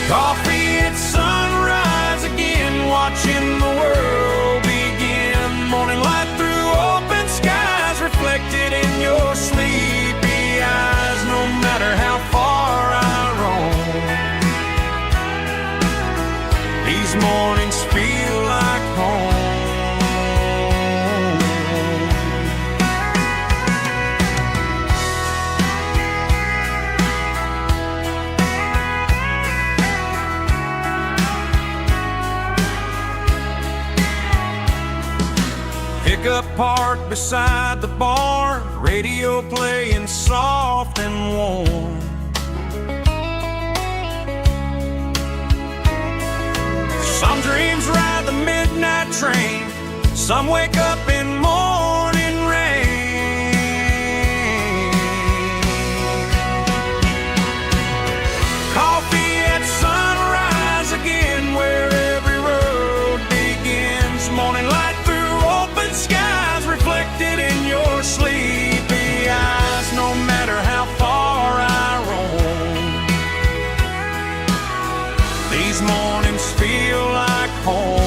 [SPEAKER 2] Coffee at sunrise again, watching the world begin. Morning light through open skies, reflected in your sleepy eyes. No matter how far I roam, these mornings feel like home. Pickup parked beside the barn, radio playing soft and warm. Some dreams ride the midnight train, some wake up in morning rain. Coffee at sunrise again, where every road begins. Morning light through open skies, reflected in your sleepy eyes. No matter how far I roam, these mornings feel like home.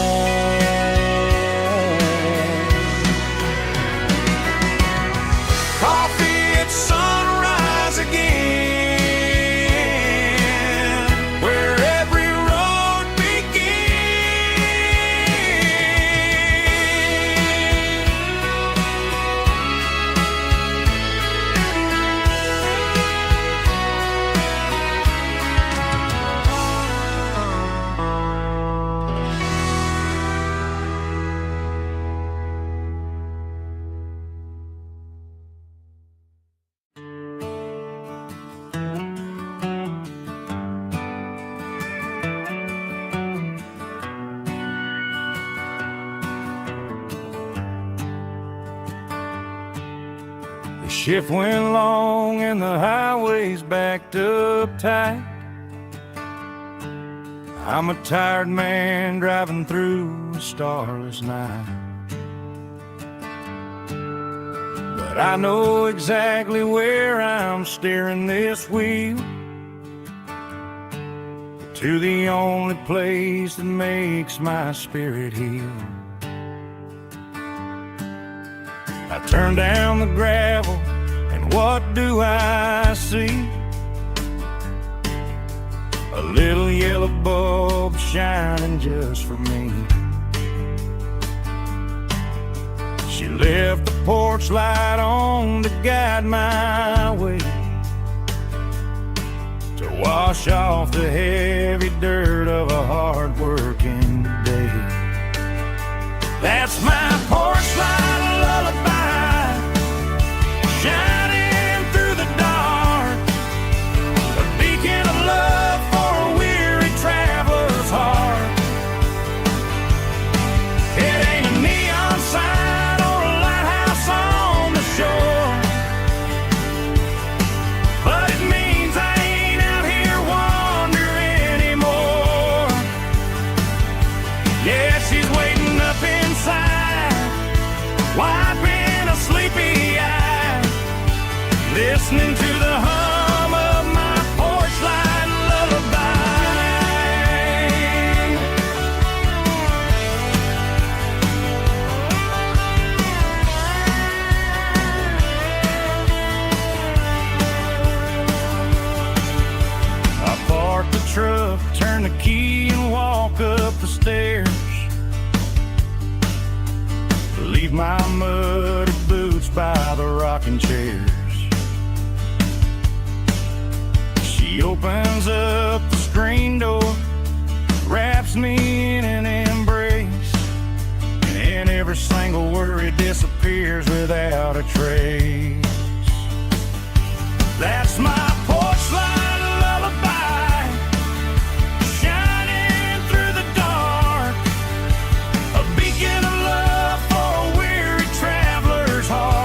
[SPEAKER 2] Coffee at sunrise again, where every road The shift went long and the highway's backed up tight. I'm a tired man driving through a starless night. But I know exactly where I'm steering this wheel, to the only place that makes my spirit heal. I turn down the gravel, and what do I see? A little yellow bulb shining just for me. She left the porch light on to guide my way, to wash off the heavy dirt of a hard-working day. That's my porch light lullaby, shining through the dark, a beacon of love for a weary traveler's heart. It ain't a neon sign or a lighthouse on the shore, but it means I ain't out here wandering anymore. Yeah, she's waiting up inside, wiping a sleepy eye, listening to the hum of my porch light lullaby. I park the truck, turn the key and walk up the stairs, leave my muddy boots by the rocking chairs. She opens up the screen door, wraps me in an embrace, and every single worry disappears without a trace. That's my porch light lullaby, shining through the dark, a beacon of love for a weary traveler's heart.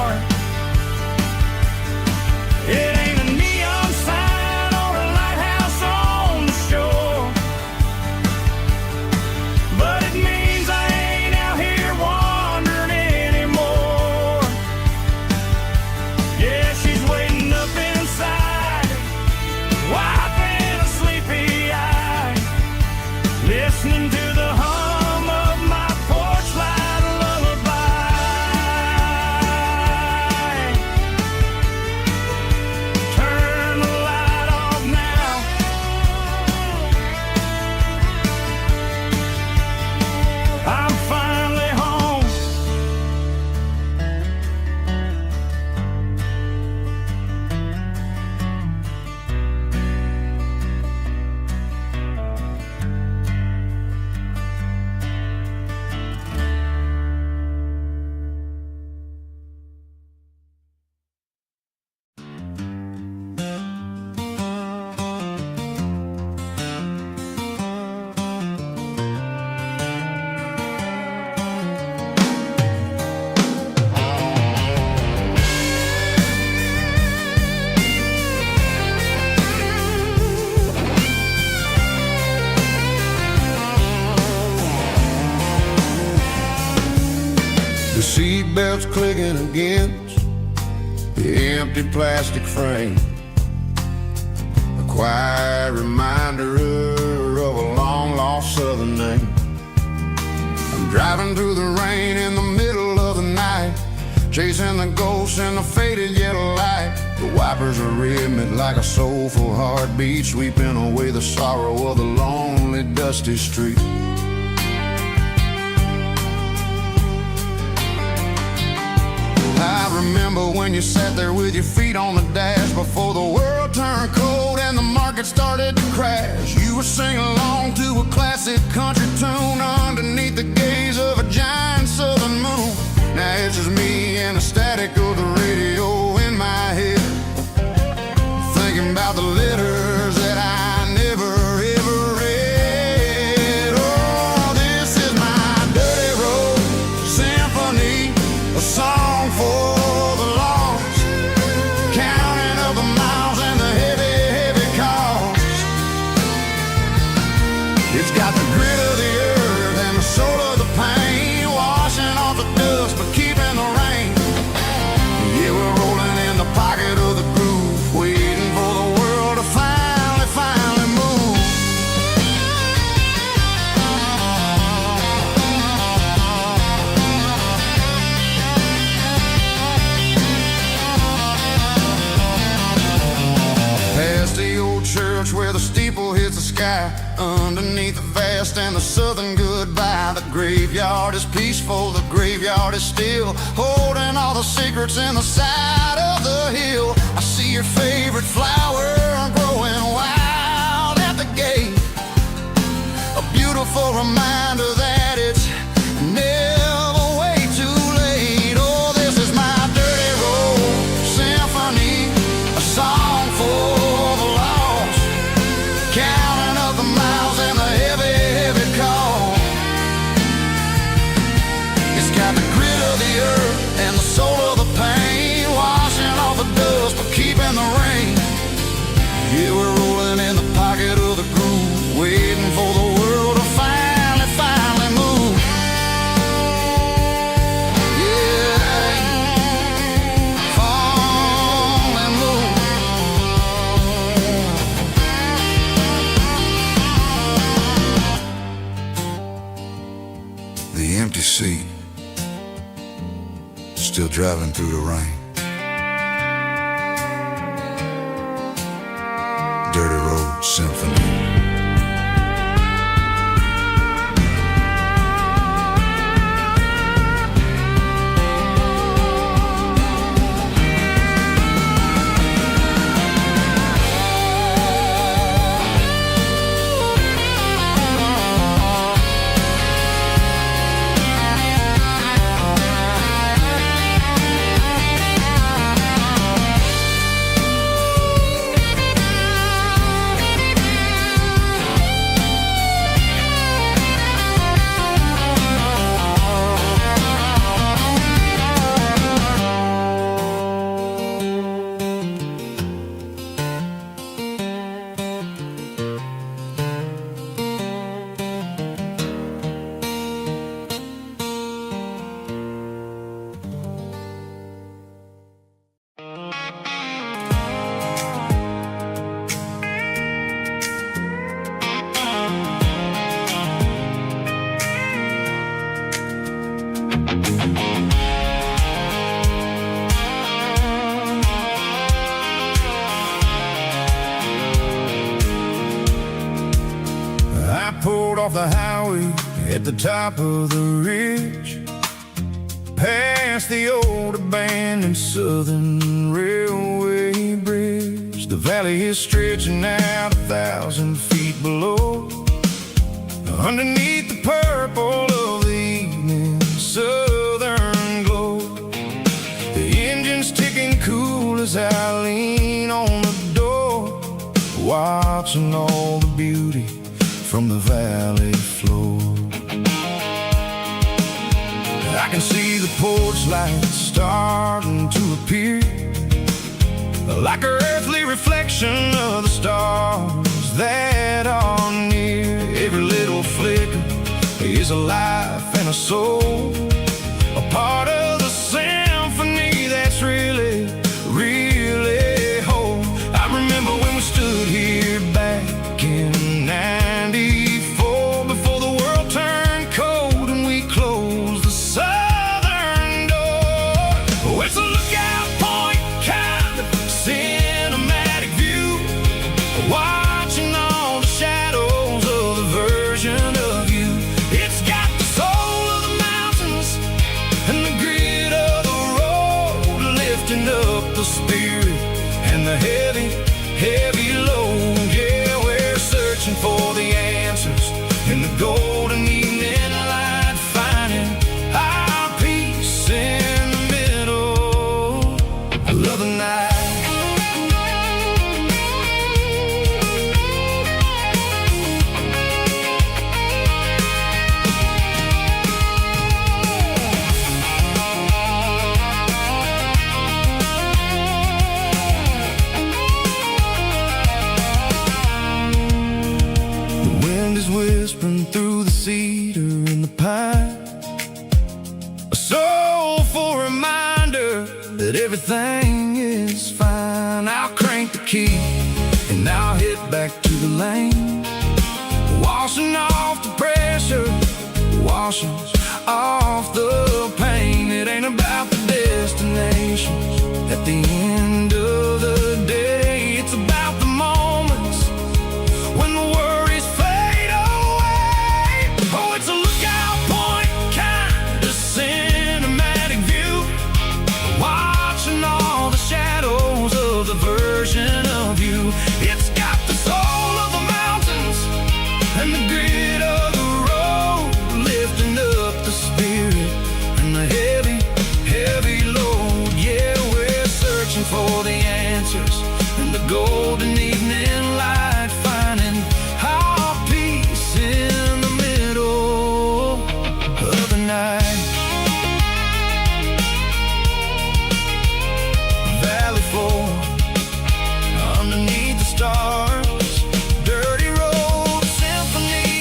[SPEAKER 1] The seatbelt's clicking against the empty plastic frame, a quiet reminder of a long-lost southern name. I'm driving through the rain in the middle of the night, chasing the ghosts in the faded yellow light. The wipers are rhythmic like a soulful heartbeat, sweeping away the sorrow of the lonely, dusty street. I remember when you sat there with your feet on the dash, before the world turned cold and the market started to crash. You were singing along to a classic country tune underneath the gaze of a giant southern moon. Now it's just me and the static of the radio in my head, thinking about the letters that I never ever read. Oh, this is my dirty road symphony, a song for the lost, counting up the miles and the heavy, heavy cost. It's got the grit of the earth and the soul of the pain, washing off the dust but keeping the rain. Yeah, we're rolling in the pocket of the groove, waiting for the world to finally move. Past the old church where the steeple hits the sky, underneath the vast and the southern goodbye. The graveyard is peaceful, the graveyard is still, holding all the secrets in the side of the hill. I see your favorite flower growing wild at the gate, a beautiful reminder that it's never way too late. Oh, this is my dirty road symphony, a song for the lost, counting up the miles and the heavy, heavy call. It's got the grit of the earth and the soul of the pain, washing off the dust but keeping the rain. Yeah, we're rolling in the pocket of the groove, waiting for the world to finally move. Yeah, finally move. The empty seat, still driving through the rain. Dirty road symphony. Pulled off the highway at the top of the ridge, past the old abandoned southern railway bridge. The valley is stretching out 1,000 feet below, underneath the purple of the evening southern glow. The engine's ticking cool as I lean on the door, watching all the beauty from the valley floor. I can see the porch lights starting to appear, like an earthly reflection of the stars that are near. Every little flicker is a life and a soul, a part that everything is fine. I'll crank the key and I'll hit back to the lane, washing off the pressure, washing off the pain. It ain't about the destination at the end of the day. It's about the moments when the worries fade away. Oh, it's a lookout point, kind of cinematic view, watching all the shadows of the version of you. It's got the soul of the mountains and the grit of the road, lifting up the spirit and the heavy, heavy load. Yeah, we're searching for the answers in the golden evening light, finding our peace in the middle of the night. Valley floor underneath the stars, dirty road symphony.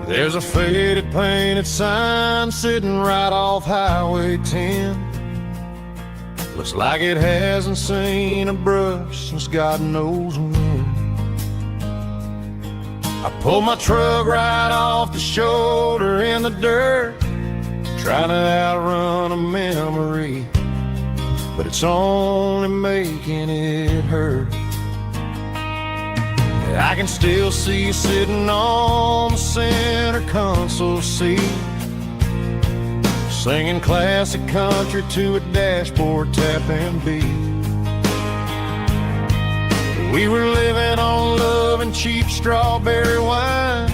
[SPEAKER 2] There's a faded painted sign sitting right off Highway 10. Looks like it hasn't seen a brush since God knows when. I pulled my truck right off the shoulder in the dirt, trying to outrun a memory, but it's only making it hurt. I can still see you sitting on the center console seat, singing classic country to a dashboard tapping beat. We were living on love and cheap strawberry wine,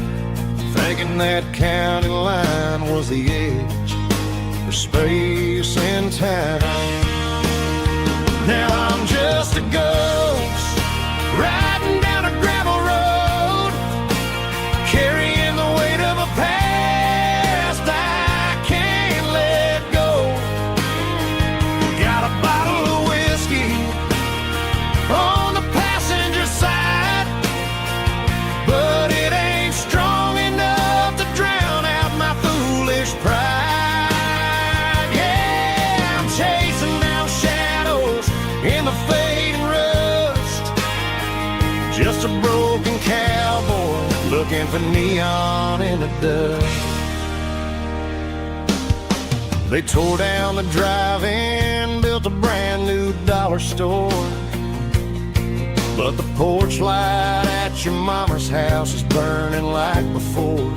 [SPEAKER 2] thinking that county line was the edge for space and time. Now I'm just a ghost riding down a gravel road, carrying the weight of a past I can't let go. Got a bottle of whiskey on the passenger side, but it ain't strong enough to drown out my foolish pride. Yeah, I'm chasing down shadows in the fading rust, just a broken cowboy looking for neon in the dust. They tore down the drive-in, built a brand new dollar store, but the porch light at your mama's house is burning like before.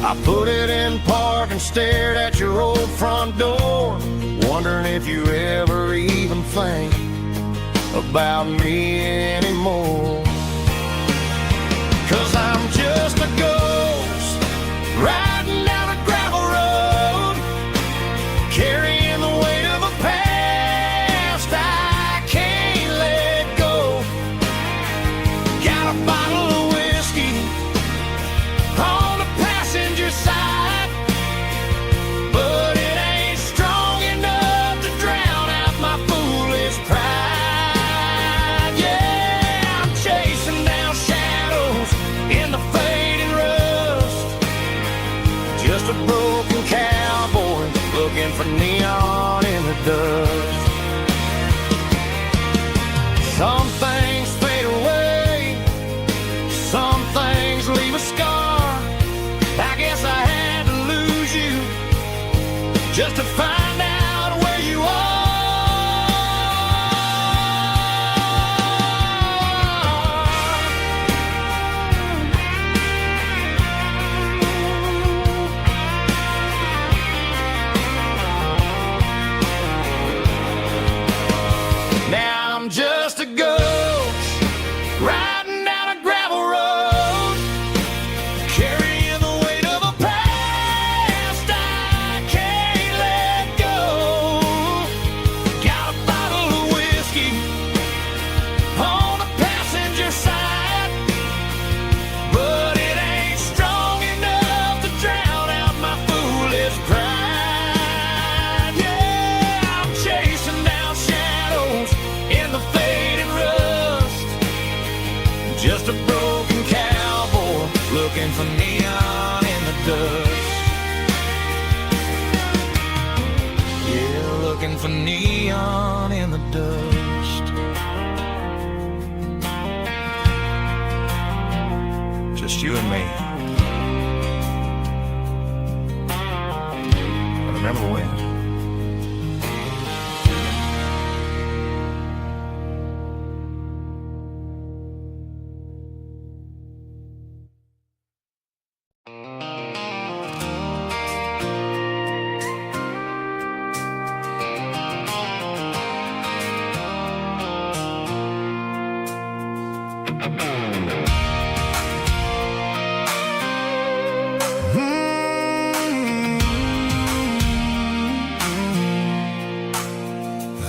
[SPEAKER 2] I put it in park and stared at your old front door, wondering if you ever even think about me anymore. 'Cause I'm just a ghost riding down a gravel road, carrying the weight of a past I can't let go. Got a bottle of whiskey on the passenger side, but it ain't strong enough to drown out my foolish pride. Yeah, I'm chasing down shadows in the fading rust, just a broken cowboy looking for neon in the dust. Some things fade away, some things leave a scar. I guess I had to lose you just to find out where you are. Now I'm just a ghost riding down a gravel road,
[SPEAKER 4] just a broken cowboy looking for neon in the dust. Yeah, looking for neon in the dust. Just you and me. I remember when.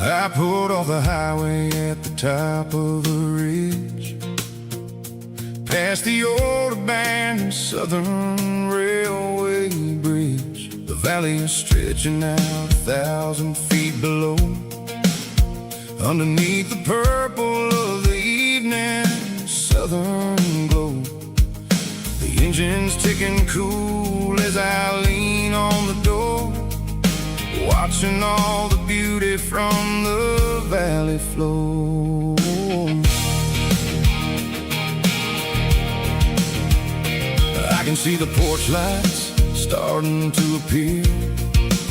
[SPEAKER 1] I pulled off the highway at the top of a ridge, past the old abandoned Southern Railway bridge. The valley is stretching out 1,000 feet below, underneath the purple of the evening southern glow. The engine's ticking cool as I lean on the door, watching all the beauty from the valley flow. I can see the porch lights starting to appear,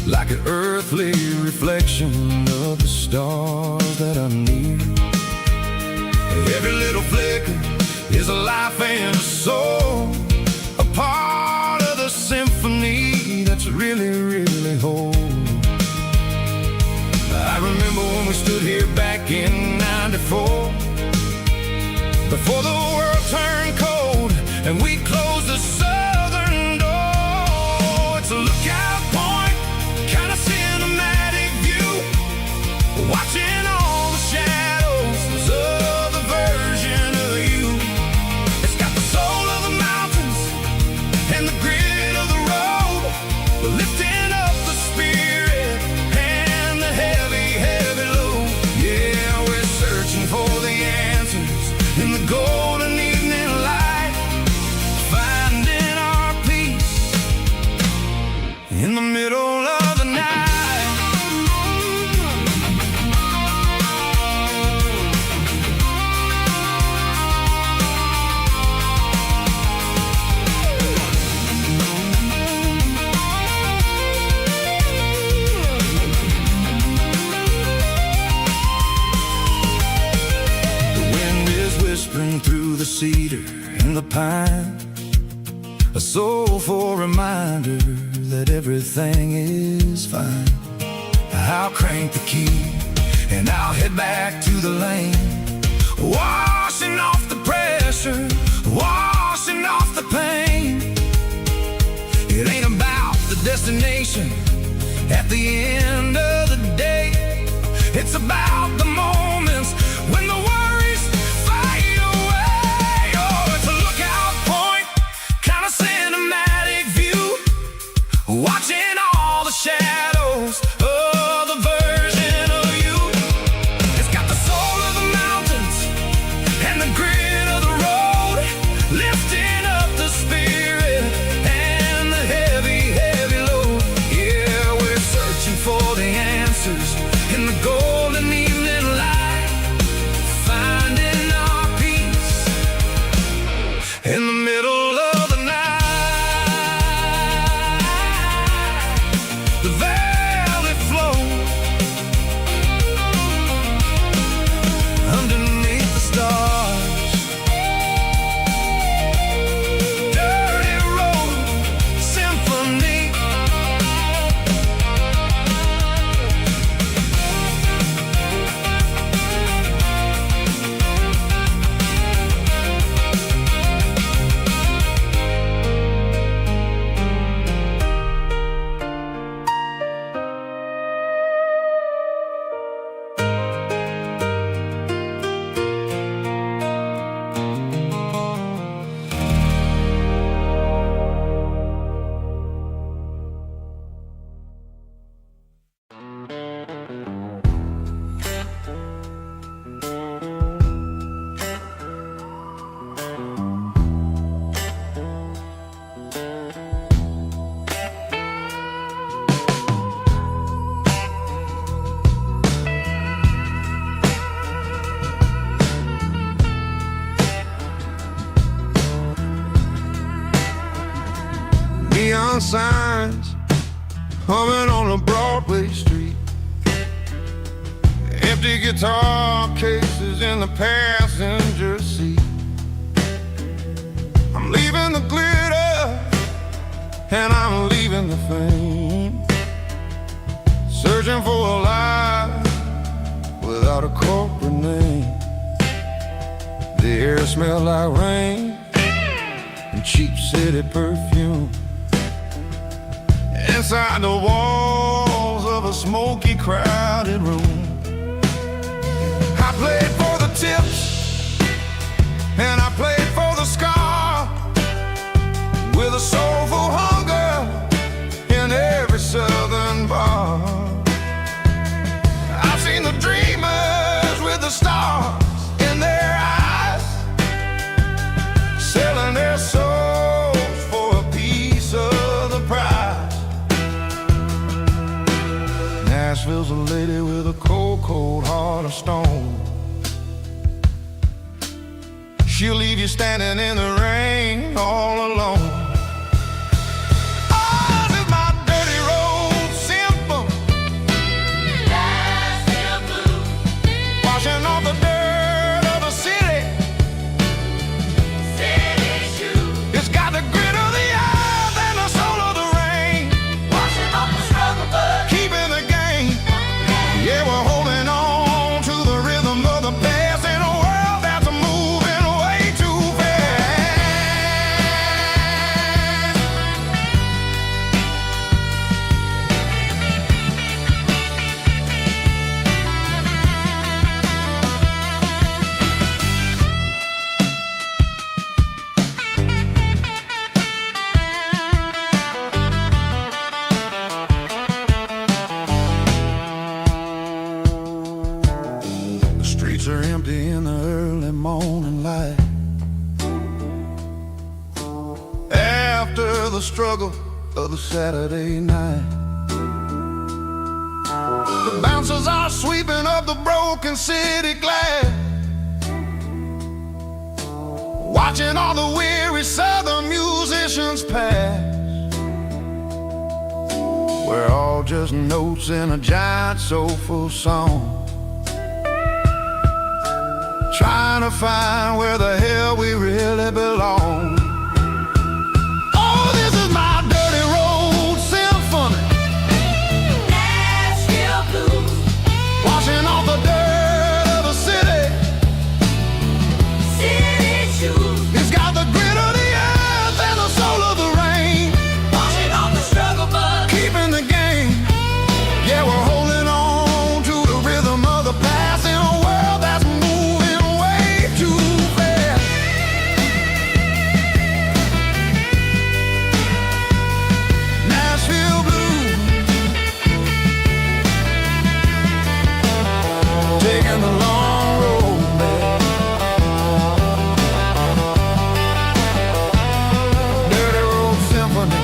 [SPEAKER 1] like an earthly reflection of the stars that are near. Every little flicker is a life and a soul, a part of the symphony that's really, really whole. I remember when we stood here back in '94, before the world turned cold and we closed the southern door. It's a lookout point, kind of cinematic view, watching all the shadows of the version of you. It's got the soul of the mountains and the grit of the road, lifting up the spirit and the heavy, heavy load. Yeah, we're searching for the answers in the golden evening light, finding our peace in the middle of the night. Whispering through the cedar and the pine, a soulful reminder that everything is fine. I'll crank the key and I'll head back to the lane, washing off the pressure, washing off the pain. It ain't about the destination at the end of the day, it's about the moments when the worries fade away. Oh, it's a lookout point, kind of cinematic view, watching all the shadows of the version of you. It's got the soul of the mountains and the grit of the road, lifting up the spirit and the heavy, heavy load. Yeah, we're searching for the answers in the golden evening light.
[SPEAKER 2] neon signs humming on a Broadway street. Empty guitar cases in the passenger seat. I'm leaving the glitter and I'm leaving the fame, searching for a life without a corporate name. The air smelled like rain and cheap city perfume. Inside the walls of a smoky, crowded room, I played for the tips and I played for the scar, with a soulful hunger in every southern bar. I've seen the dreamers with the stars in their eyes, selling their souls for a piece of the prize. Nashville's a lady with a cold, cold heart of stone. She'll leave you standing in the rain all alone. Oh, this is my dirty road symphony, Nashville blues, washing off the dirt of the city, city shoes. It's got the grit of the earth and the soul of the rain, washing off the struggle but keeping the game. Yeah, we're holding on to the rhythm of the past in a world that's moving way too fast. The streets are empty in the early morning light, after the struggle of the Saturday night. The bouncers are sweeping up the broken city glass, watching all the weary southern musicians pass. We're all just notes in a giant soulful song, trying to find where the hell we really belong. Oh, this is my dirty road symphony, Nashville blues, washing off the dirt of the city, city shoes. It's got the grit of the earth and the soul of the rain, washing off the struggle but keeping the game. Yeah, we're holding on to the rhythm of the past in a world that's moving way too fast. Nashville blues, taking the long road back. Dirty road symphony.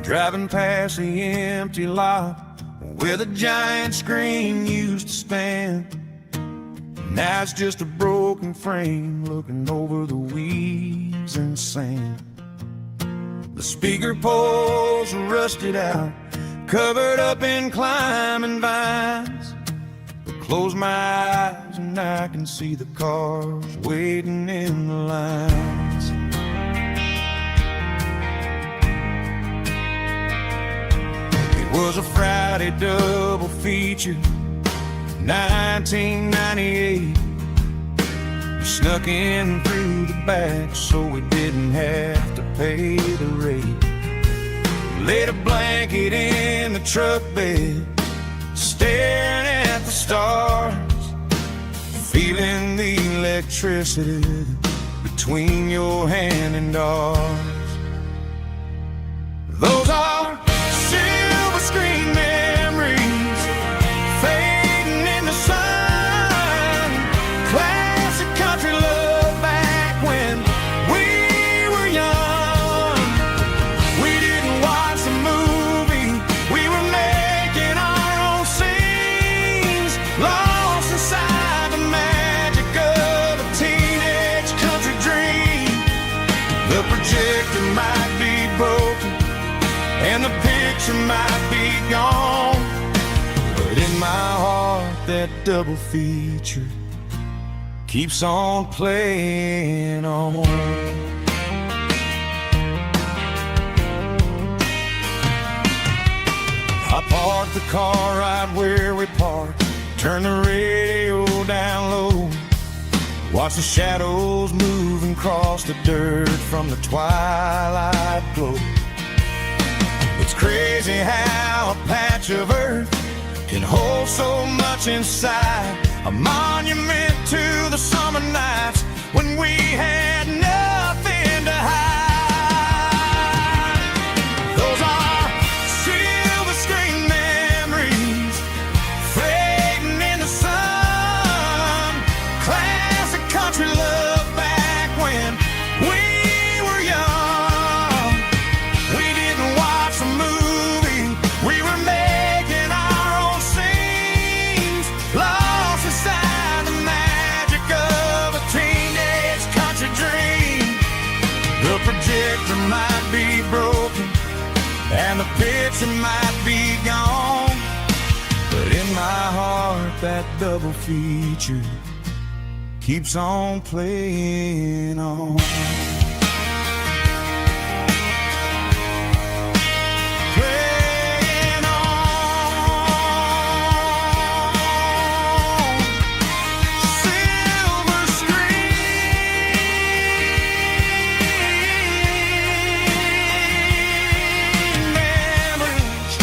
[SPEAKER 2] Driving past the empty lot where the giant screen used to stand. Now it's just a broken frame looking over the weeds and sand. The speaker poles are rusted out, covered up in climbing vines. I close my eyes and I can see the cars waiting in the lines. It was a Friday double feature, 1998. We snuck in through the back so we didn't have to pay the rate. Laid a blanket in the truck bed, staring at the stars, feeling the
[SPEAKER 1] electricity between your hand and ours. Those are silver screen memories fading in the sun. Classic country love back when we were young. We didn't watch a movie, we were making our own scenes, lost inside the magic of a teenage country dream. The projector might be broken and the picture might be gone, but in my heart that double feature keeps on playing on. I parked the car right where we parked, turn the radio down low, watch the shadows move and cross the dirt from the twilight glow. It's crazy how a patch of earth can hold so much inside, a monument to the summer nights when we had nothing to hide. Those are silver screen memories fading in the sun. Classic country love back when we were young. We didn't watch a movie, we were making our own scenes, lost inside the magic of a teenage country dream. The projector might be broken and the picture might be gone, but in my heart that double feature keeps on playing on. Playing on. Silver screen memories.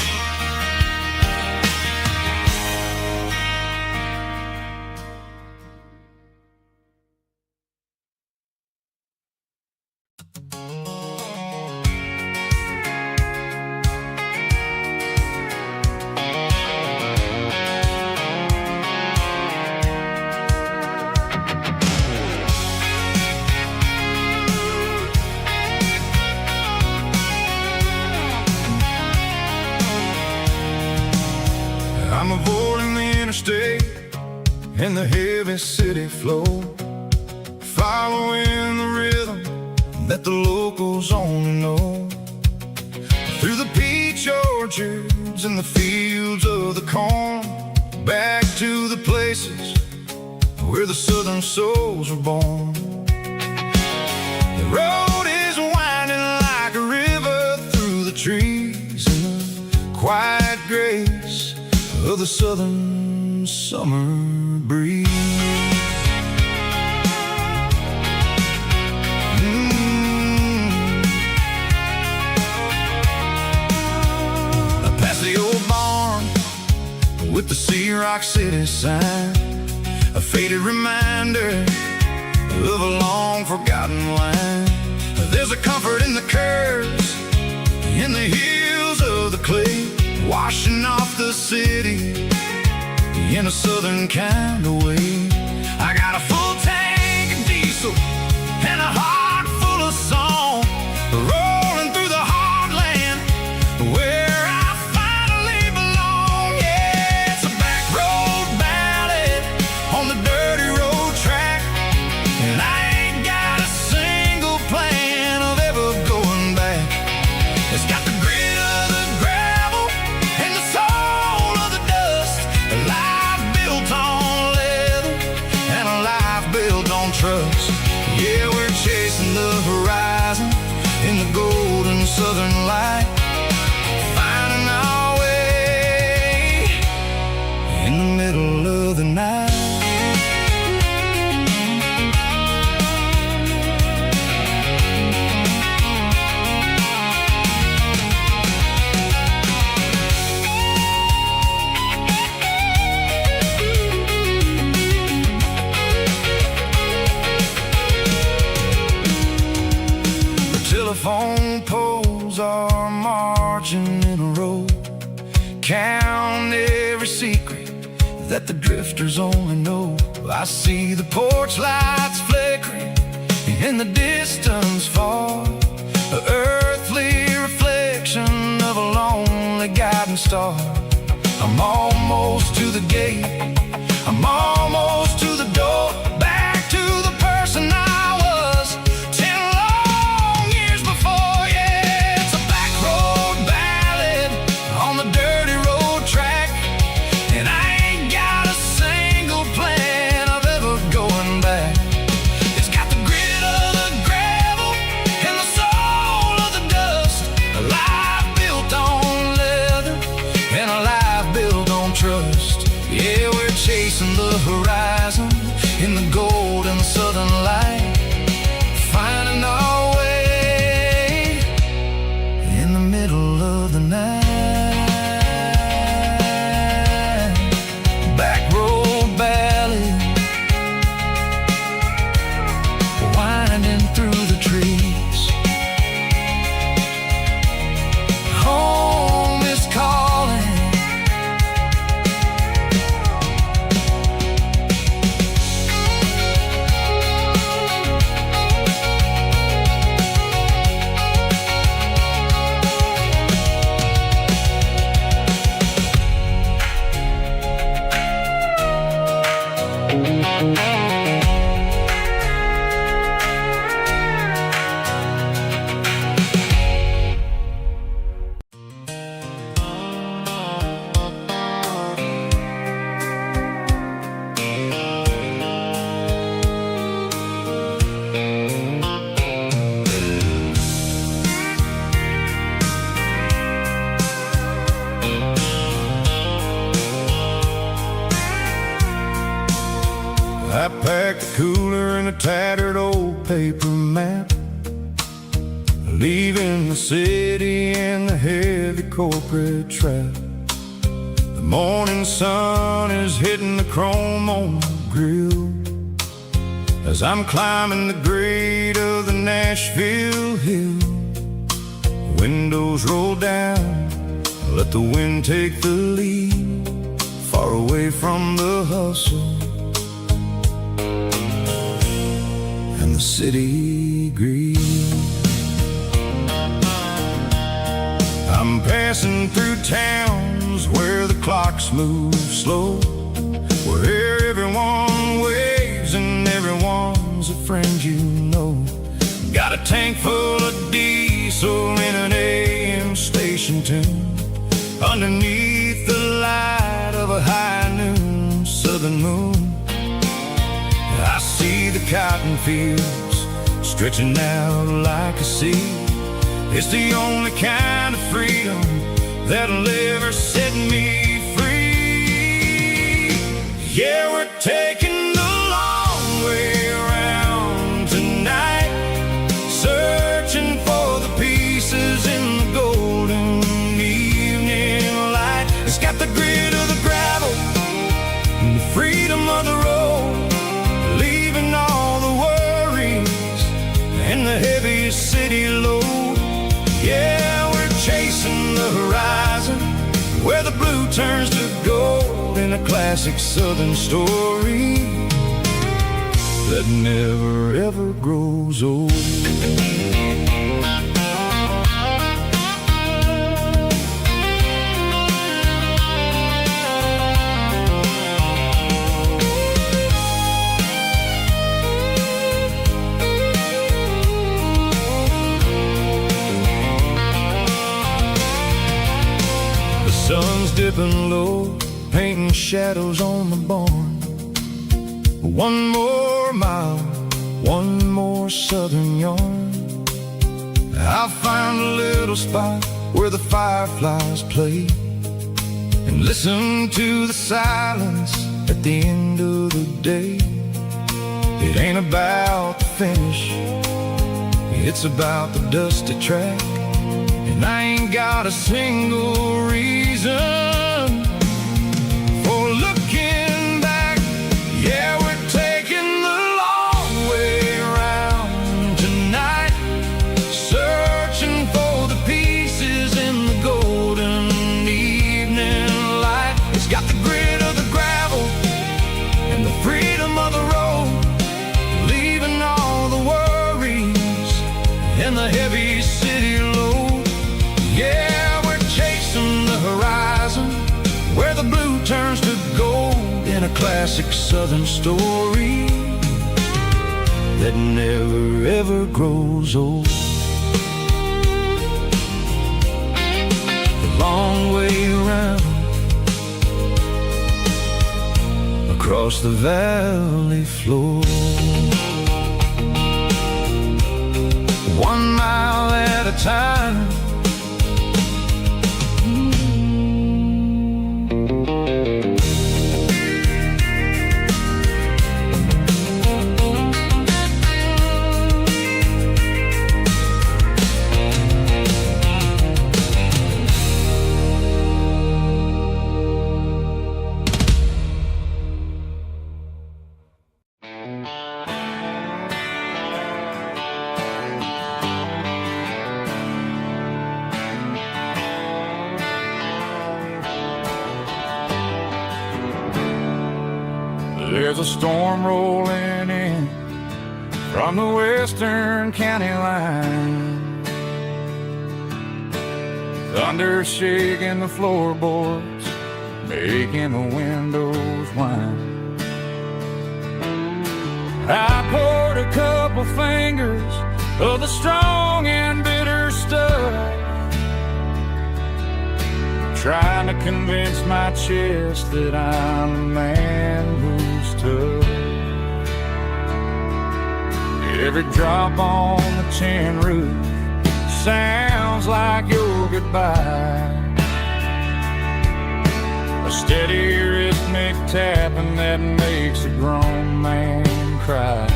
[SPEAKER 1] I'm avoiding the interstate and the heavy city flow, following the rhythm that the locals only know. Through the peach orchards and the fields of the corn, back to the places where the southern souls were born. The road is winding like a river through the trees in the quiet grace of the southern summer breeze. I pass the old barn with the Sea Rock City sign, a faded reminder of a long forgotten line. There's a comfort in the curves, in the hills of the clay, washing off the city in a southern kind of way. I got a full tank of diesel and a heart full of song, rolling through the heartland where I finally belong. Yeah, it's a back road ballad on the dirty road track, and I ain't got a single plan of ever going back. It's got the grit of the gravel and the soul of the dust, a life built on leather and a life built on trust. Yeah, we're chasing the horizon in the golden southern light, finding our way in the middle of the night. that the drifters only know. I see the porch lights flickering in the distance far, an earthly reflection of a lonely guiding star. I'm almost to the gate, I'm almost to the door, back to the person I was 10 long years before. Yeah, it's a back road ballad on the dirty road track, and I ain't got a single plan of ever going back. It's got the grit of the gravel and the soul of the dust, a life built on leather and a life built on trust. Yeah, we're chasing the horizon in the golden southern light, finding our way in the middle of the night. Back road ballad, winding through the trees. Home is calling.
[SPEAKER 2] I packed a cooler and a tattered old paper map, leaving the city and the heavy corporate trap. The morning sun is hitting the chrome on the grill as I'm climbing the grade of the Nashville hill. Windows roll down, let the wind take the lead, far away from the hustle and the city greed. I'm passing through towns where the clocks move slow, where everyone waves and everyone's a friend you know. Got a tank full of diesel in an AM station tune, underneath the light of a high noon southern moon. I see the cotton fields stretching out like a sea. It's the only kind of freedom that'll ever set me free. Yeah, we're taking the long way around tonight, searching for the pieces in the golden evening light. It's got the grit of the gravel and the freedom of the road, leaving all the worries and the heavy city load. Yeah, we're chasing the horizon where the blue turns to gold, in a classic southern story that never ever grows old. Sun's dipping low, painting shadows on the barn. One more mile, one more southern yarn. I'll find a little spot where the fireflies play and listen to the silence at the end of the day. It ain't about the finish, it's about the dusty track, and I ain't got a single reason for looking back. Yeah, we're taking the long way around tonight, searching for the pieces in the golden evening light. It's got the grit of the gravel
[SPEAKER 1] classic southern story that never ever grows old. The long way around across the valley floor, 1 mile at a time.
[SPEAKER 2] There's a storm rolling in from the western county line. Thunder shaking the floorboards, making the windows whine. I poured a couple fingers of the strong and bitter stuff, trying to convince my chest that I'm a man who's tough. Every drop on the tin roof sounds like your goodbye, a steady rhythmic tapping that makes a grown man cry.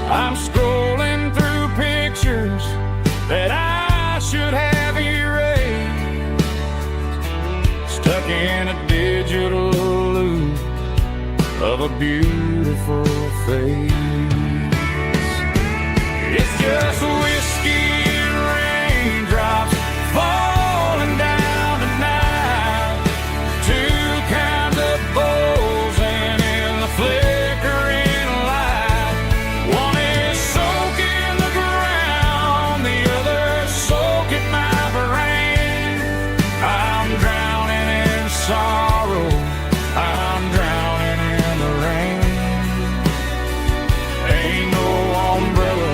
[SPEAKER 2] I'm scrolling through pictures that I should have erased, stuck in a digital loop of a beautiful face. It's just whiskey and raindrops falling down tonight, two kinds of bulging in the flickering light. One is soaking the ground, the other soaking my brain. I'm drowning in sorrow, I'm drowning in the rain. Ain't no umbrella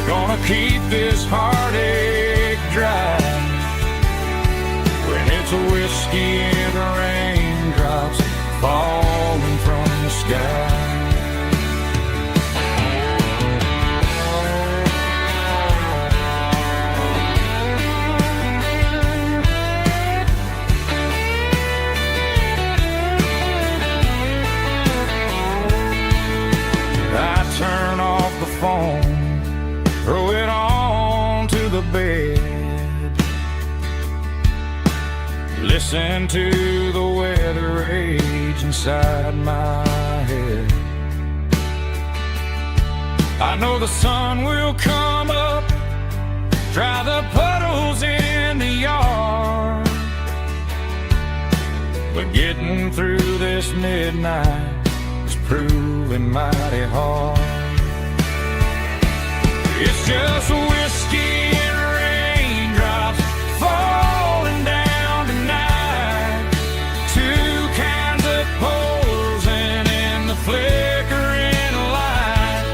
[SPEAKER 2] gonna keep this heartache dry when it's a whiskey and raindrops falling from the sky. I turn off the phone, throw it on to the bed, listen to the weather rage inside my head. I know the sun will come up, dry the puddles in the yard, but getting through this midnight is proving mighty hard. It's just whiskey and raindrops falling down tonight, two kinds of posing in the flickering light.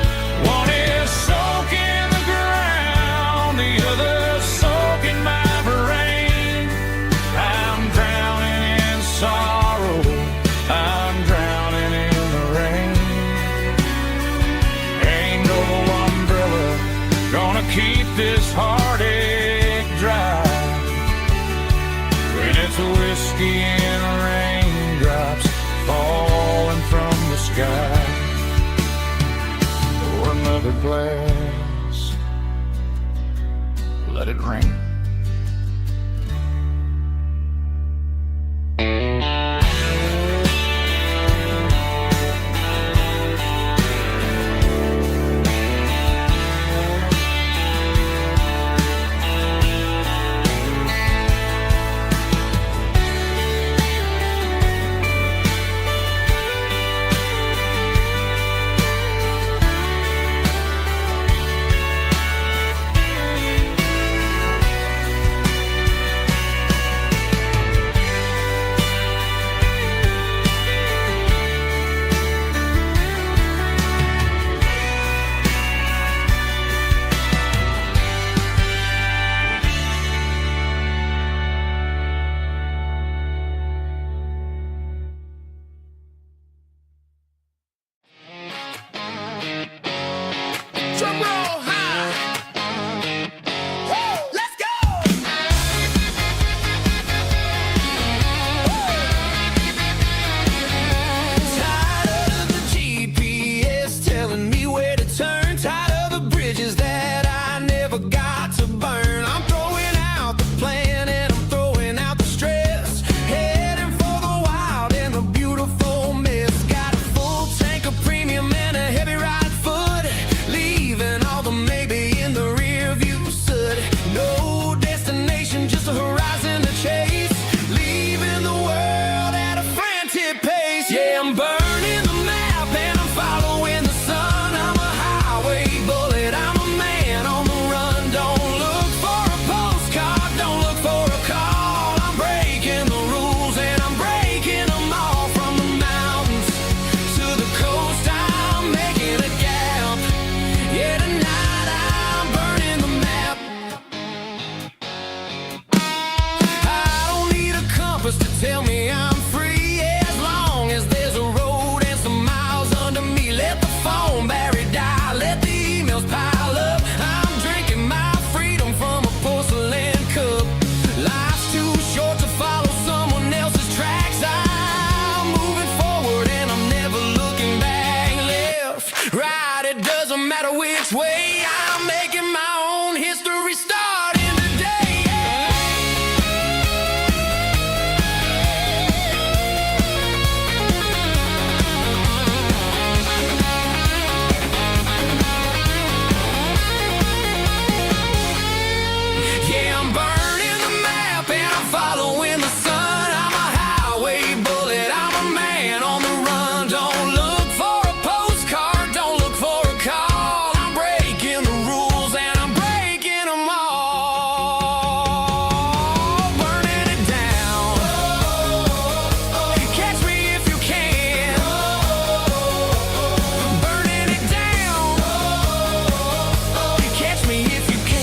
[SPEAKER 2] One is soaking the ground, the other soaking my brain. I'm drowning in sorrow, I'm drowning in the rain. Ain't no umbrella gonna keep this heartache dry when it's a whiskey and raindrops falling from the sky. Pour another glass, let it rain.
[SPEAKER 3] I'm burning the map and I'm following the sun. I'm a highway bullet, I'm a man on the run. Don't look for a postcard, don't look for a call. I'm breaking the rules and I'm breaking them all. From the mountains to the coast, I'm making a gap. Yeah, tonight I'm burning the map. I don't need a compass to tell me I'm free, as long as there's a road and some miles under me. Let the phone battery die, let the emails pile up. I'm drinking my freedom from a porcelain cup. Life's too short to follow someone else's tracks. I'm moving forward and I'm never looking back. Left, right, it doesn't matter which way. I'm making my own history starting today. Yeah, I'm burning the map and I'm following the sun. I'm a highway bullet, I'm a man on the run. Don't look for a postcard, don't look for a call. I'm breaking the rules and I'm breaking them all. Burning it down. Catch me if you can. Burning it down. Catch me if you can.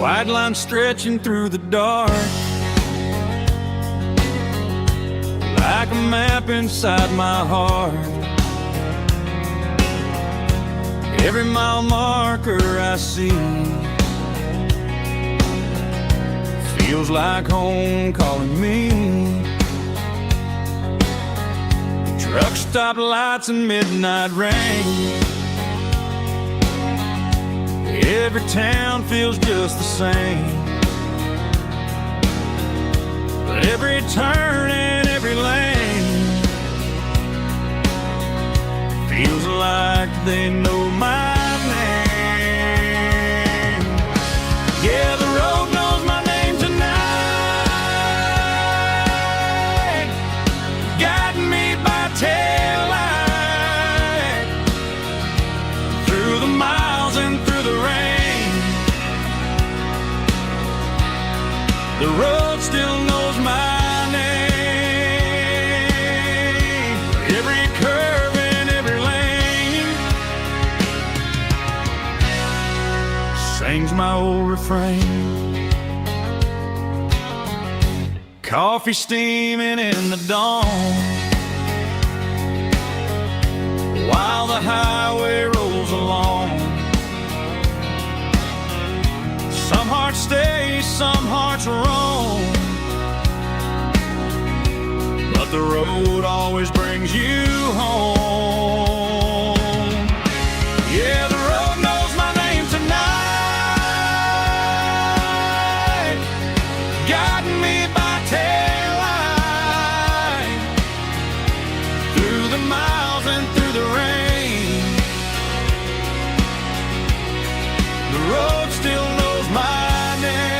[SPEAKER 4] White line stretching through the dark, like a map inside my heart. Every mile marker I see feels like home calling me. Truck stop lights and midnight rain. Every town feels just the same, but every turn and every lane feels like they know my name. Yeah, the road knows my name tonight, guiding me by taillight through the miles and through the rain. The road still knows my name. Every curve and every lane sings my old refrain. Coffee steaming in the dawn, while the highway rolls along. Some hearts stay, some hearts roam, but the road always brings you home. Yeah, the road knows my name tonight, guiding me by taillight through the miles and through the rain. The road still knows my name.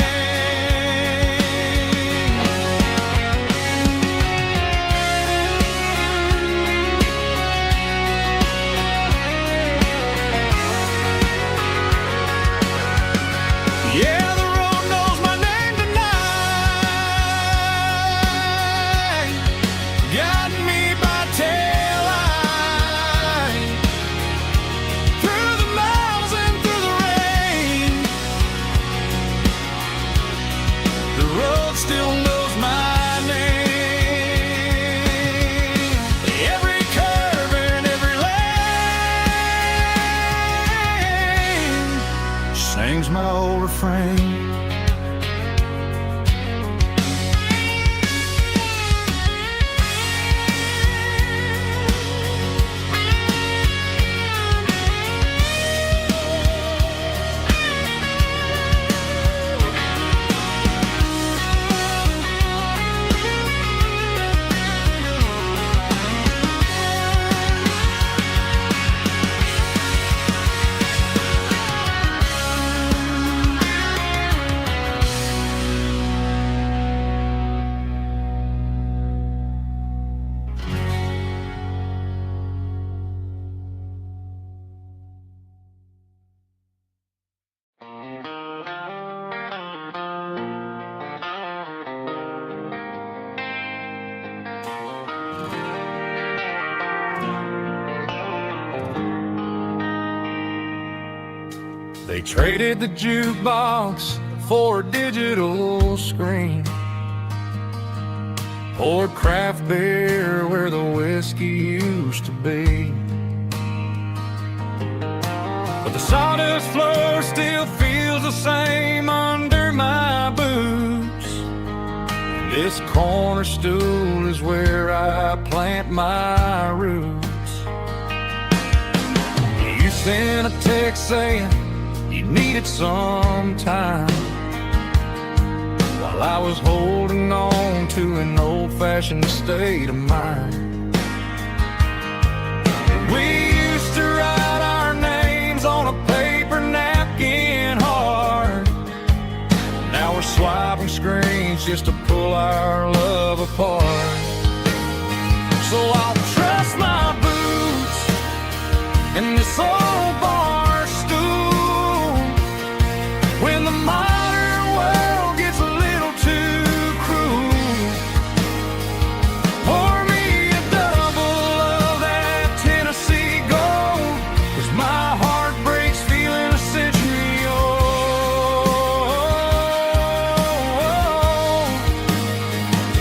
[SPEAKER 2] They traded the jukebox for a digital screen, poured craft beer where the whiskey used to be. But the sawdust floor still feels the same under my boots. This corner stool is where I plant my roots. You sent a text saying you needed some time, while I was holding on to an old-fashioned state of mind. We used to write our names on a paper napkin hard. Now we're swiping screens just to pull our love apart. So I'll trust my boots and this old bar stool when the modern world gets a little too cruel. Pour me a double of that Tennessee Gold, 'cause my heart breaks feeling a century old.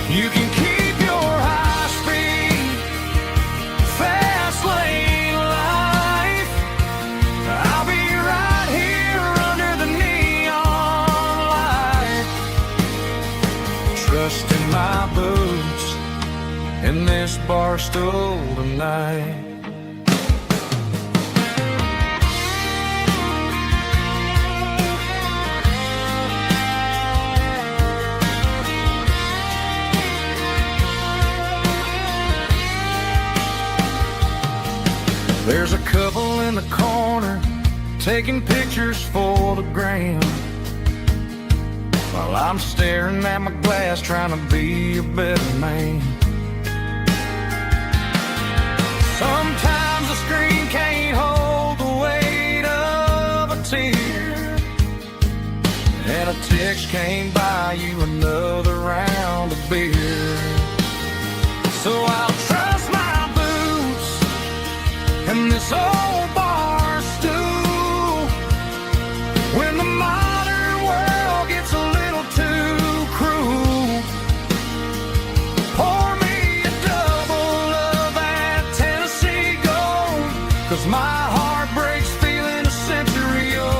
[SPEAKER 2] You can keep your high-speed, fast lane life. I'll be right here under the neon light, trusting my boots in this bar stool tonight. There's a couple in the corner taking pictures for the gram, while I'm staring at my glass trying to be a better man. Sometimes the screen can't hold the weight of a tear, and a text can't buy you another round of beer. So I'll trust my boots and this old bar stool when the modern world gets a little too cruel. Pour me a double of that Tennessee Gold, 'cause my heart breaks feeling a century old.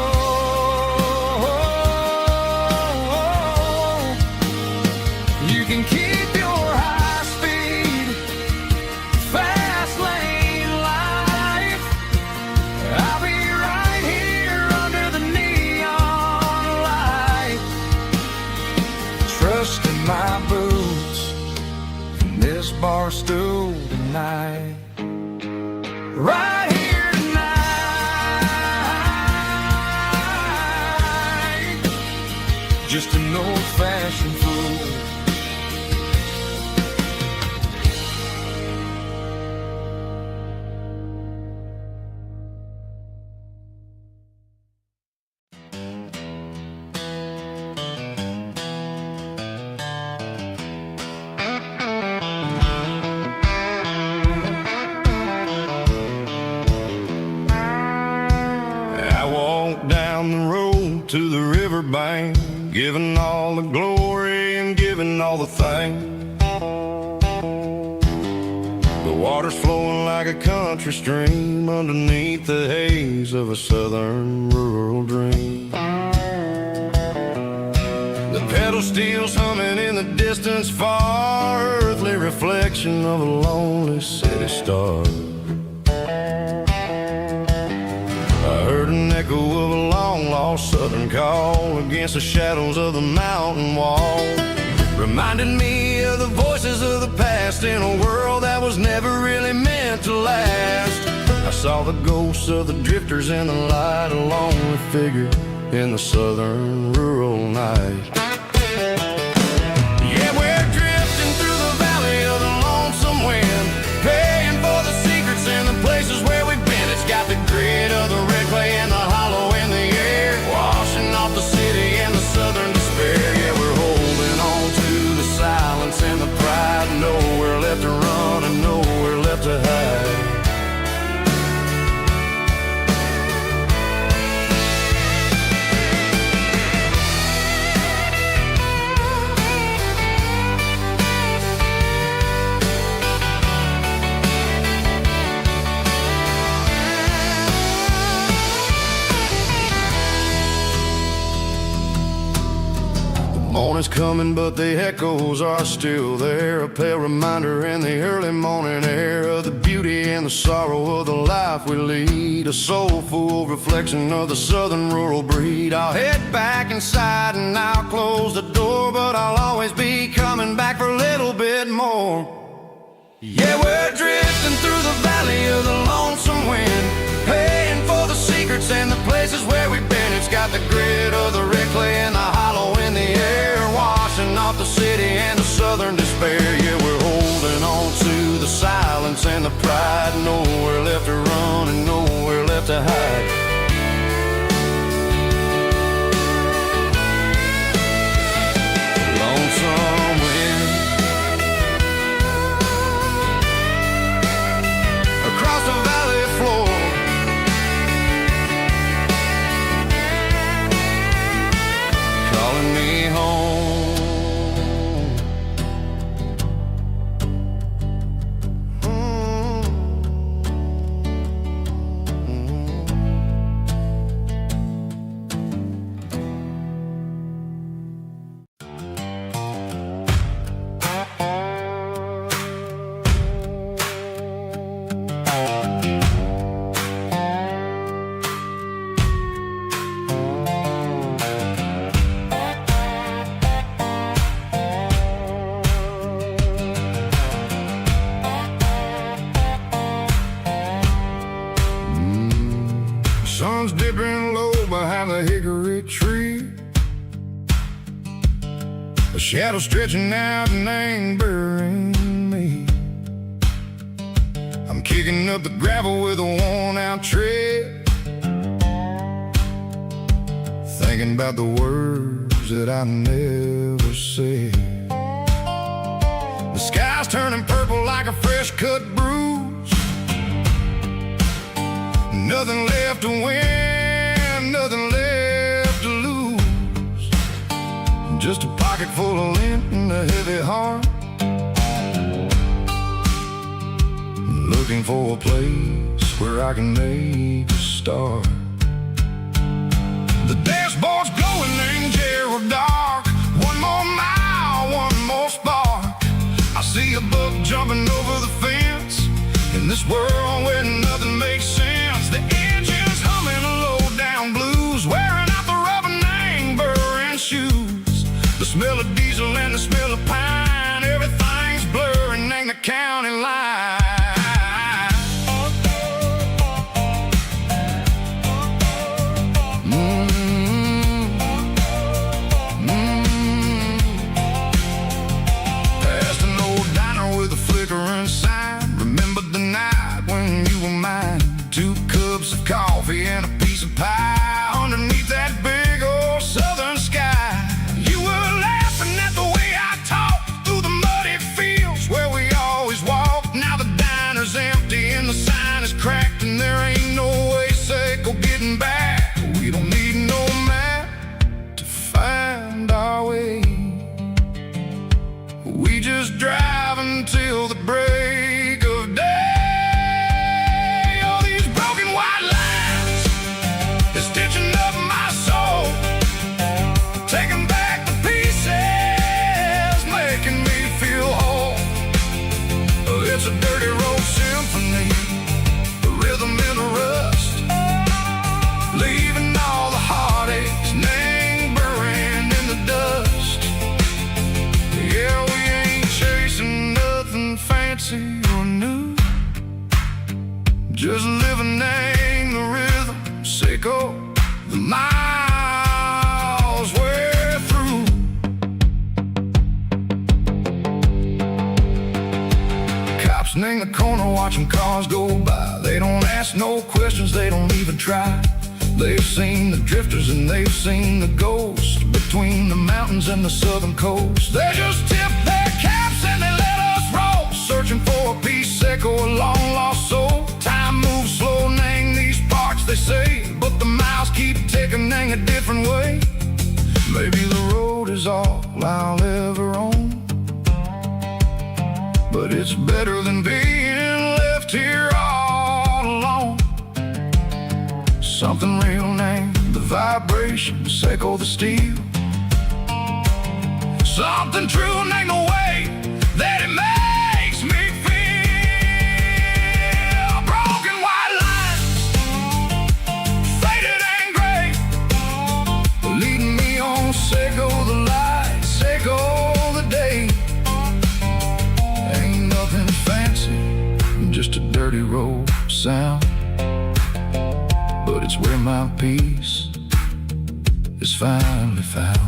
[SPEAKER 2] You can keep your high-speed, fast lane life. I'll be right here under the neon light, trusting my boots in this bar stool tonight. Right here tonight, just an old-fashioned fool.
[SPEAKER 1] I walked down the road to the riverbank, giving all the glory and giving all the thanks. The water's flowing like a country stream underneath the haze of a southern rural dream. The pedal steel's humming in the distance far, earthly reflection of a lonely city star. I heard an echo of a long-lost southern call against the shadows of the mountain wall, reminded me of the voices of the past in a world that was never really meant to last. I saw the ghosts of the drifters in the light, a lonely figure in the southern rural night. Yeah, we're drifting through the valley of the lonesome wind, paying for the secrets and the places where we've been. It's got the grit of the red clay and the hollow in the air, washing off the city and the southern despair. Yeah, we're holding on to the silence and the pride, nowhere left to run and nowhere left to hide. morning's coming, but the echoes are still there. A pale reminder in the early morning air of the beauty and the sorrow of the life we lead. A soulful reflection of the southern rural breed. I'll head back inside and I'll close the door, but I'll always be coming back for a little bit more. Yeah, we're drifting through the valley of the lonesome wind, paying for the secrets and the places where we've been. It's got the grit of the red clay and the hollow in the air, washing off the city and the southern despair. Yeah, we're holding on to the silence and the pride. Nowhere left to run and nowhere left to hide. Lonesome wind across the valley floor, calling me home. Sun's dipping low behind the hickory tree, a shadow stretching out and angering me. I'm kicking up the gravel with a worn-out tread, thinking about the words that I never said. The sky's turning purple like a fresh-cut bruise. Nothing left to win, nothing left to lose. Just a pocket full of lint and a heavy heart, looking for a place where I can make a start. The dashboard's glowing in Gerald dark. One more mile, one more spark. I see a buck jumping over the fence in this world where nothing makes sense. The engine's humming a low-down blues, wearing out the rubber name burring shoes. The smell of diesel and the smell of pine, everything's blurring in the county line. Past an old diner with a flickering sign. Remember the night when you were mine. 2 cups of coffee and a piece of pie underneath that big old southern sky. You were laughing at the way I talked through the muddy fields where we always walked. Now the diner's empty and the sign is cracked, and there ain't no way safe or getting back. We don't need no map to find our way. We just drive until the break of day. It's a dirty road symphony, a rhythm in the rust, leaving all the heartaches lingering in the dust. Yeah, we ain't chasing nothing fancy or new, just living in the rhythm, sick of the miles we're through. In the corner watching cars go by. They don't ask no questions, they don't even try. They've seen the drifters and they've seen the ghosts between the mountains and the southern coast. They just tip their caps and they let us roll, searching for a piece sick or a long lost soul. Time moves slow in these parts, they say, but the miles keep ticking in a different way. Maybe the road is all I'll ever own, but it's better than being left here all alone. Something real named the vibration, echo the steel. Something true and ain't no way that it makes me feel. Broken white lines, faded and gray, leading me on. Say go the light, say go the day. Ain't nothing fancy, just a dirty road sound, but it's where my peace is finally found.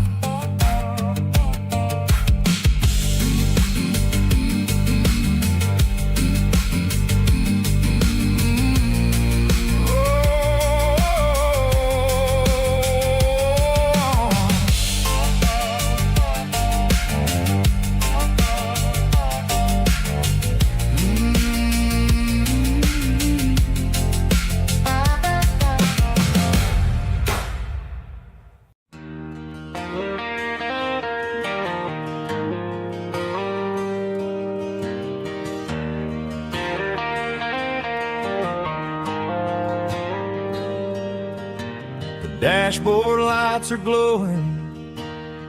[SPEAKER 4] Dashboard lights are glowing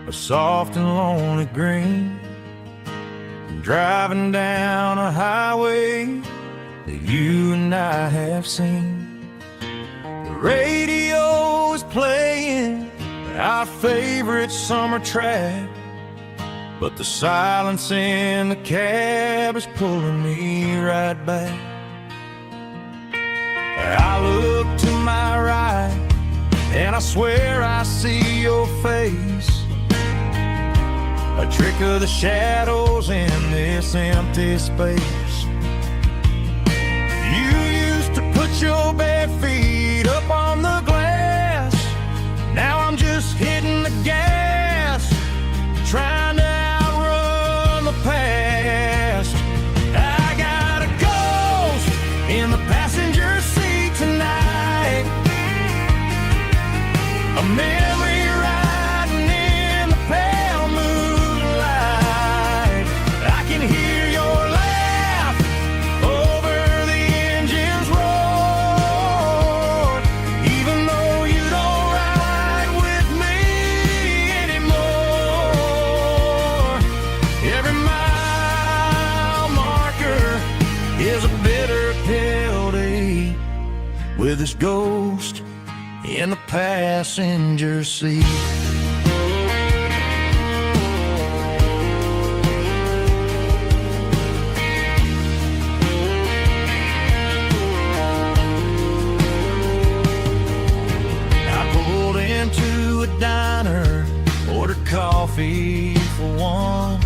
[SPEAKER 4] a soft and lonely green. I'm driving down a highway that you and I have seen. The radio is playing our favorite summer track, but the silence in the cab is pulling me right back. I look to my right and I swear I see your face, a trick of the shadows in this empty space. You used to put your bare feet up on the glass. Now I'm just hitting the gas, trying to outrun the past. I got a ghost in the passenger seat tonight, a memory riding in the pale moonlight. I can hear your laugh over the engine's roar, even though you don't ride with me anymore. Every mile marker is a bitter pill to eat, with this ghost in the passenger seat. I pulled into a diner, ordered coffee for one,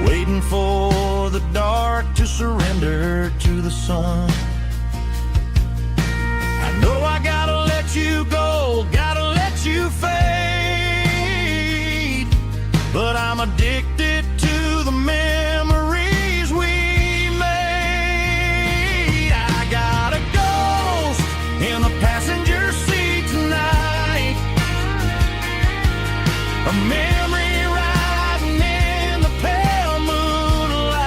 [SPEAKER 4] waiting for the dark to surrender to the sun. I gotta let you go, gotta let you fade, but I'm addicted to the memories we made. I got a ghost in the passenger seat tonight, a memory riding in the pale moonlight.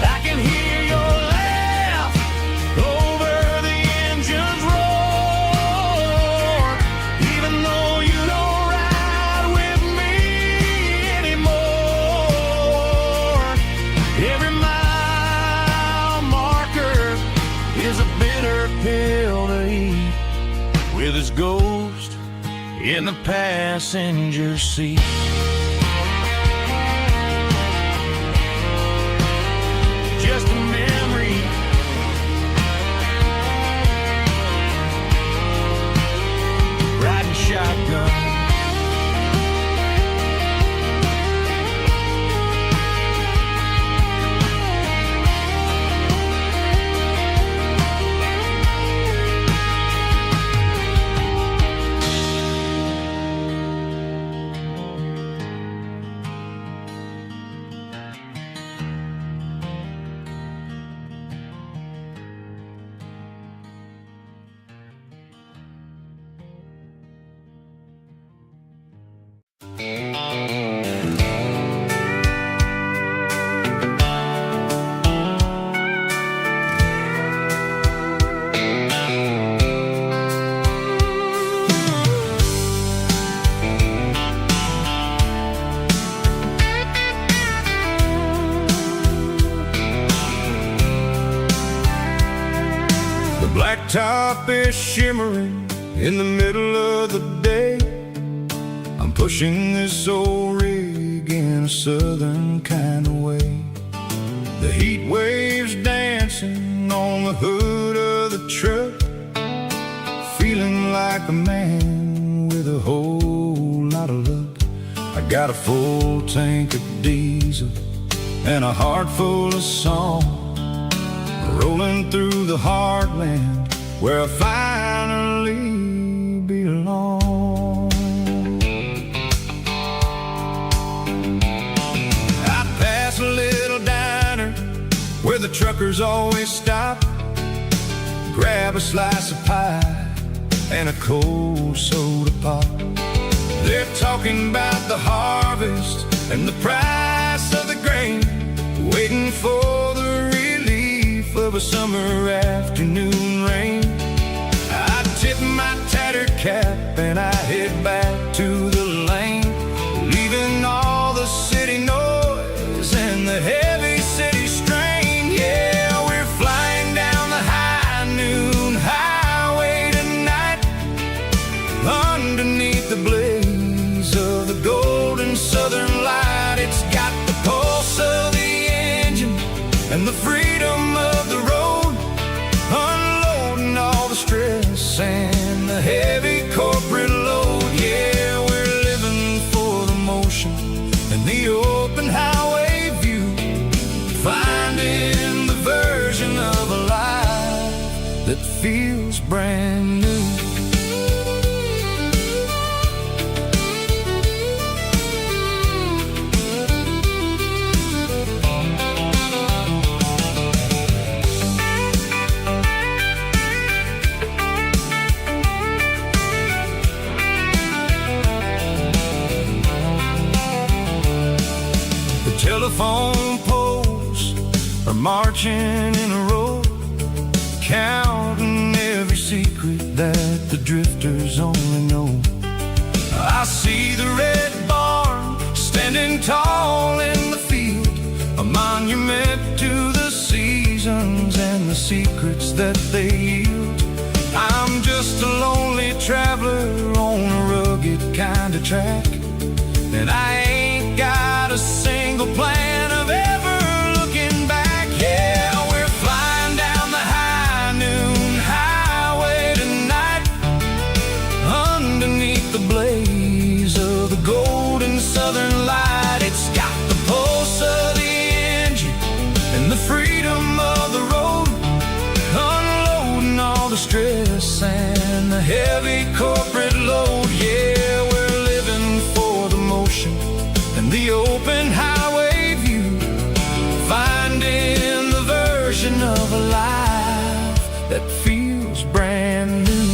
[SPEAKER 4] I can hear your laugh over the engine's roar, even though you don't ride with me anymore. Every mile marker is a bitter pill to eat, with his ghost in the passenger seat. Just a memory, riding shotgun.
[SPEAKER 1] Blacktop is shimmering in the middle of the day. I'm pushing this old rig in a southern kind of way. The heat waves dancing on the hood of the truck, feeling like a man with a whole lot of luck. I got a full tank of diesel and a heart full of song, rolling through the heartland where I finally belong. I pass a little diner where the truckers always stop, grab a slice of pie and a cold soda pop. They're talking about the harvest and the price of the grain, waiting for the relief of a summer afternoon rain. I tip my tattered cap and I head back to the lane, leaving all the city noise and the heavy city strain. Yeah, we're flying down the high noon highway tonight, underneath the blaze of the golden southern light. It's got the pulse of the engine and the freedom of the road, unloading all the stress and the heavy corporate load. Yeah, we're living for the motion and the open highway view, finding the version of a life that feels brand new. Telephone poles are marching in a row, counting every secret that the drifters only know. I see the red barn standing tall in the field, a monument to the seasons and the secrets that they yield. I'm just a lonely traveler on a rugged kind of track, and I ain't got a single plan of ever looking back. Yeah, we're flying down the high noon highway tonight, underneath the blaze of the golden southern light. It's got the pulse of the engine and the freedom of the road, unloading all the stress and the heavy corporate load. Yeah, we're living for the motion and the open highway view, finding the version of a life that feels brand new.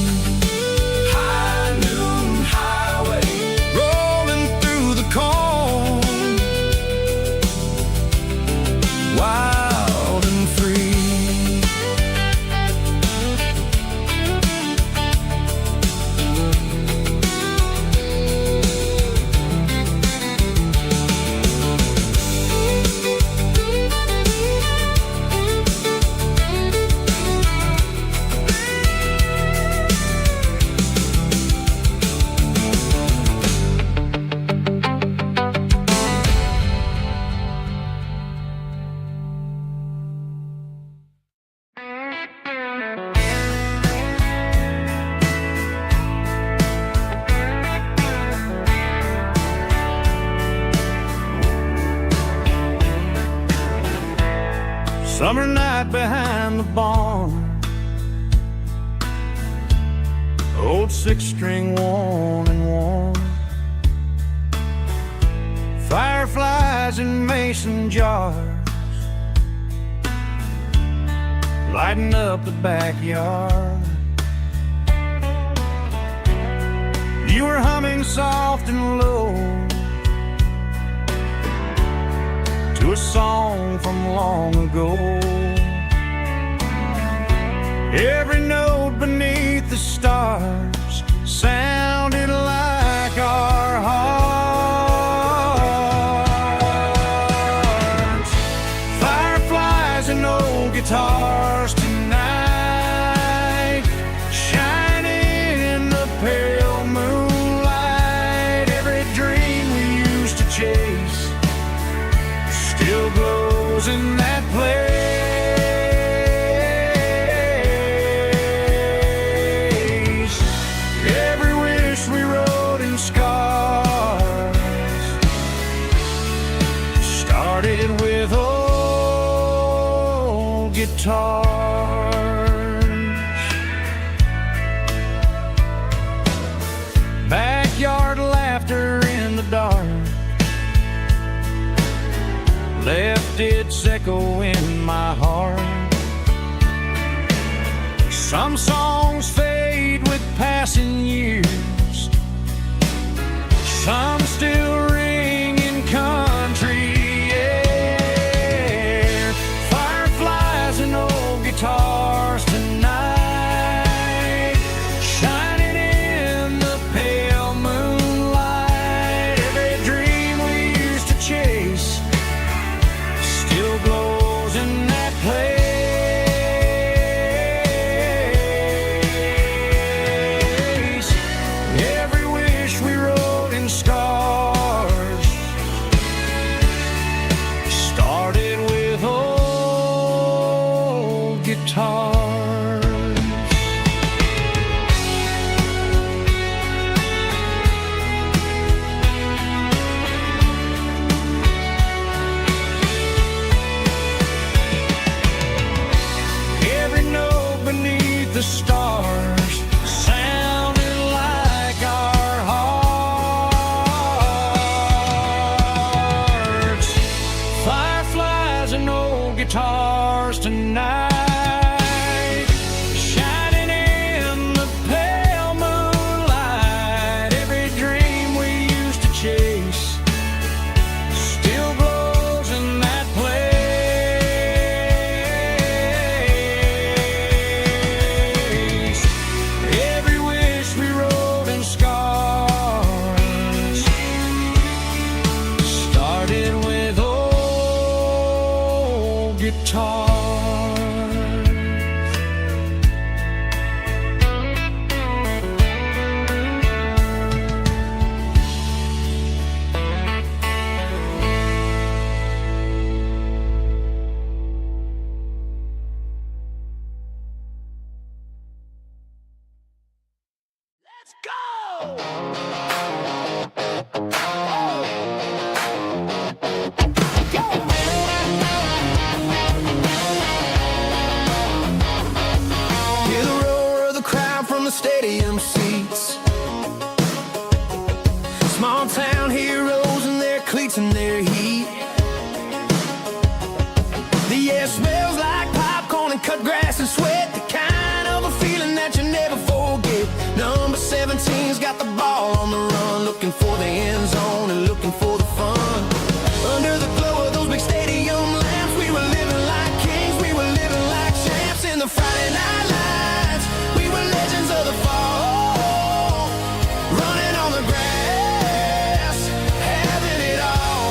[SPEAKER 1] High noon highway, rolling through the corn, wild and free.
[SPEAKER 2] Summer night behind the barn, old six-string worn and worn, fireflies in mason jars, lighting up the backyard. You were humming soft and low to a song from long ago. Every note beneath the stars sounded like our hearts. Fireflies and old guitars tonight,
[SPEAKER 4] it's echo in my heart. Some songs fade with passing years, some still ring in country air. Fireflies and old guitars tonight, shining in the pale moonlight. Every dream we used to chase still glows in that place. Every wish we wrote in scars started with old guitars. Every note beneath the stars sounded like our hearts. Fireflies and old guitars tonight, shining in the pale moonlight. Every dream we used to chase still glows in that place. Every wish we wrote in scars started with old guitars. Let's go!
[SPEAKER 3] Hear the roar of the crowd from the stadium seats. Small town heroes in their cleats and their heat. The air smells like popcorn and cut grass and sweat. The kind of a feeling that you never forget. Number 17's got the ball on the run, looking for the end zone and looking for the fun. Under the glow of those big stadium lamps, we were living like kings, we were living like champs in the Friday night lights. We were legends of the fall, running on the grass, having it all.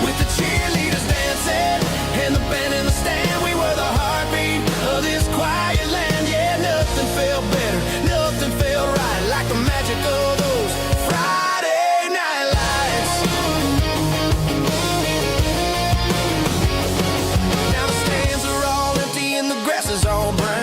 [SPEAKER 3] With the cheerleaders dancing and the band in the stand, we were the heartbeat of this quiet land. Yeah, nothing felt better, nothing felt right like the magic of those Friday night lights. Now the stands are all empty and the grass is all brown.